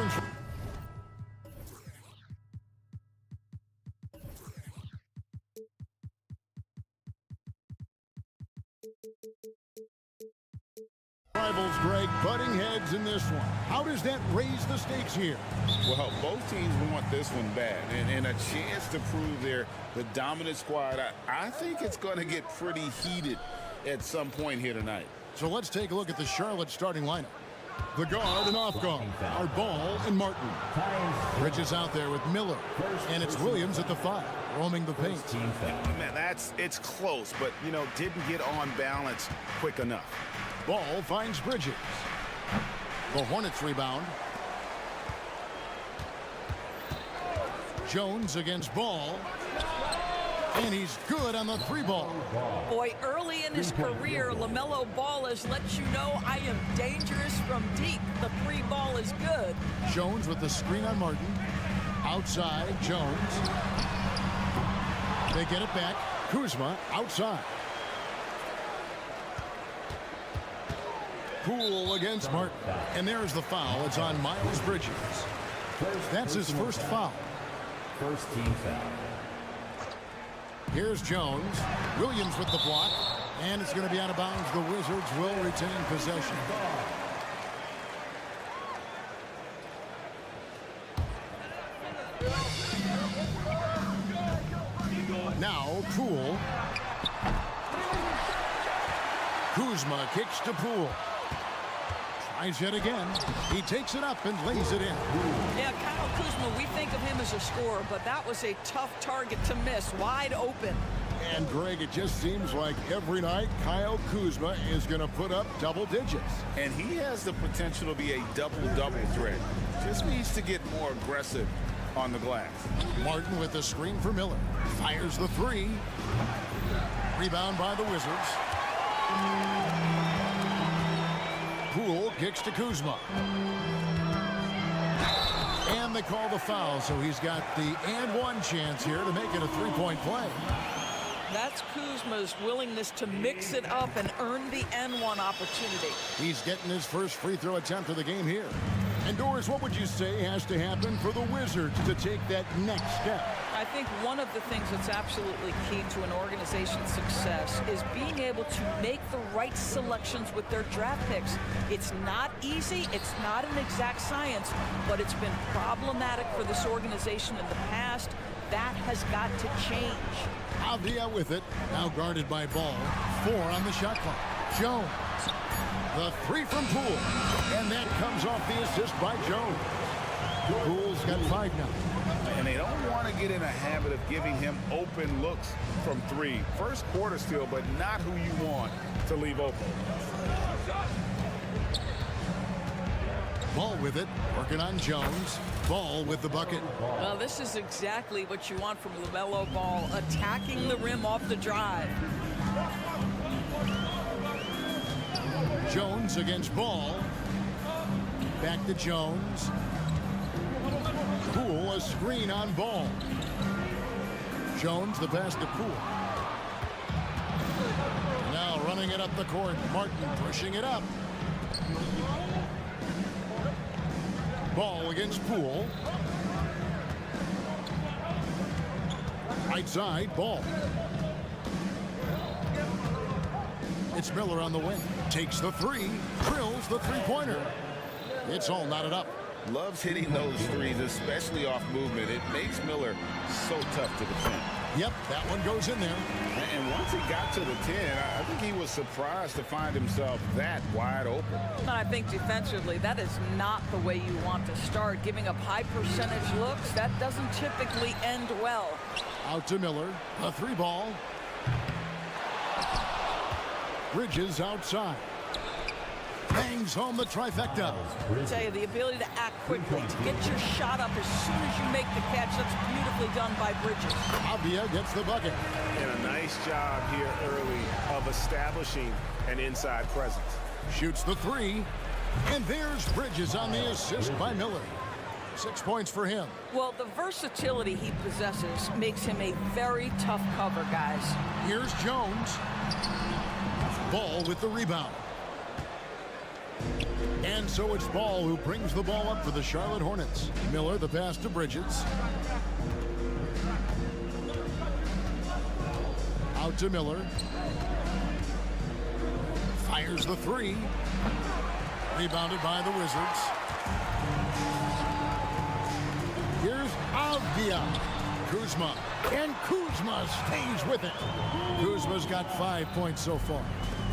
A: from rivals, Greg, butting heads in this one. How does that raise the stakes here?
E: Well, both teams want this one bad, and a chance to prove they're the dominant squad. I think it's going to get pretty heated at some point here tonight.
A: So let's take a look at the Charlotte starting lineup. The guard and off guard are Ball and Martin. Bridges out there with Miller, and it's Williams at the 5, roaming the paint.
D: Man, it's close, but, you know, didn't get on balance quick enough.
A: Ball finds Bridges. The Hornets rebound. Jones against Ball. And he's good on the 3-ball.
H: Boy, early in his career, LaMelo Ball has let you know I am dangerous from deep. The 3-ball is good.
A: Jones with the screen on Martin. Outside, Jones. They get it back. Kuzma outside. Poole against Martin. And there's the foul. It's on Miles Bridges. That's his first foul.
C: First team foul.
A: Here's Jones. Williams with the block. And it's going to be out of bounds. The Wizards will retain possession. Now Poole. Kuzma kicks to Poole. Tries yet again. He takes it up and lays it in.
H: Yeah, Kyle Kuzma, we think of him as a scorer, but that was a tough target to miss. Wide open.
A: And, Greg, it just seems like every night Kyle Kuzma is going to put up double digits.
E: And he has the potential to be a double-double threat. Just needs to get more aggressive on the glass.
A: Martin with the screen for Miller. Fires the 3. Rebound by the Wizards. Poole kicks to Kuzma. And they call the foul, so he's got the and-one chance here to make it a 3-point play.
H: That's Kuzma's willingness to mix it up and earn the N1 opportunity.
A: He's getting his first free throw attempt of the game here. And, Doris, what would you say has to happen for the Wizards to take that next step?
H: I think one of the things that's absolutely key to an organization's success is being able to make the right selections with their draft picks. It's not easy. It's not an exact science, but it's been problematic for this organization in the past. That has got to change.
A: Avdia with it. Now guarded by Ball. 4 on the shot clock. Jones. The 3 from Poole. And that comes off the assist by Jones. Poole's got 5 now.
E: And they don't want to get in a habit of giving him open looks from 3. First quarter still, but not who you want to leave open.
A: Ball with it. Working on Jones. Ball with the bucket.
H: Well, this is exactly what you want from LaMelo Ball, attacking the rim off the drive.
A: Jones against Ball. Back to Jones. Poole, a screen on Ball. Jones, the pass to Poole. Now running it up the court. Martin pushing it up. Ball against Poole. Right side, Ball. It's Miller on the wing. Takes the 3. Drills the 3-pointer. It's all knotted up.
E: Loves hitting those 3s, especially off movement. It makes Miller so tough to defend.
A: Yep, that one goes in there.
E: And once he got to the 10, I think he was surprised to find himself that wide open.
H: And I think defensively, that is not the way you want to start. Giving up high percentage looks, that doesn't typically end well.
A: Out to Miller. A 3-ball. Bridges outside. Bangs home the trifecta.
H: I tell you, the ability to act quickly, to get your shot up as soon as you make the catch, that's beautifully done by Bridges.
A: Avdia gets the bucket.
D: And a nice job here early of establishing an inside presence.
A: Shoots the 3. And there's Bridges on the assist by Miller. 6 points for him.
H: Well, the versatility he possesses makes him a very tough cover, guys.
A: Here's Jones. Ball with the rebound. And so it's Ball who brings the ball up for the Charlotte Hornets. Miller, the pass to Bridges. Out to Miller. Fires the three. Rebounded by the Wizards. Here's Avdia. Kuzma. And Kuzma stays with it. Kuzma's got 5 points so far.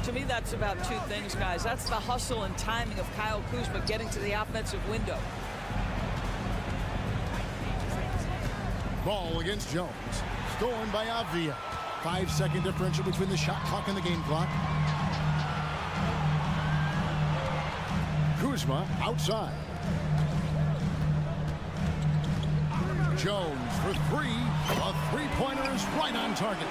H: To me, that's about two things, guys. That's the hustle and timing of Kyle Kuzma getting to the offensive window.
A: Ball against Jones. Stolen by Avdia. 5-second differential between the shot clock and the game clock. Kuzma outside. Jones for three. A three-pointer is right on target.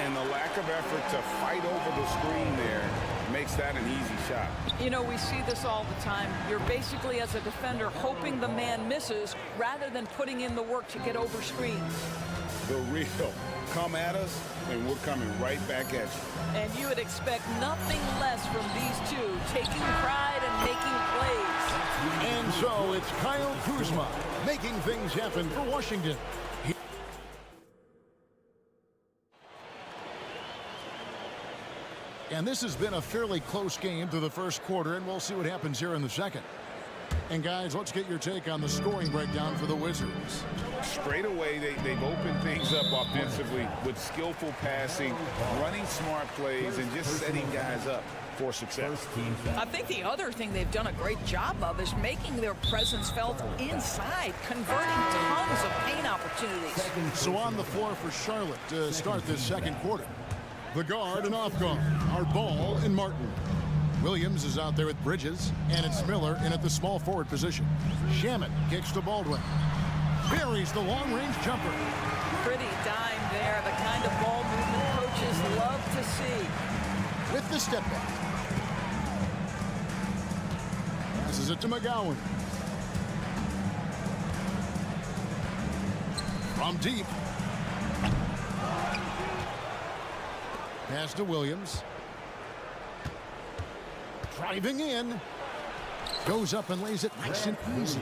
E: And the lack of effort to fight over the screen there makes that an easy shot.
H: You know, we see this all the time. You're basically, as a defender, hoping the man misses rather than putting in the work to get over screens.
E: The real come at us, and we're coming right back at you.
H: And you would expect nothing less from these two, taking pride and making plays.
A: And so it's Kyle Kuzma making things happen for Washington. And this has been a fairly close game through the first quarter, and we'll see what happens here in the second. And guys, let's get your take on the scoring breakdown for the Wizards.
E: Straight away, they've opened things up offensively with skillful passing, running smart plays, and just setting guys up for success.
H: I think the other thing they've done a great job of is making their presence felt inside, converting tons of paint opportunities.
A: So on the floor for Charlotte to start this second quarter. The guard and off guard are Ball and Martin. Williams is out there with Bridges, and it's Miller in at the small forward position. Shaman kicks to Baldwin. Buries the long-range jumper.
H: Pretty dime there, the kind of ball movement coaches love to see.
A: With the step back. Passes it to McGowan. From deep. Pass to Williams. Driving in. Goes up and lays it nice and easy.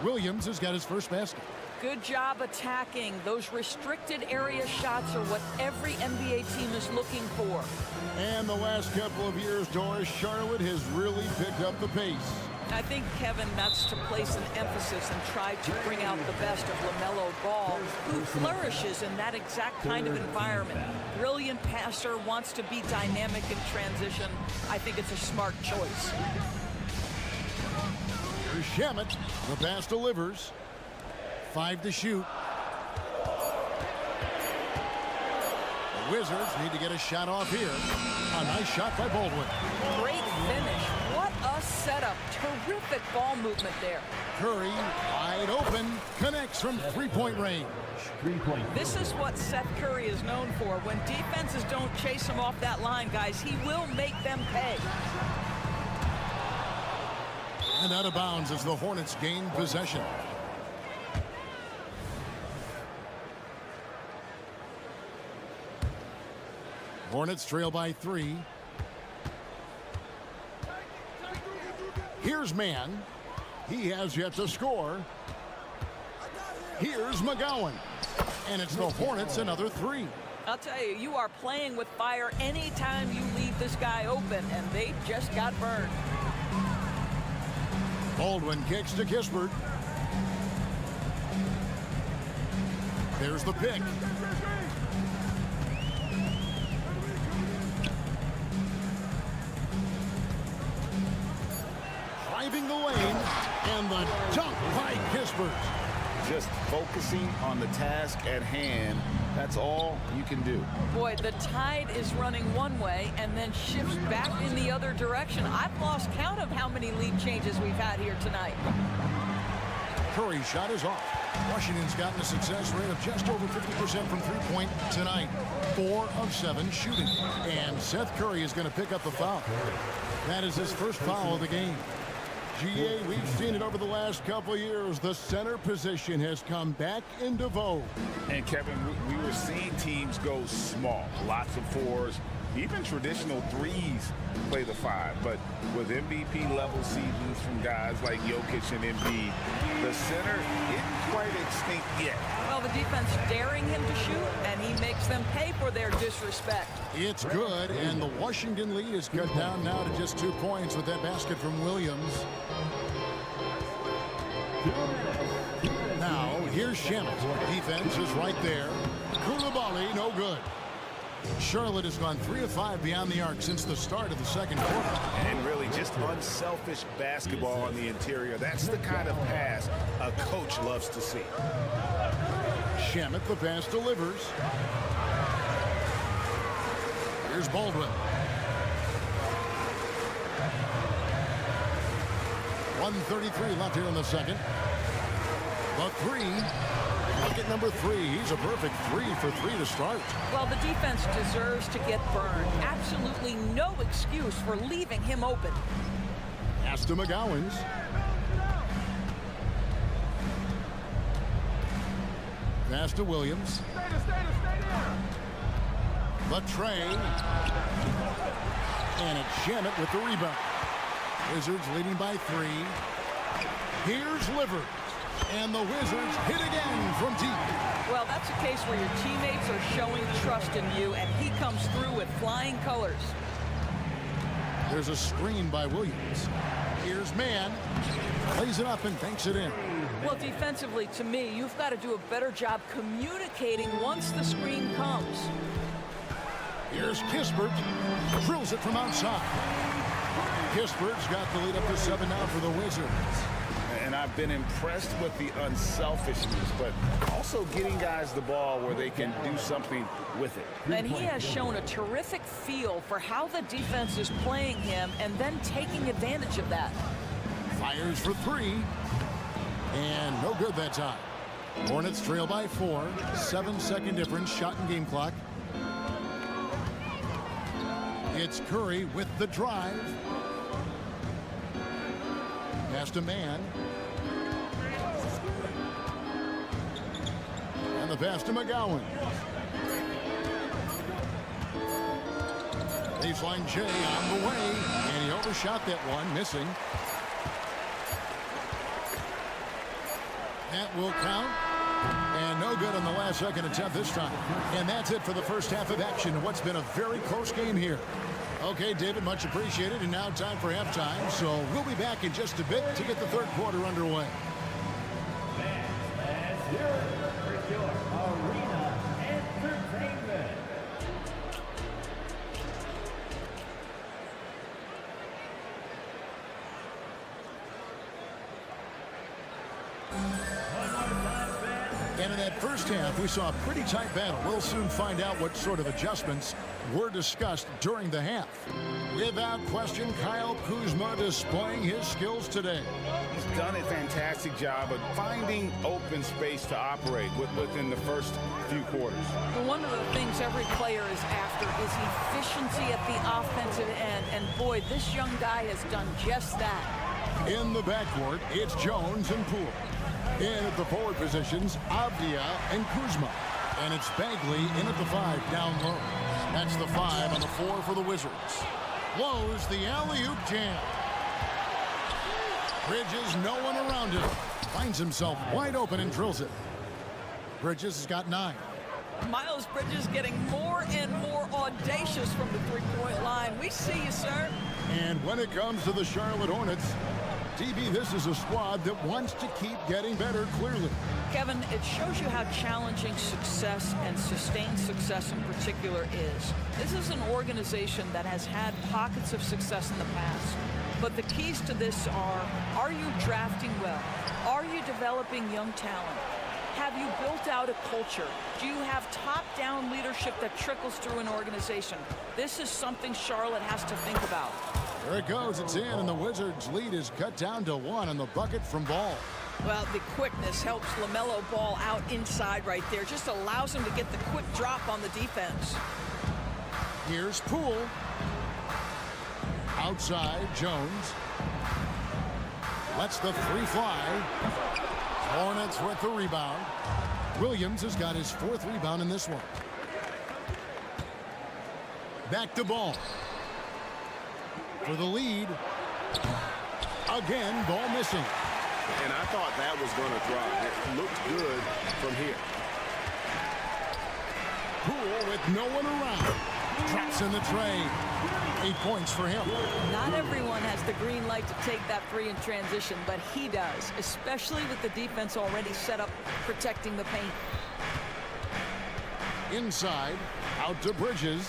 A: Williams has got his first basket.
H: Good job attacking. Those restricted area shots are what every NBA team is looking for.
A: And the last couple of years, Doris, Charlotte has really picked up the pace.
H: I think, Kevin, that's to place an emphasis and try to bring out the best of LaMelo Ball, who flourishes in that exact kind of environment. Brilliant passer, wants to be dynamic in transition. I think it's a smart choice.
A: Here's Shamet. The pass delivers. 5 to shoot. The Wizards need to get a shot off here. A nice shot by Baldwin.
H: Great finish. What a setup. Terrific ball movement there.
A: Curry, wide open, connects from three-point range.
H: This is what Seth Curry is known for. When defenses don't chase him off that line, guys, he will make them pay.
A: And out of bounds as the Hornets gain possession. Hornets trail by 3. Here's Mann. He has yet to score. Here's McGowan. And it's the Hornets another 3.
H: I'll tell you, you are playing with fire anytime you leave this guy open, and they just got burned.
A: Baldwin kicks to Kispert. There's the pick. Driving the lane, and the dunk by Kispert.
E: Just focusing on the task at hand. That's all you can do.
H: Boy, the tide is running one way and then shifts back in the other direction. I've lost count of how many lead changes we've had here tonight.
A: Curry's shot is off. Washington's gotten a success rate of just over 50% from three-point tonight. 4 of 7 shooting. And Seth Curry is going to pick up the foul. That is his first foul of the game. GA, we've seen it over the last couple of years. The center position has come back into vogue.
E: And Kevin, we were seeing teams go small. Lots of 4s, Even traditional threes play the 5, but with MVP-level seasons from guys like Jokic and Embiid, the center isn't quite extinct yet.
H: Well, the defense daring him to shoot, and he makes them pay for their disrespect.
A: It's good, and the Washington lead is cut down now to just 2 points with that basket from Williams. Now, here's Shamet. Defense is right there. Koulibaly, no good. Charlotte has gone 3 of 5 beyond the arc since the start of the second quarter.
D: And really just unselfish basketball on the interior. That's the kind of pass a coach loves to see.
A: Shamet, the pass delivers. Here's Baldwin. 1:33 left here in the second. The 3. Bucket number 3. He's a perfect 3 for 3 to start.
H: Well, the defense deserves to get burned. Absolutely no excuse for leaving him open.
A: Pass to McGowens. Pass to Williams. The tray. And it's Shamet with the rebound. Wizards leading by 3. Here's Livers. And the Wizards hit again from deep.
H: Well, that's a case where your teammates are showing trust in you, and he comes through with flying colors.
A: There's a screen by Williams. Here's Mann. Plays it up and banks it in.
H: Well, defensively, to me, you've got to do a better job communicating once the screen comes.
A: Here's Kispert. Drills it from outside. Kispert's got the lead up to 7 now for the Wizards.
E: And I've been impressed with the unselfishness, but also getting guys the ball where they can do something with it.
H: And he has shown a terrific feel for how the defense is playing him and then taking advantage of that.
A: Fires for 3. And no good that time. Hornets trail by 4. 7-second difference, shot and game clock. It's Curry with the drive. Pass to Mann. And the pass to McGowan. Baseline J on the way. And he overshot that one, missing. That will count. And no good on the last second attempt this time. And that's it for the first half of action in what's been a very close game here. Okay, David, much appreciated. And now time for halftime. So we'll be back in just a bit to get the third quarter underway. And in that first half, we saw a pretty tight battle. We'll soon find out what sort of adjustments were discussed during the half. Without question, Kyle Kuzma displaying his skills today.
E: He's done a fantastic job of finding open space to operate within the first few quarters.
H: But one of the things every player is after is efficiency at the offensive end. And boy, this young guy has done just that.
A: In the backcourt, it's Jones and Poole. In at the forward positions, Avdia and Kuzma. And it's Bagley in at the 5 down low. That's the 5 on the 4 for the Wizards. Blows the alley-oop jam. Bridges, no one around him. Finds himself wide open and drills it. Bridges has got 9.
H: Miles Bridges getting more and more audacious from the three-point line. We see you, sir.
A: And when it comes to the Charlotte Hornets, DB, this is a squad that wants to keep getting better, clearly.
H: Kevin, it shows you how challenging success and sustained success in particular is. This is an organization that has had pockets of success in the past. But the keys to this are you drafting well? Are you developing young talent? Have you built out a culture? Do you have top-down leadership that trickles through an organization? This is something Charlotte has to think about.
A: There it goes. It's in, and the Wizards' lead is cut down to 1 on the bucket from Ball.
H: Well, the quickness helps LaMelo Ball out inside right there. Just allows him to get the quick drop on the defense.
A: Here's Poole. Outside, Jones. Lets the 3 fly. Hornets with the rebound. Williams has got his 4th rebound in this one. Back to ball. For the lead. Again, ball missing.
D: And I thought that was going to drop. It looked good from here.
A: Poole with no one around. Drops in the tray. 8 points for him.
H: Not everyone has the green light to take that three in transition, but he does, especially with the defense already set up protecting the paint.
A: Inside, out to Bridges.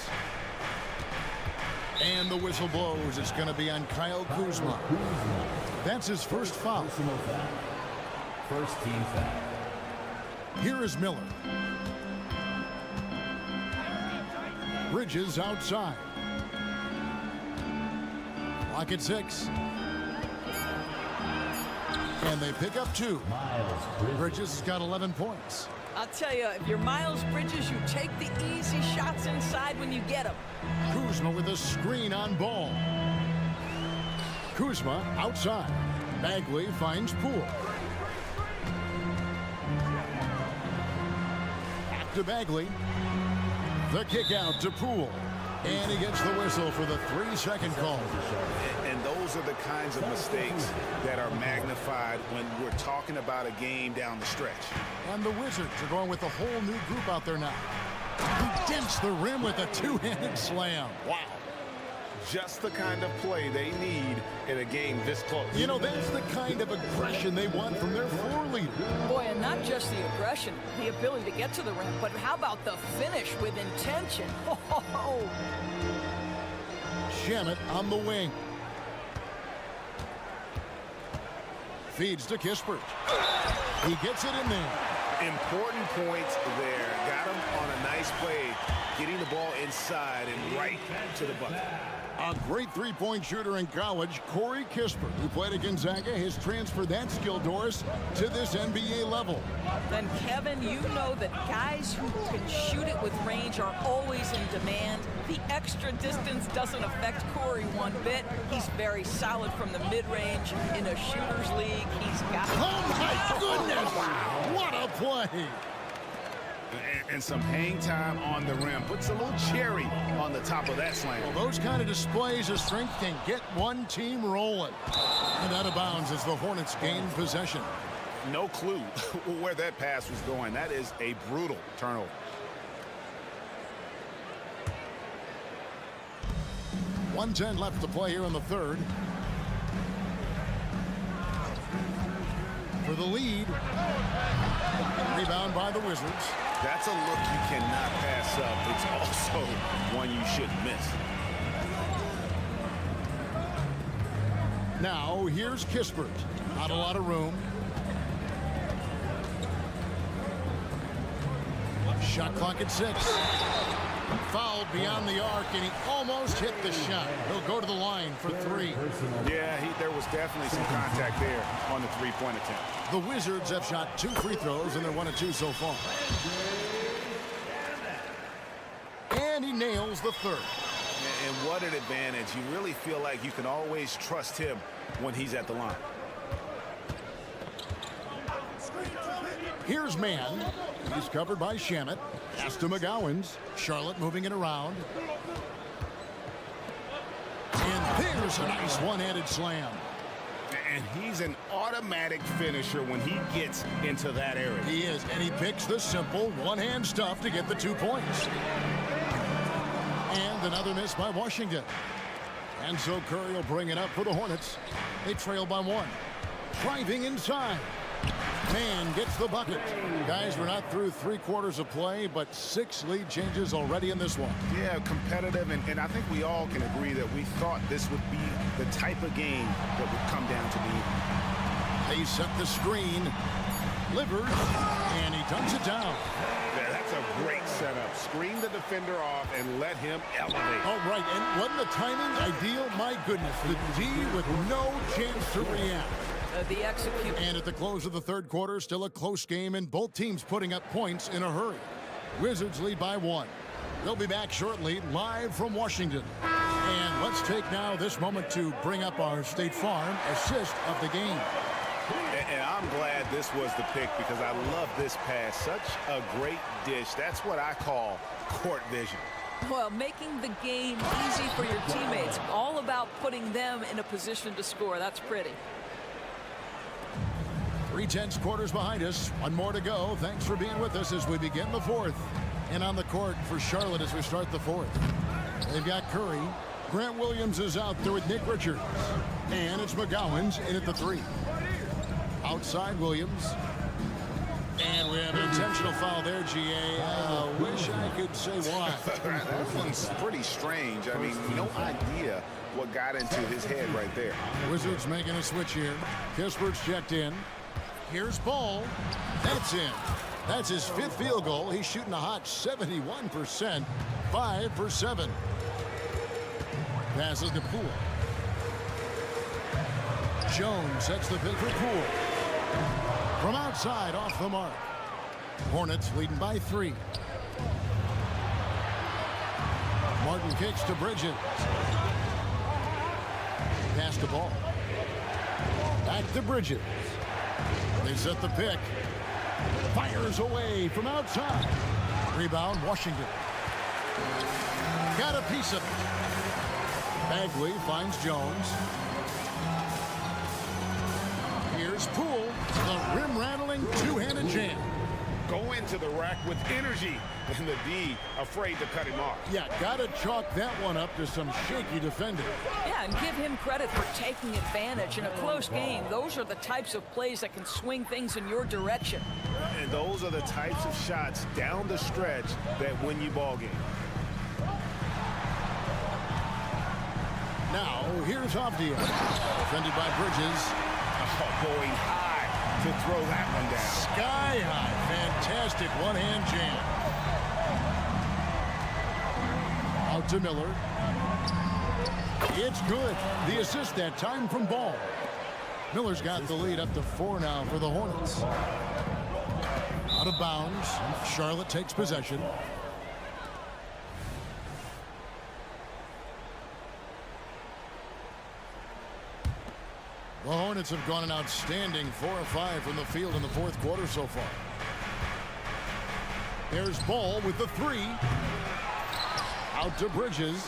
A: And the whistle blows. It's going to be on Kyle Kuzma. That's his first foul.
C: First team foul.
A: Here is Miller. Bridges outside. Clock at 6. And they pick up 2. Bridges has got 11 points.
H: I'll tell you, if you're Miles Bridges, you take the easy shots inside when you get them.
A: Kuzma with a screen on ball. Kuzma outside. Bagley finds Poole. Back to Bagley. The kick out to Poole. And he gets the whistle for the 3-second call.
D: And those are the kinds of mistakes that are magnified when we're talking about a game down the stretch.
A: And the Wizards are going with a whole new group out there now. He dents the rim with a two-handed slam. Wow.
D: Just the kind of play they need in a game this close.
A: You know, that's the kind of aggression they want from their floor leader.
H: Boy, and not just the aggression, the ability to get to the rim, but how about the finish with intention? Oh.
A: Shamet on the wing. Feeds to Kispert. He gets it in there.
D: Important points there. Got him on a nice play, getting the ball inside and right to the bucket.
A: A great three-point shooter in college, Corey Kispert, who played at Gonzaga, has transferred that skill, Doris, to this NBA level.
H: Then, Kevin, you know that guys who can shoot it with range are always in demand. The extra distance doesn't affect Corey one bit. He's very solid from the mid-range. In a shooter's league, he's got...
A: Oh, my goodness! What a play!
D: And some hang time on the rim. Puts a little cherry on the top of that slam.
A: Well, those kind of displays of strength can get one team rolling. And out of bounds as the Hornets gain possession.
D: No clue where that pass was going. That is a brutal turnover. .110 left to play here in the third.
A: For the lead. Rebound by the Wizards.
D: That's a look you cannot pass up. It's also one you shouldn't miss.
A: Now, here's Kispert. Not a lot of room. Shot clock at 6. Fouled beyond the arc, and he almost hit the shot. He'll go to the line for 3.
D: Yeah, there was definitely some contact there on the three-point attempt.
A: The Wizards have shot 2 free throws, and they're 1 of 2 so far. And he nails the third.
D: And what an advantage. You really feel like you can always trust him when he's at the line.
A: Here's Mann. He's covered by Shamet. Pass to McGowan's. Charlotte moving it around. And there's a nice one-handed slam.
D: And he's an automatic finisher when he gets into that area.
A: He is, and he picks the simple one-hand stuff to get the 2 points. And another miss by Washington. And so Curry will bring it up for the Hornets. They trail by 1. Driving inside. Mann gets the bucket. Guys, we're not through 3 quarters of play, but 6 lead changes already in this one.
D: Yeah, competitive, and I think we all can agree that we thought this would be the type of game that would come down to the...
A: They set the screen. Livers, and he dunks it down.
D: Yeah, that's a great setup. Screen the defender off and let him elevate.
A: All right, and wasn't the timing ideal? My goodness, the D with no chance to react.
H: The execute.
A: And at the close of the third quarter, still a close game, and both teams putting up points in a hurry. Wizards lead by 1. They'll be back shortly, live from Washington. And let's take now this moment to bring up our State Farm assist of the game.
D: And I'm glad this was the pick because I love this pass. Such a great dish. That's what I call court vision.
H: Well, making the game easy for your teammates. All about putting them in a position to score. That's pretty.
A: 3/10 quarters behind us. One more to go. Thanks for being with us as we begin the fourth. And on the court for Charlotte as we start the fourth. They've got Curry. Grant Williams is out there with Nick Richards. And it's McGowan's in at the 3. Outside Williams. And we have an intentional foul there, GA. Wish I could say why.
D: That one's pretty strange. I mean, no idea what got into his head right there.
A: Wizards making a switch here. Kispert's checked in. Here's Ball. That's in. That's his 5th field goal. He's shooting a hot 71%. 5 for 7. Passes to Poole. Jones sets the pick for Poole. From outside, off the mark. Hornets leading by 3. Martin kicks to Bridges. Pass the ball. Back to Bridges. They set the pick. Fires away from outside. Rebound, Washington. Got a piece of it. Bagley finds Jones. Here's Poole. The rim-rattling two-handed jam.
D: Go into the rack with energy, and the D afraid to cut him off.
A: Yeah, gotta chalk that one up to some shaky defending.
H: Yeah, and give him credit for taking advantage in a close game. Those are the types of plays that can swing things in your direction.
D: And those are the types of shots down the stretch that win you ball games.
A: Now, here's Avdia. Defended by Bridges.
D: Oh, going high to throw that one down.
A: Sky high. Fantastic one-hand jam. Out to Miller. It's good. The assist that time from Ball. Miller's got the lead up to 4 now for the Hornets. Out of bounds. Charlotte takes possession. The Hornets have gone an outstanding 4 of 5 from the field in the 4th quarter so far. There's Ball with the 3. Out to Bridges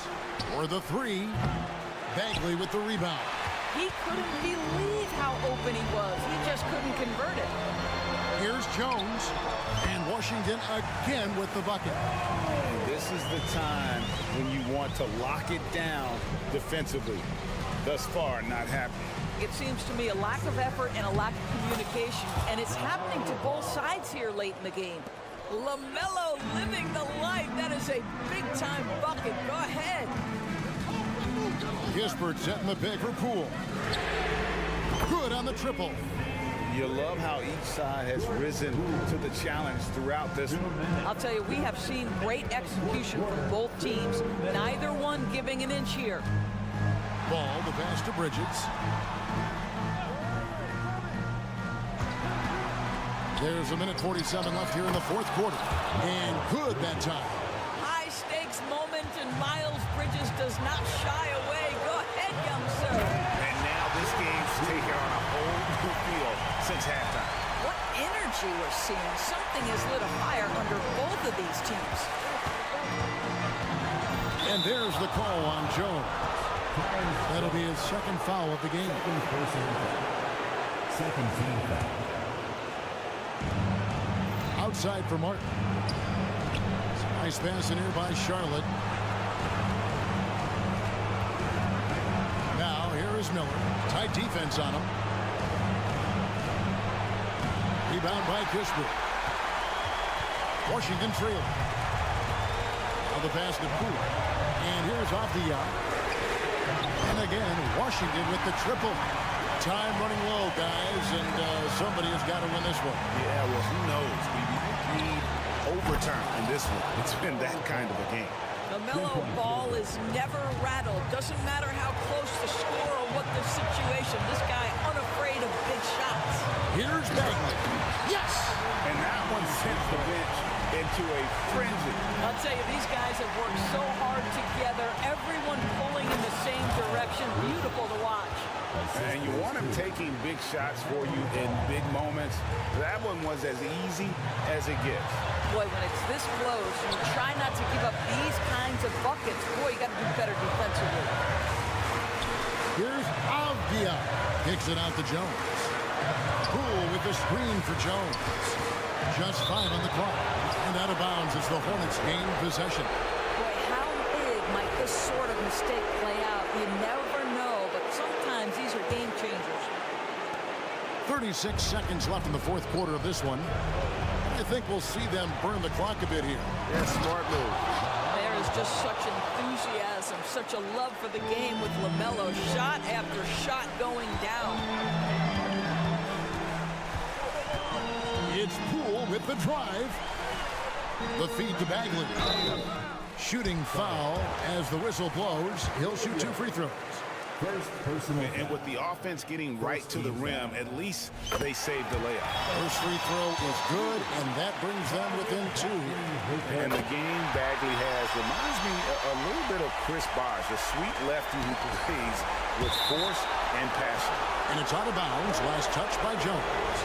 A: for the 3. Bagley with the rebound.
H: He couldn't believe how open he was. He just couldn't convert it.
A: Here's Jones. And Washington again with the bucket.
D: This is the time when you want to lock it down defensively. Thus far, not happening.
H: It seems to me a lack of effort and a lack of communication, and it's happening to both sides here late in the game. LaMelo living the life. That is a big-time bucket. Go ahead.
A: Kispert setting the pick for Poole. Good on the triple.
D: You love how each side has risen to the challenge throughout this one.
H: I'll tell you, we have seen great execution from both teams. Neither one giving an inch here.
A: Ball, the pass to Bridges. There's a minute 47 left here in the 4th quarter. And good that time.
H: High-stakes moment, and Miles Bridges does not shy away. Go ahead, young sir.
D: And now this game's taken on a whole new feel since halftime.
H: What energy we're seeing. Something has lit a fire under both of these teams.
A: And there's the call on Jones. That'll be his 2nd foul of the game.
C: Second team foul.
A: Outside for Martin. Nice pass in here by Charlotte. Now here is Miller. Tight defense on him. Rebound by Kispert. Washington trailing. Now the pass to Poole. And here's Avdia. And again, Washington with the triple. Time running low, guys, and somebody has got to win this one.
D: Yeah, well, who knows? We need overtime in this one. It's been that kind of a game.
H: LaMelo Ball is never rattled. Doesn't matter how close the score or what the situation. This guy unafraid of big shots.
A: Here's Bagley. Yes!
D: And that one sends the bench into a frenzy.
H: I'll tell you, these guys have worked so hard together. Everyone pulling in the same direction. Beautiful to watch.
D: And you want him taking big shots for you in big moments. That one was as easy as it gets.
H: Boy, when it's this close, you try not to give up these kinds of buckets. Boy, you got to do better defensively.
A: Here's Avdia. Kicks it out to Jones. Poole with the screen for Jones. Just 5 on the clock. And out of bounds as the Hornets gain possession.
H: Boy, how big might this sort of mistake play out? You never know, but sometimes these are game changers.
A: 36 seconds left in the fourth quarter of this one. I think we'll see them burn the clock a bit here.
D: Yeah, smart move.
H: There is just such enthusiasm, such a love for the game with LaMelo. Shot after shot going down.
A: It's Poole with the drive. The feed to Bagley. Shooting foul as the whistle blows. He'll shoot 2 free throws.
C: First personal
D: And with the offense getting right to the rim, at least they saved the layup.
A: First free throw was good, and that brings them within 2.
D: And the game Bagley has reminds me a little bit of Chris Bosh, a sweet lefty who plays with force and passion.
A: And it's out of bounds. Last touch by Jones.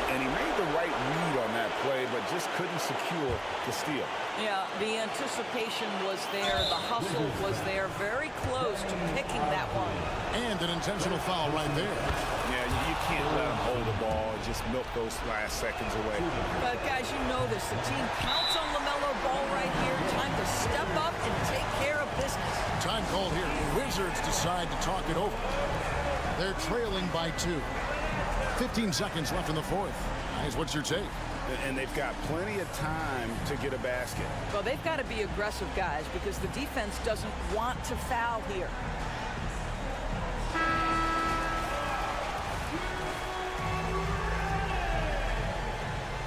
D: And he made the right read on that play, but just couldn't secure the steal.
H: Yeah, the anticipation was there. The hustle was there. Very close to picking that one.
A: And an intentional foul right there.
D: Yeah, you can't let him hold the ball and just milk those last seconds away.
H: But, guys, you know this. The team counts on LaMelo Ball right here. Time to step up and take care of business.
A: Time called here. The Wizards decide to talk it over. They're trailing by 2. 15 seconds left in the fourth. Guys, what's your take?
D: And they've got plenty of time to get a basket.
H: Well, they've got to be aggressive, guys, because the defense doesn't want to foul here.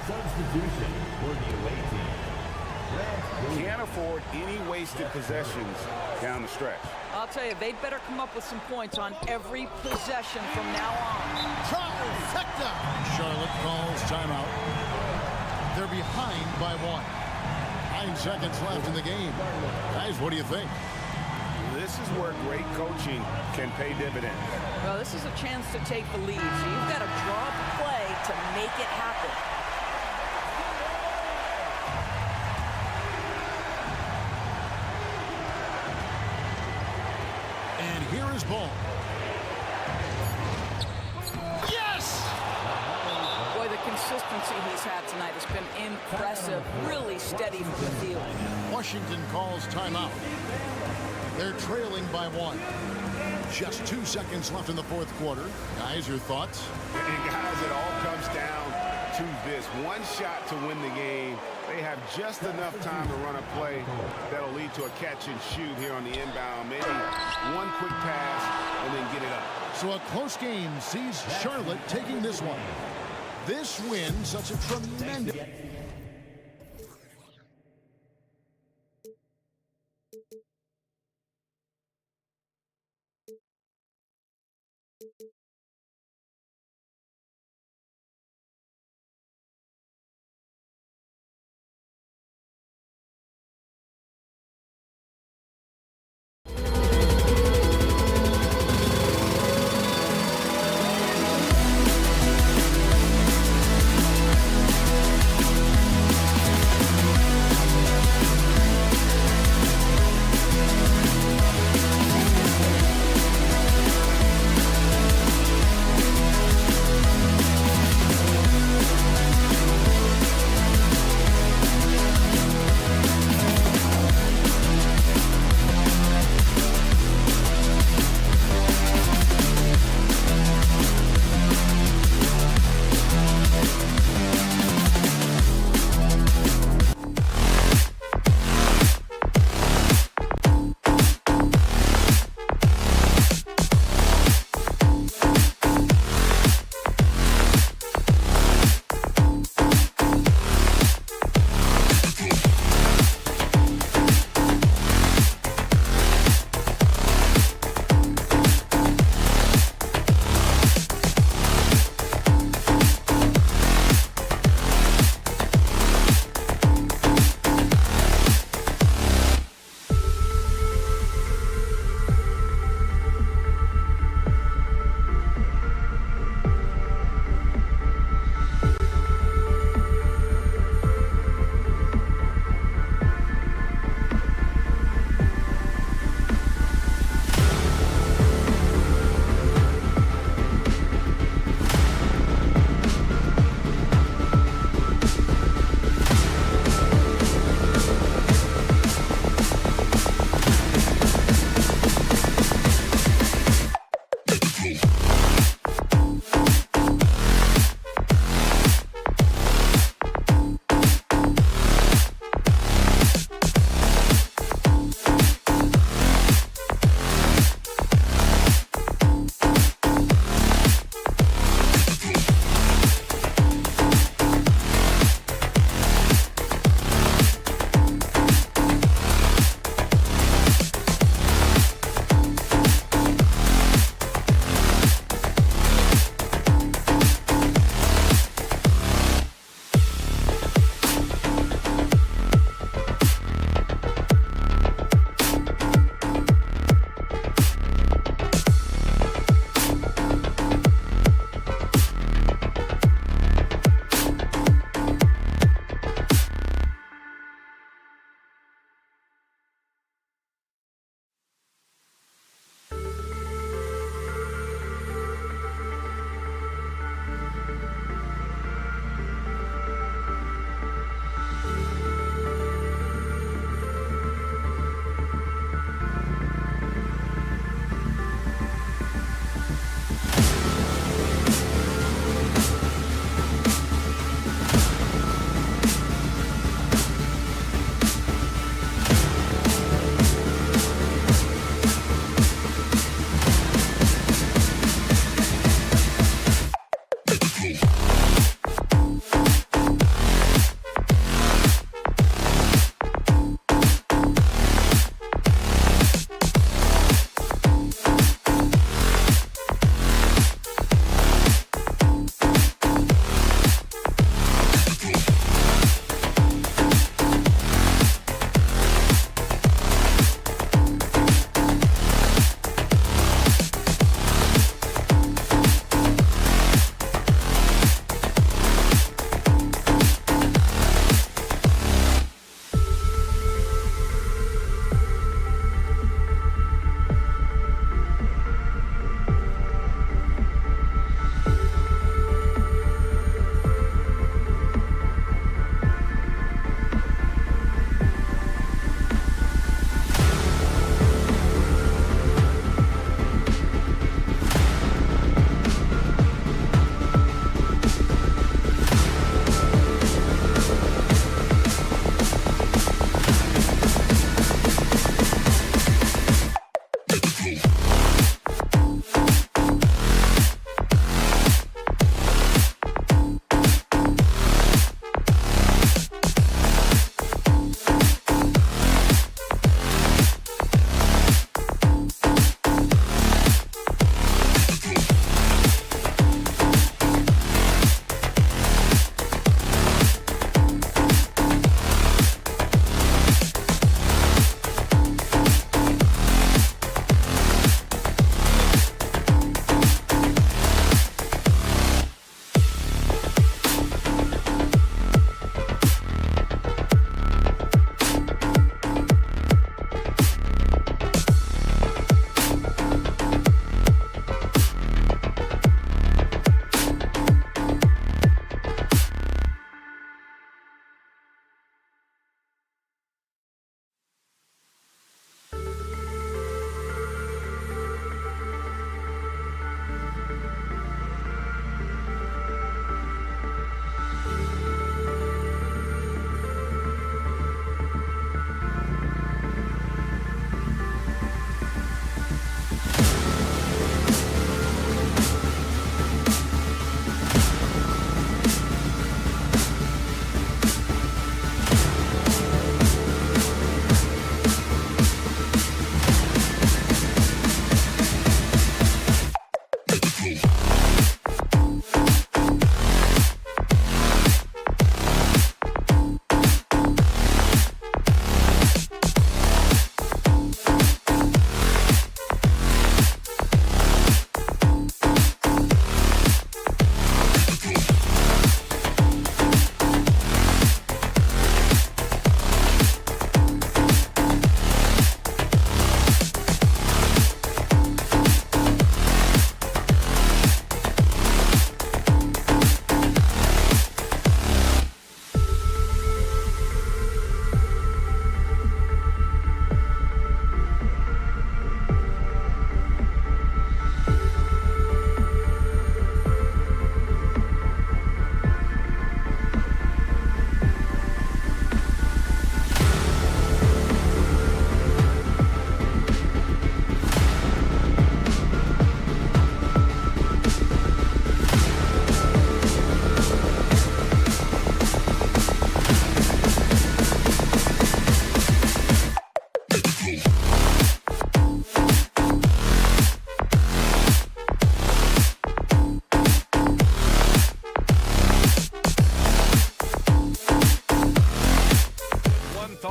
C: substitution for the away team.
D: Can't afford any wasted possessions down the stretch.
H: I'll tell you, they'd better come up with some points on every possession from now on.
A: Trifecta! Charlotte calls timeout. They're behind by 1. 9 seconds left in the game. Guys, what do you think?
D: This is where great coaching can pay dividends.
H: Well, this is a chance to take the lead, so you've got to draw up a play to make it happen.
A: And here is Ball. Yes!
H: Boy, the consistency he's had tonight has been impressive. Really steady from the field.
A: Washington calls timeout. They're trailing by 1. Just 2 seconds left in the fourth quarter. Guys, your thoughts?
D: And guys, it all comes down to this. One shot to win the game. They have just enough time to run a play that'll lead to a catch and shoot here on the inbound. Maybe one quick pass and then get it up.
A: So a close game sees Charlotte taking this one. This win, such a tremendous...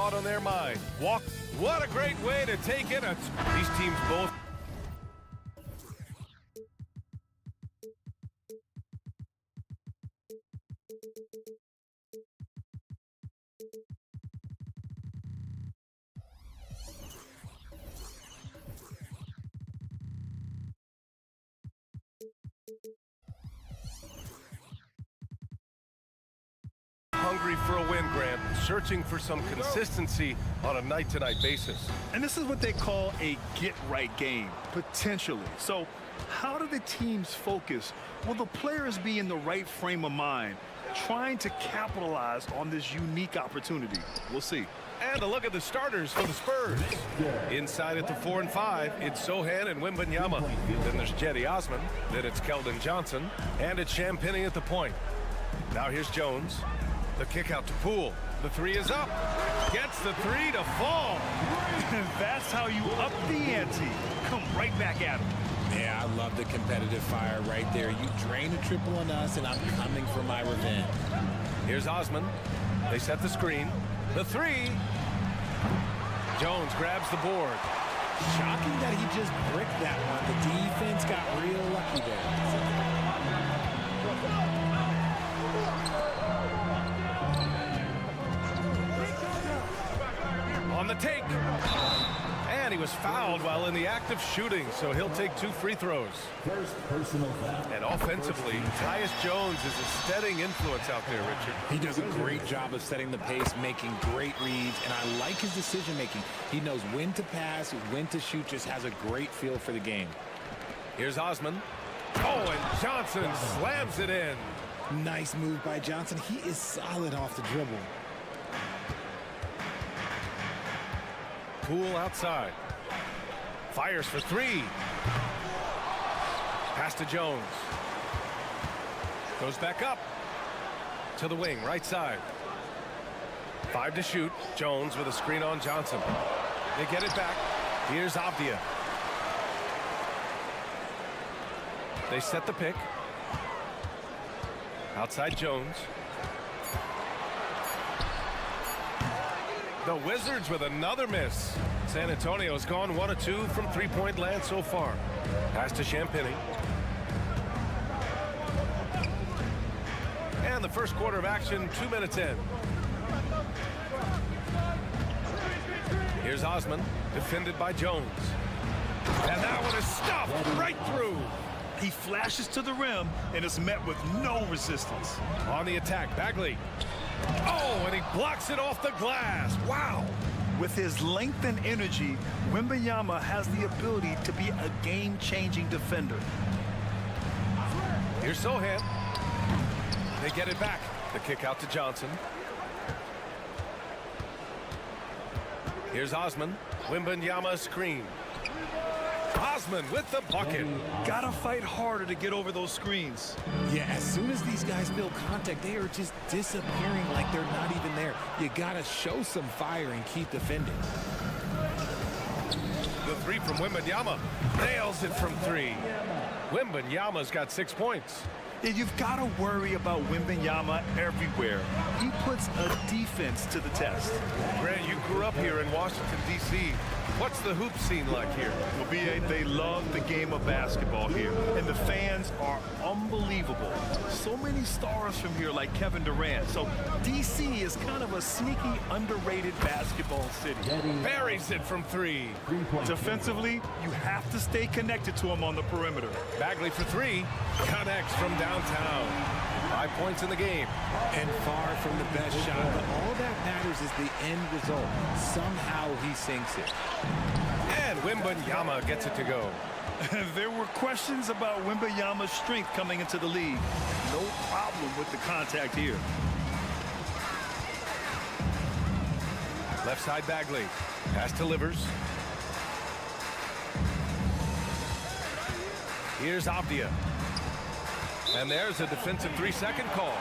G: thought on their mind. Walk. What a great way to take it. These teams both. Hungry for a win, Grant, searching for some consistency on a night-to-night basis.
I: And this is what they call a get-right game, potentially. So how do the teams focus? Will the players be in the right frame of mind, trying to capitalize on this unique opportunity? We'll see.
G: And a look at the starters for the Spurs. Inside at the 4 and 5, it's Sohan and Wembanyama. Then there's Cedi Osman. Then it's Keldon Johnson. And it's Champagnie at the point. Now here's Jones. The kick out to Poole. The three is up. Gets the three to fall.
I: That's how you up the ante. Come right back at him.
N: Yeah, I love the competitive fire right there. You drain a triple on us, and I'm coming for my revenge.
G: Here's Osman. They set the screen. The three. Jones grabs the board.
N: Shocking that he just bricked that one. The defense got real lucky there.
G: On the take. And he was fouled while in the act of shooting, so he'll take 2 free throws.
C: First personal foul.
G: And offensively, Tyus Jones is a steadying influence out there, Richard.
N: He does a great job of setting the pace, making great reads, and I like his decision-making. He knows when to pass, when to shoot, just has a great feel for the game.
G: Here's Osman. Oh, and Johnson slams it in.
N: Nice move by Johnson. He is solid off the dribble.
G: Poole outside. Fires for 3. Pass to Jones. Goes back up. To the wing, right side. 5 to shoot. Jones with a screen on Johnson. They get it back. Here's Avdia. They set the pick. Outside Jones. The Wizards with another miss. San Antonio's gone 1 of 2 from three-point land so far. Pass to Champagnie. And the first quarter of action, 2 minutes in. Here's Osman, defended by Jones. And that one is stuffed right through.
I: He flashes to the rim and is met with no resistance.
G: On the attack, Bagley. Oh, and he blocks it off the glass. Wow.
I: With his length and energy, Wembanyama has the ability to be a game-changing defender.
G: Here's Sohan. They get it back. The kick out to Johnson. Here's Osman. Wembanyama screen. Osman with the bucket.
I: Gotta fight harder to get over those screens.
N: Yeah, as soon as these guys feel contact, they are just disappearing like they're not even there. You gotta show some fire and keep defending.
G: The 3 from Wembanyama. Nails it from 3. Wembanyama's got 6 points.
I: Yeah, you've got to worry about Wembanyama everywhere. He puts a defense to the test.
G: Grant, you grew up here in Washington, D.C. What's the hoop scene like here?
I: Well, B.A., they love the game of basketball here, and the fans are unbelievable. So many stars from here like Kevin Durant. So D.C. is kind of a sneaky, underrated basketball city.
G: Buries it from 3.
I: Defensively, you have to stay connected to him on the perimeter.
G: Bagley for 3. Connects from downtown. 5 points in the game.
N: And far from the best shot, but all that matters is the end result. Somehow he sinks it.
G: And Wembanyama gets it to go.
I: There were questions about Wembanyama's strength coming into the league. No problem with the contact here.
G: Left side Bagley. Pass delivers. Here's Avdia. And there's a defensive 3-second call.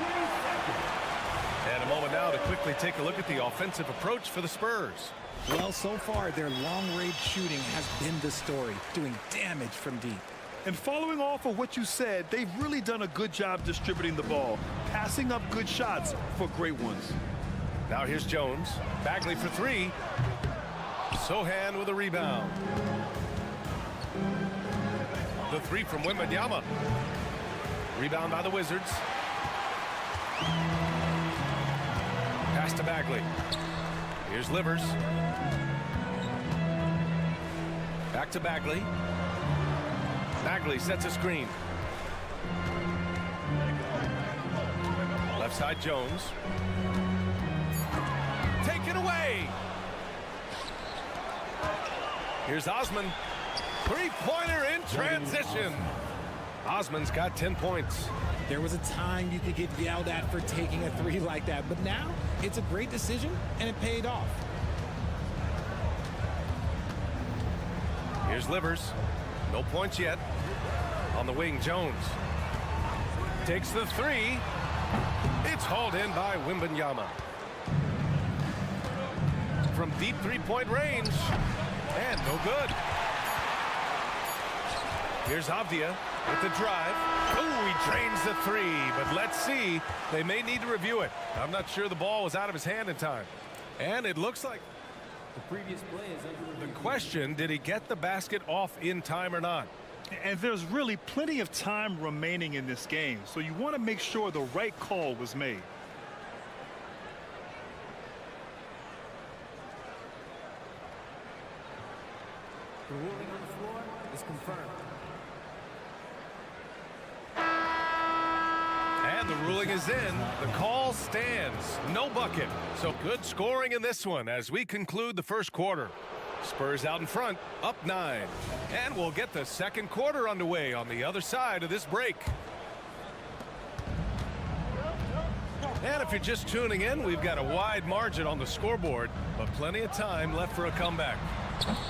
G: And a moment now to quickly take a look at the offensive approach for the Spurs.
N: Well, so far, their long-range shooting has been the story, doing damage from deep.
I: And following off of what you said, they've really done a good job distributing the ball, passing up good shots for great ones.
G: Now here's Jones. Bagley for three. Sohan with a rebound. The three from Wembanyama. Rebound by the Wizards. Pass to Bagley. Here's Livers. Back to Bagley. Bagley sets a screen. Left side Jones. Taken away. Here's Osman. Three-pointer in transition. Osman's got 10 points.
N: There was a time you could get yelled at for taking a three like that, but now it's a great decision, and it paid off.
G: Here's Livers. No points yet. On the wing, Jones. Takes the three. It's hauled in by Wembanyama. From deep three-point range. And no good. Here's Avdia with the drive. Oh, he drains the three, but let's see. They may need to review it. I'm not sure the ball was out of his hand in time. And it looks like
K: the previous play is under review.
G: The question, did he get the basket off in time or not?
I: And there's really plenty of time remaining in this game, so you want to make sure the right call was made.
K: The ruling on the floor is confirmed.
G: And the ruling is in. The call stands. No bucket. So good scoring in this one as we conclude the first quarter. Spurs out in front, up 9. And we'll get the second quarter underway on the other side of this break. And if you're just tuning in, we've got a wide margin on the scoreboard, but plenty of time left for a comeback.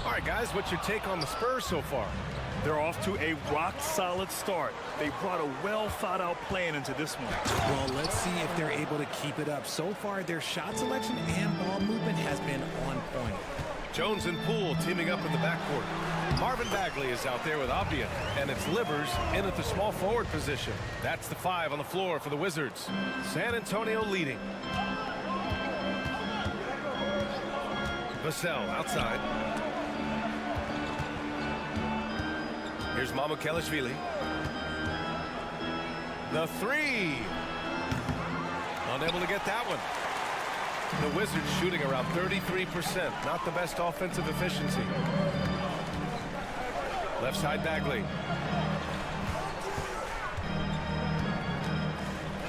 G: All right, guys, what's your take on the Spurs so far?
I: They're off to a rock-solid start. They brought a well-thought-out plan into this one.
N: Well, let's see if they're able to keep it up. So far, their shot selection and ball movement has been on point.
G: Jones and Poole teaming up in the backcourt. Marvin Bagley is out there with Avdia, and it's Livers in at the small forward position. That's the 5 on the floor for the Wizards. San Antonio leading. Vassell outside. Here's Mamukelashvili. The 3. Unable to get that one. The Wizards shooting around 33%. Not the best offensive efficiency. Left side Bagley.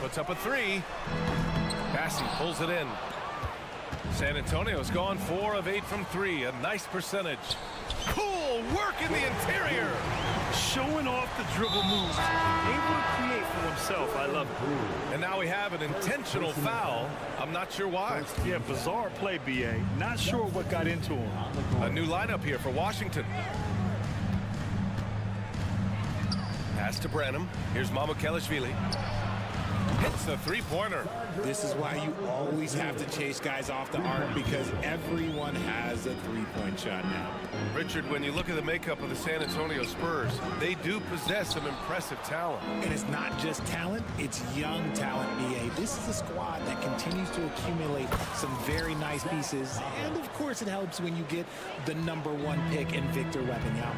G: Puts up a 3. Bassey pulls it in. San Antonio's gone 4 of 8 from 3. A nice percentage. Cool work in the interior.
I: Showing off the dribble moves. Able to create for himself. I love it.
G: And now we have an intentional foul. I'm not sure why.
I: Yeah, bizarre play, B.A. Not sure what got into him.
G: A new lineup here for Washington. Pass to Branham. Here's Mamukelashvili. Hits the three-pointer.
N: This is why you always have to chase guys off the arc, because everyone has a three-point shot now.
G: Richard, when you look at the makeup of the San Antonio Spurs, they do possess some impressive talent.
N: And it's not just talent, it's young talent, BA. This is a squad that continues to accumulate some very nice pieces. And, of course, it helps when you get the #1 pick in Victor Wembanyama.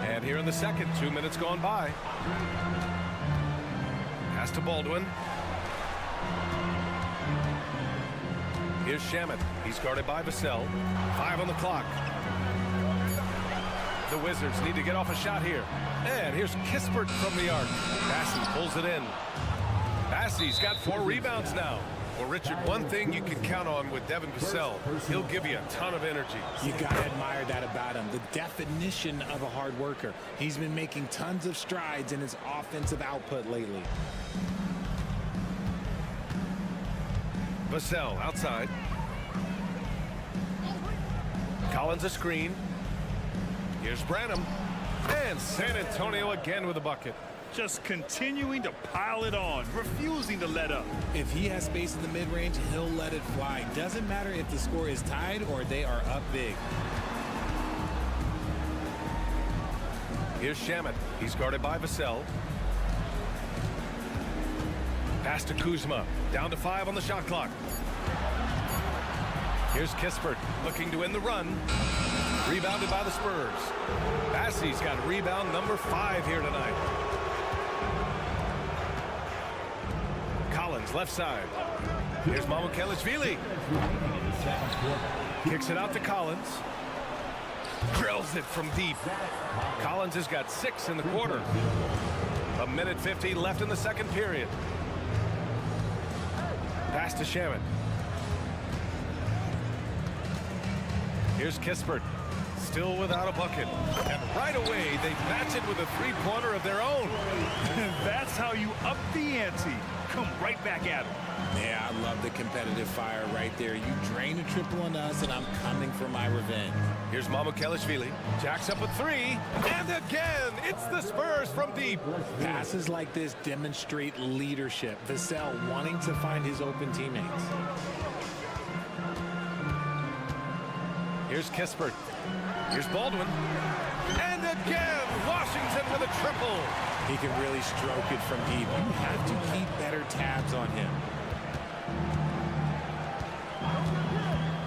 G: And here in the second, 2 minutes gone by. Pass to Baldwin. Here's Shamet. He's guarded by Vassell. 5 on the clock. The Wizards need to get off a shot here. And here's Kispert from the arc. Bassey pulls it in. Bassey's got 4 rebounds now. Well, Richard, one thing you can count on with Devin Vassell, he'll give you a ton of energy.
N: You got to admire that about him. The definition of a hard worker. He's been making tons of strides in his offensive output lately.
G: Vassell outside. Collins a screen. Here's Branham. And San Antonio again with a bucket.
I: Just continuing to pile it on, refusing to let up.
N: If he has space in the mid-range, he'll let it fly. Doesn't matter if the score is tied or they are up big.
G: Here's Shamet. He's guarded by Vassell. Pass to Kuzma. Down to 5 on the shot clock. Here's Kispert looking to end the run. Rebounded by the Spurs. Bassey's got rebound number 5 here tonight. Collins left side. Here's Mamukelashvili. Kicks it out to Collins. Drills it from deep. Collins has got 6 in the quarter. 1:50 left in the second period. Pass to Shaman. Here's Kispert. Still without a bucket. And right away, they match it with a three-pointer of their own.
I: That's how you up the ante. Come right back at him.
N: Yeah, I love the competitive fire right there. You drain a triple on us, and I'm coming for my revenge.
G: Here's Mamukelashvili. Jacks up a 3. And again, it's the Spurs from deep.
N: Passes like this demonstrate leadership. Vassell wanting to find his open teammates.
G: Here's Kispert. Here's Baldwin. And again, Washington with a triple.
N: He can really stroke it from deep. You have to keep better tabs on him.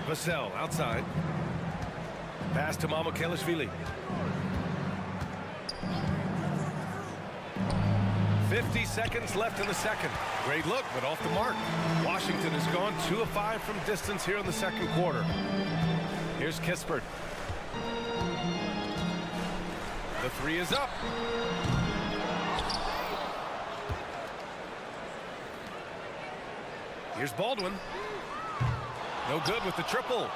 G: Vassell outside. Pass to Mamukelashvili. 50 seconds left in the second. Great look, but off the mark. Washington has gone 2 of 5 from distance here in the second quarter. Here's Kispert. The 3 is up. Here's Baldwin. No good with the triple.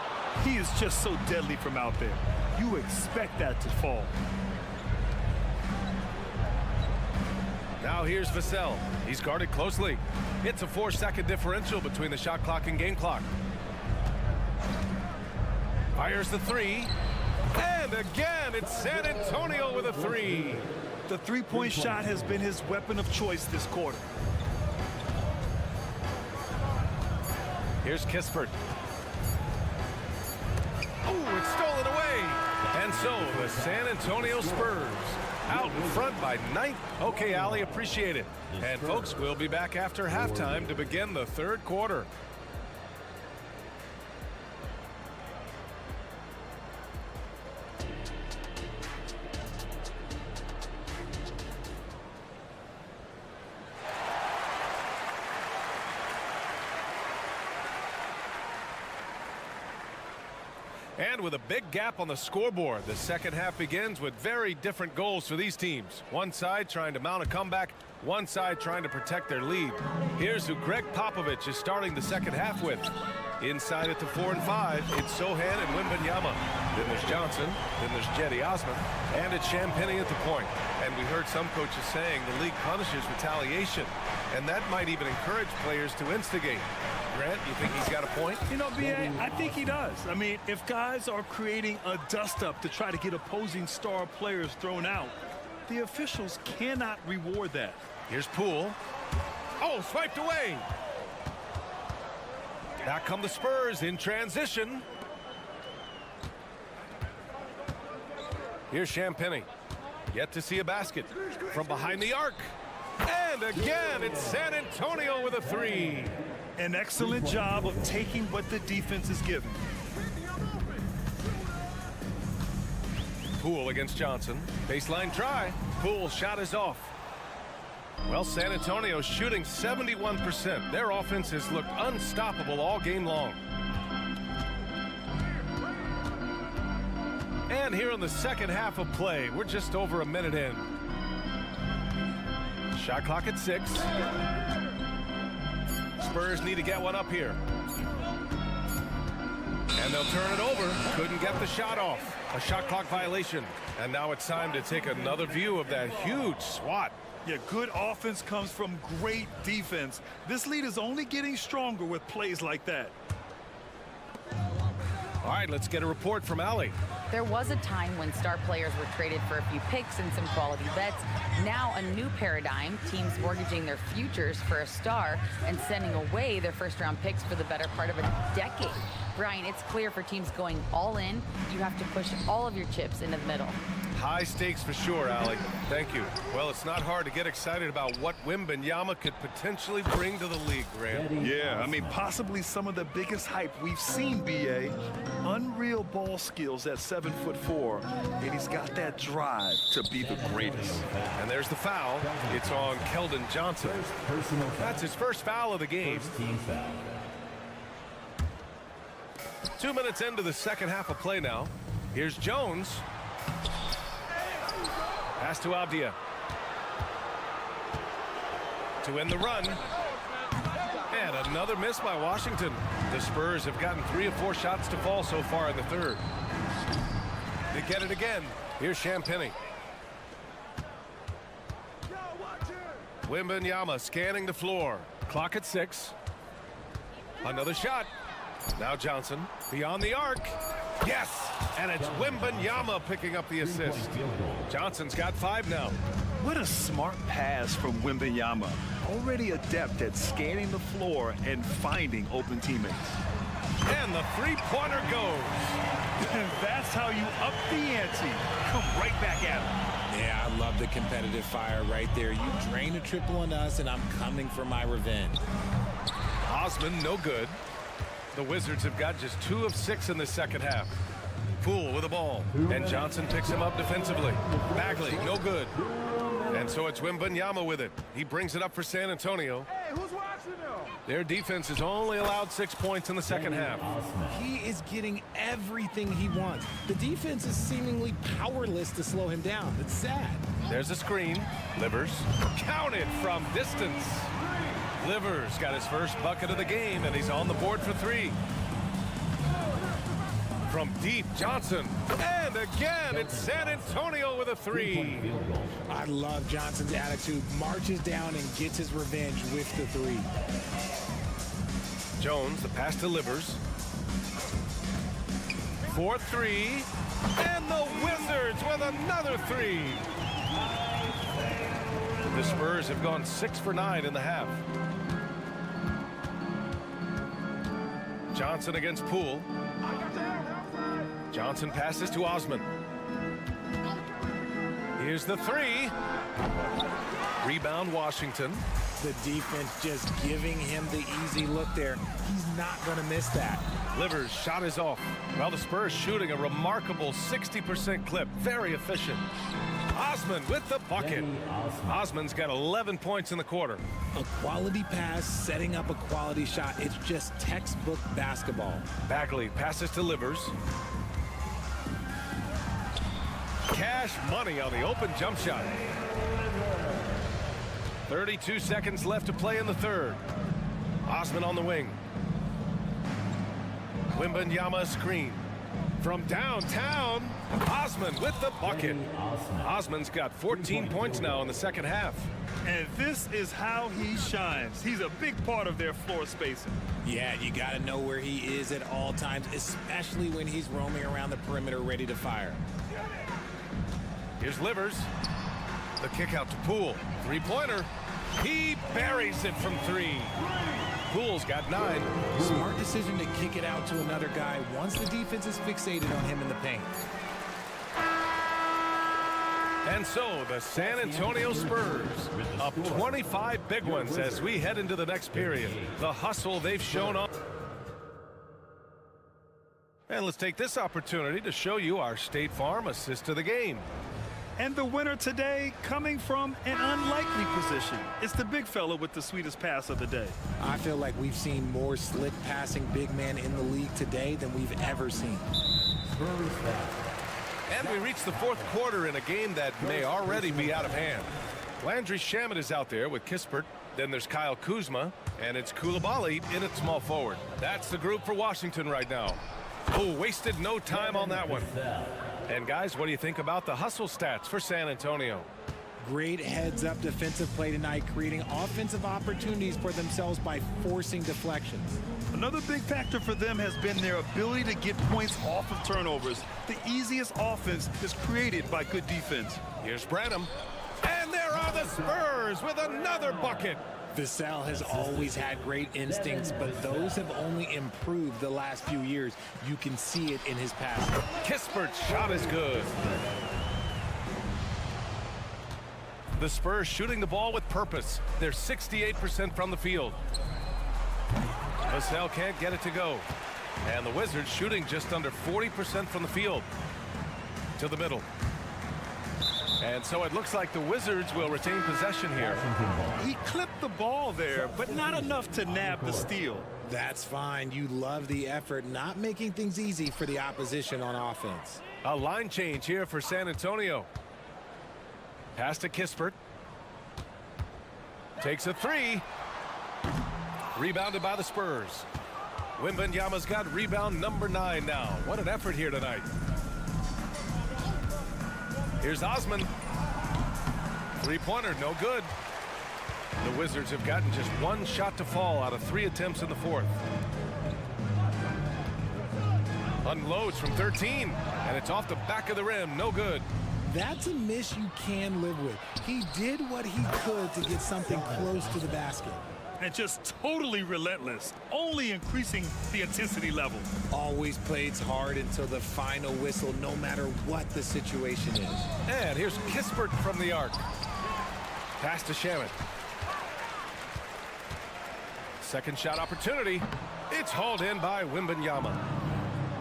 I: He is just so deadly from out there. You expect that to fall.
G: Now here's Vassell. He's guarded closely. It's a 4-second differential between the shot clock and game clock. Fires the 3. And again, it's San Antonio with a 3.
I: The three-point shot has been his weapon of choice this quarter.
G: Here's Kispert. Oh, it's stolen away. And so the San Antonio Spurs out in front by 9. Okay, Ali, appreciate it. And folks, we'll be back after halftime to begin the third quarter. And with a big gap on the scoreboard, the second half begins with very different goals for these teams. One side trying to mount a comeback, one side trying to protect their lead. Here's who Greg Popovich is starting the second half with. Inside at the 4 and 5, it's Sohan and Wembanyama. Then there's Johnson, then there's Jetty Osman, and it's Champagnie at the point. And we heard some coaches saying the league punishes retaliation, and that might even encourage players to instigate. Grant, you think he's got a point?
I: You know, B.A., I think he does. I mean, if guys are creating a dust-up to try to get opposing star players thrown out, the officials cannot reward that.
G: Here's Poole. Oh, swiped away. Back come the Spurs in transition. Here's Champagnie. Yet to see a basket from behind the arc. And again, it's San Antonio with a 3.
I: An excellent job of taking what the defense is giving.
G: Poole against Johnson. Baseline try. Poole's shot is off. Well, San Antonio shooting 71%. Their offense has looked unstoppable all game long. And here in the second half of play, we're just over a minute in. Shot clock at 6. Spurs need to get one up here. And they'll turn it over. Couldn't get the shot off. A shot clock violation. And now it's time to take another view of that huge swat.
I: Yeah, good offense comes from great defense. This lead is only getting stronger with plays like that.
G: All right, let's get a report from Ali.
J: There was a time when star players were traded for a few picks and some quality bets. Now a new paradigm, teams mortgaging their futures for a star and sending away their first-round picks for the better part of a decade. Brian, it's clear for teams going all in, you have to push all of your chips into the middle.
G: High stakes for sure, Alec. Thank you. Well, it's not hard to get excited about what Wembanyama could potentially bring to the league, Graham.
I: Yeah, I mean, possibly some of the biggest hype we've seen, B.A. Unreal ball skills at 7'4", and he's got that drive to be the greatest.
G: And there's the foul. It's on Keldon Johnson. That's his first foul of the game. 2 minutes into the second half of play now. Here's Jones. Pass to Abdia. To end the run. And another miss by Washington. The Spurs have gotten 3 or 4 shots to fall so far in the third. They get it again. Here's Champagnie. Wembanyama scanning the floor. Clock at 6. Another shot. Now Johnson beyond the arc. Yes! And it's Wembanyama picking up the assist. Johnson's got 5 now.
I: What a smart pass from Wembanyama. Already adept at scanning the floor and finding open teammates.
G: And the three-pointer goes.
I: And that's how you up the ante. Come right back at him.
N: Yeah, I love the competitive fire right there. You drain a triple on us, and I'm coming for my revenge.
G: Osman, no good. The Wizards have got just 2 of 6 in the second half. Poole with the ball, and Johnson picks him up defensively. Bagley, no good. And so it's Wembanyama with it. He brings it up for San Antonio.
B: Hey, who's watching now?
G: Their defense has only allowed 6 points in the second half.
N: He is getting everything he wants. The defense is seemingly powerless to slow him down. It's sad.
G: There's a screen. Livers counted from distance. Livers got his first bucket of the game, and he's on the board for 3. From deep, Johnson. And again, it's San Antonio with a 3.
N: I love Johnson's attitude. Marches down and gets his revenge with the 3.
G: Jones, the pass to Livers. 4-3. And the Wizards with another 3. The Spurs have gone 6 for 9 in the half. Johnson against Poole. Johnson passes to Osman. Here's the 3. Rebound Washington.
N: The defense just giving him the easy look there. He's not going to miss that.
G: Livers' shot is off. Well, the Spurs shooting a remarkable 60% clip. Very efficient. Osman with the bucket. Osman's got 11 points in the quarter.
N: A quality pass, setting up a quality shot. It's just textbook basketball.
G: Bagley passes to Livers. Cash money on the open jump shot. 32 seconds left to play in the third. Osman on the wing. Wembanyama screen. From downtown, Osman with the bucket. Osman's got 14 points now in the second half.
I: And this is how he shines. He's a big part of their floor spacing.
N: Yeah, you got to know where he is at all times, especially when he's roaming around the perimeter ready to fire.
G: Here's Livers. The kick out to Poole. 3-pointer. He buries it from 3. Poole's got 9.
N: Smart decision to kick it out to another guy once the defense is fixated on him in the paint.
G: And so the San Antonio Spurs up 25 big ones as we head into the next period. The hustle they've shown on. And let's take this opportunity to show you our State Farm assist of the game.
I: And the winner today coming from an unlikely position. It's the big fella with the sweetest pass of the day.
N: I feel like we've seen more slick passing big men in the league today than we've ever seen.
G: And we reach the fourth quarter in a game that may already be out of hand. Landry Shamet is out there with Kispert. Then there's Kyle Kuzma, and it's Coulibaly in at small forward. That's the group for Washington right now. Oh, wasted no time on that one. And guys, what do you think about the hustle stats for San Antonio?
N: Great heads-up defensive play tonight, creating offensive opportunities for themselves by forcing deflections.
I: Another big factor for them has been their ability to get points off of turnovers. The easiest offense is created by good defense.
G: Here's Branham. And there are the Spurs with another bucket.
N: Vassell has always had great instincts, but those have only improved the last few years. You can see it in his passing.
G: Kispert's shot is good. The Spurs shooting the ball with purpose. They're 68% from the field. Vassell can't get it to go. And the Wizards shooting just under 40% from the field. To the middle. And so it looks like the Wizards will retain possession here.
I: He clipped the ball there, but not enough to nab the steal.
N: That's fine. You love the effort, not making things easy for the opposition on offense.
G: A line change here for San Antonio. Pass to Kispert. Takes a three. Rebounded by the Spurs. Wembanyama's got rebound number 9 now. What an effort here tonight. Here's Osman. Three-pointer, no good. The Wizards have gotten just 1 shot to fall out of 3 attempts in the fourth. Unloads from 13, and it's off the back of the rim, no good.
N: That's a miss you can live with. He did what he could to get something close to the basket.
I: And just totally relentless, only increasing the intensity level.
N: Always plays hard until the final whistle, no matter what the situation is.
G: And here's Kispert from the arc. Pass to Shamet. Second shot opportunity. It's hauled in by Wembanyama.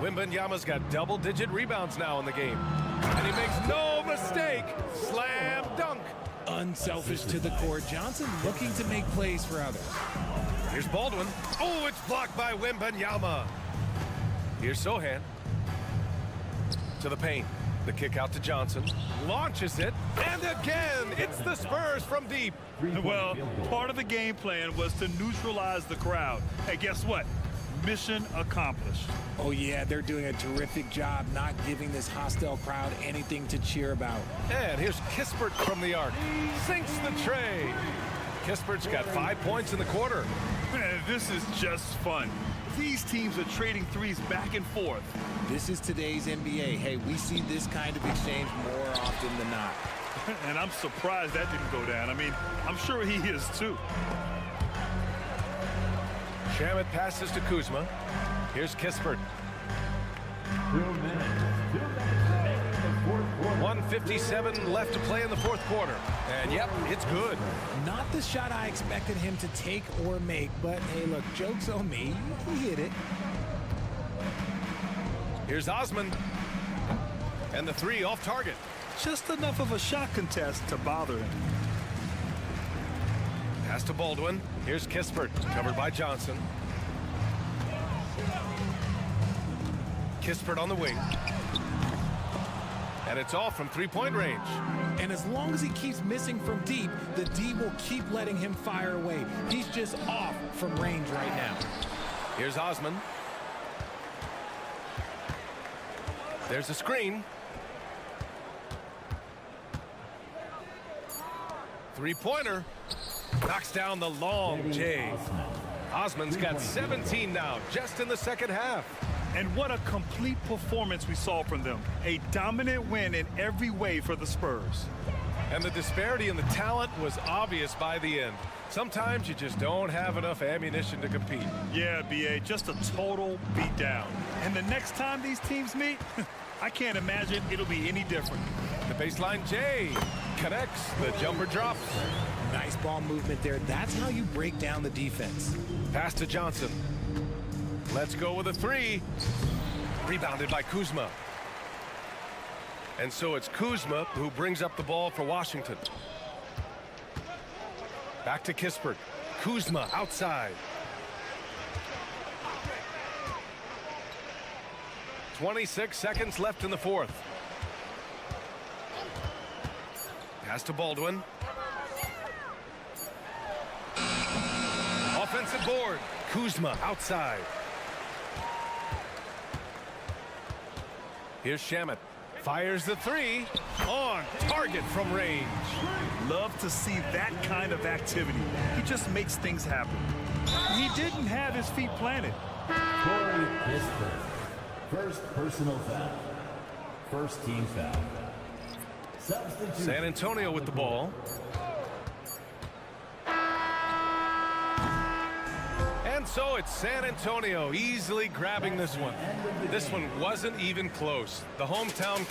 G: Wembanyama's got double-digit rebounds now in the game. And he makes no mistake. Slam dunk.
N: Unselfish to the court. Johnson looking to make plays for others.
G: Here's Baldwin. Oh, it's blocked by Wembanyama. Here's Sohan. To the paint. The kick out to Johnson. Launches it. And again, it's the Spurs from deep.
I: Well, part of the game plan was to neutralize the crowd. Hey, guess what? Mission accomplished.
N: Oh, yeah, they're doing a terrific job not giving this hostile crowd anything to cheer about.
G: And here's Kispert from the arc. Sinks the tray. Kispert's got 5 points in the quarter.
I: Man, this is just fun. These teams are trading threes back and forth.
N: This is today's NBA. Hey, we see this kind of exchange more often than not.
I: And I'm surprised that didn't go down. I mean, I'm sure he is too.
G: Shamet passes to Kuzma. Here's Kispert. 1:57 left to play in the fourth quarter. And yep, it's good.
N: Not the shot I expected him to take or make, but hey, look, joke's on me. He hit it.
G: Here's Osman. And the three off target.
I: Just enough of a shot contest to bother him.
G: Pass to Baldwin. Here's Kispert, covered by Johnson. Kispert on the wing. And it's off from three-point range.
N: And as long as he keeps missing from deep, the D will keep letting him fire away. He's just off from range right now.
G: Here's Osman. There's a screen. Three-pointer. Knocks down the long J. Osman's got 17 now, just in the second half.
I: And what a complete performance we saw from them. A dominant win in every way for the Spurs.
G: And the disparity in the talent was obvious by the end. Sometimes you just don't have enough ammunition to compete.
I: Yeah, B.A., just a total beatdown. And the next time these teams meet, I can't imagine it'll be any different.
G: The baseline J connects, the jumper drops.
N: Nice ball movement there. That's how you break down the defense.
G: Pass to Johnson. Let's go with a three. Rebounded by Kuzma. And so it's Kuzma who brings up the ball for Washington. Back to Kispert. Kuzma outside. 26 seconds left in the fourth. Pass to Baldwin. Offensive board. Kuzma outside. Here's Shamet. Fires the three. On target from range.
I: Love to see that kind of activity. He just makes things happen. He didn't have his feet planted.
C: Corey Kispert. First personal foul. First team foul. Substitute.
G: San Antonio with the ball. And so it's San Antonio easily grabbing this one. This one wasn't even close. The hometown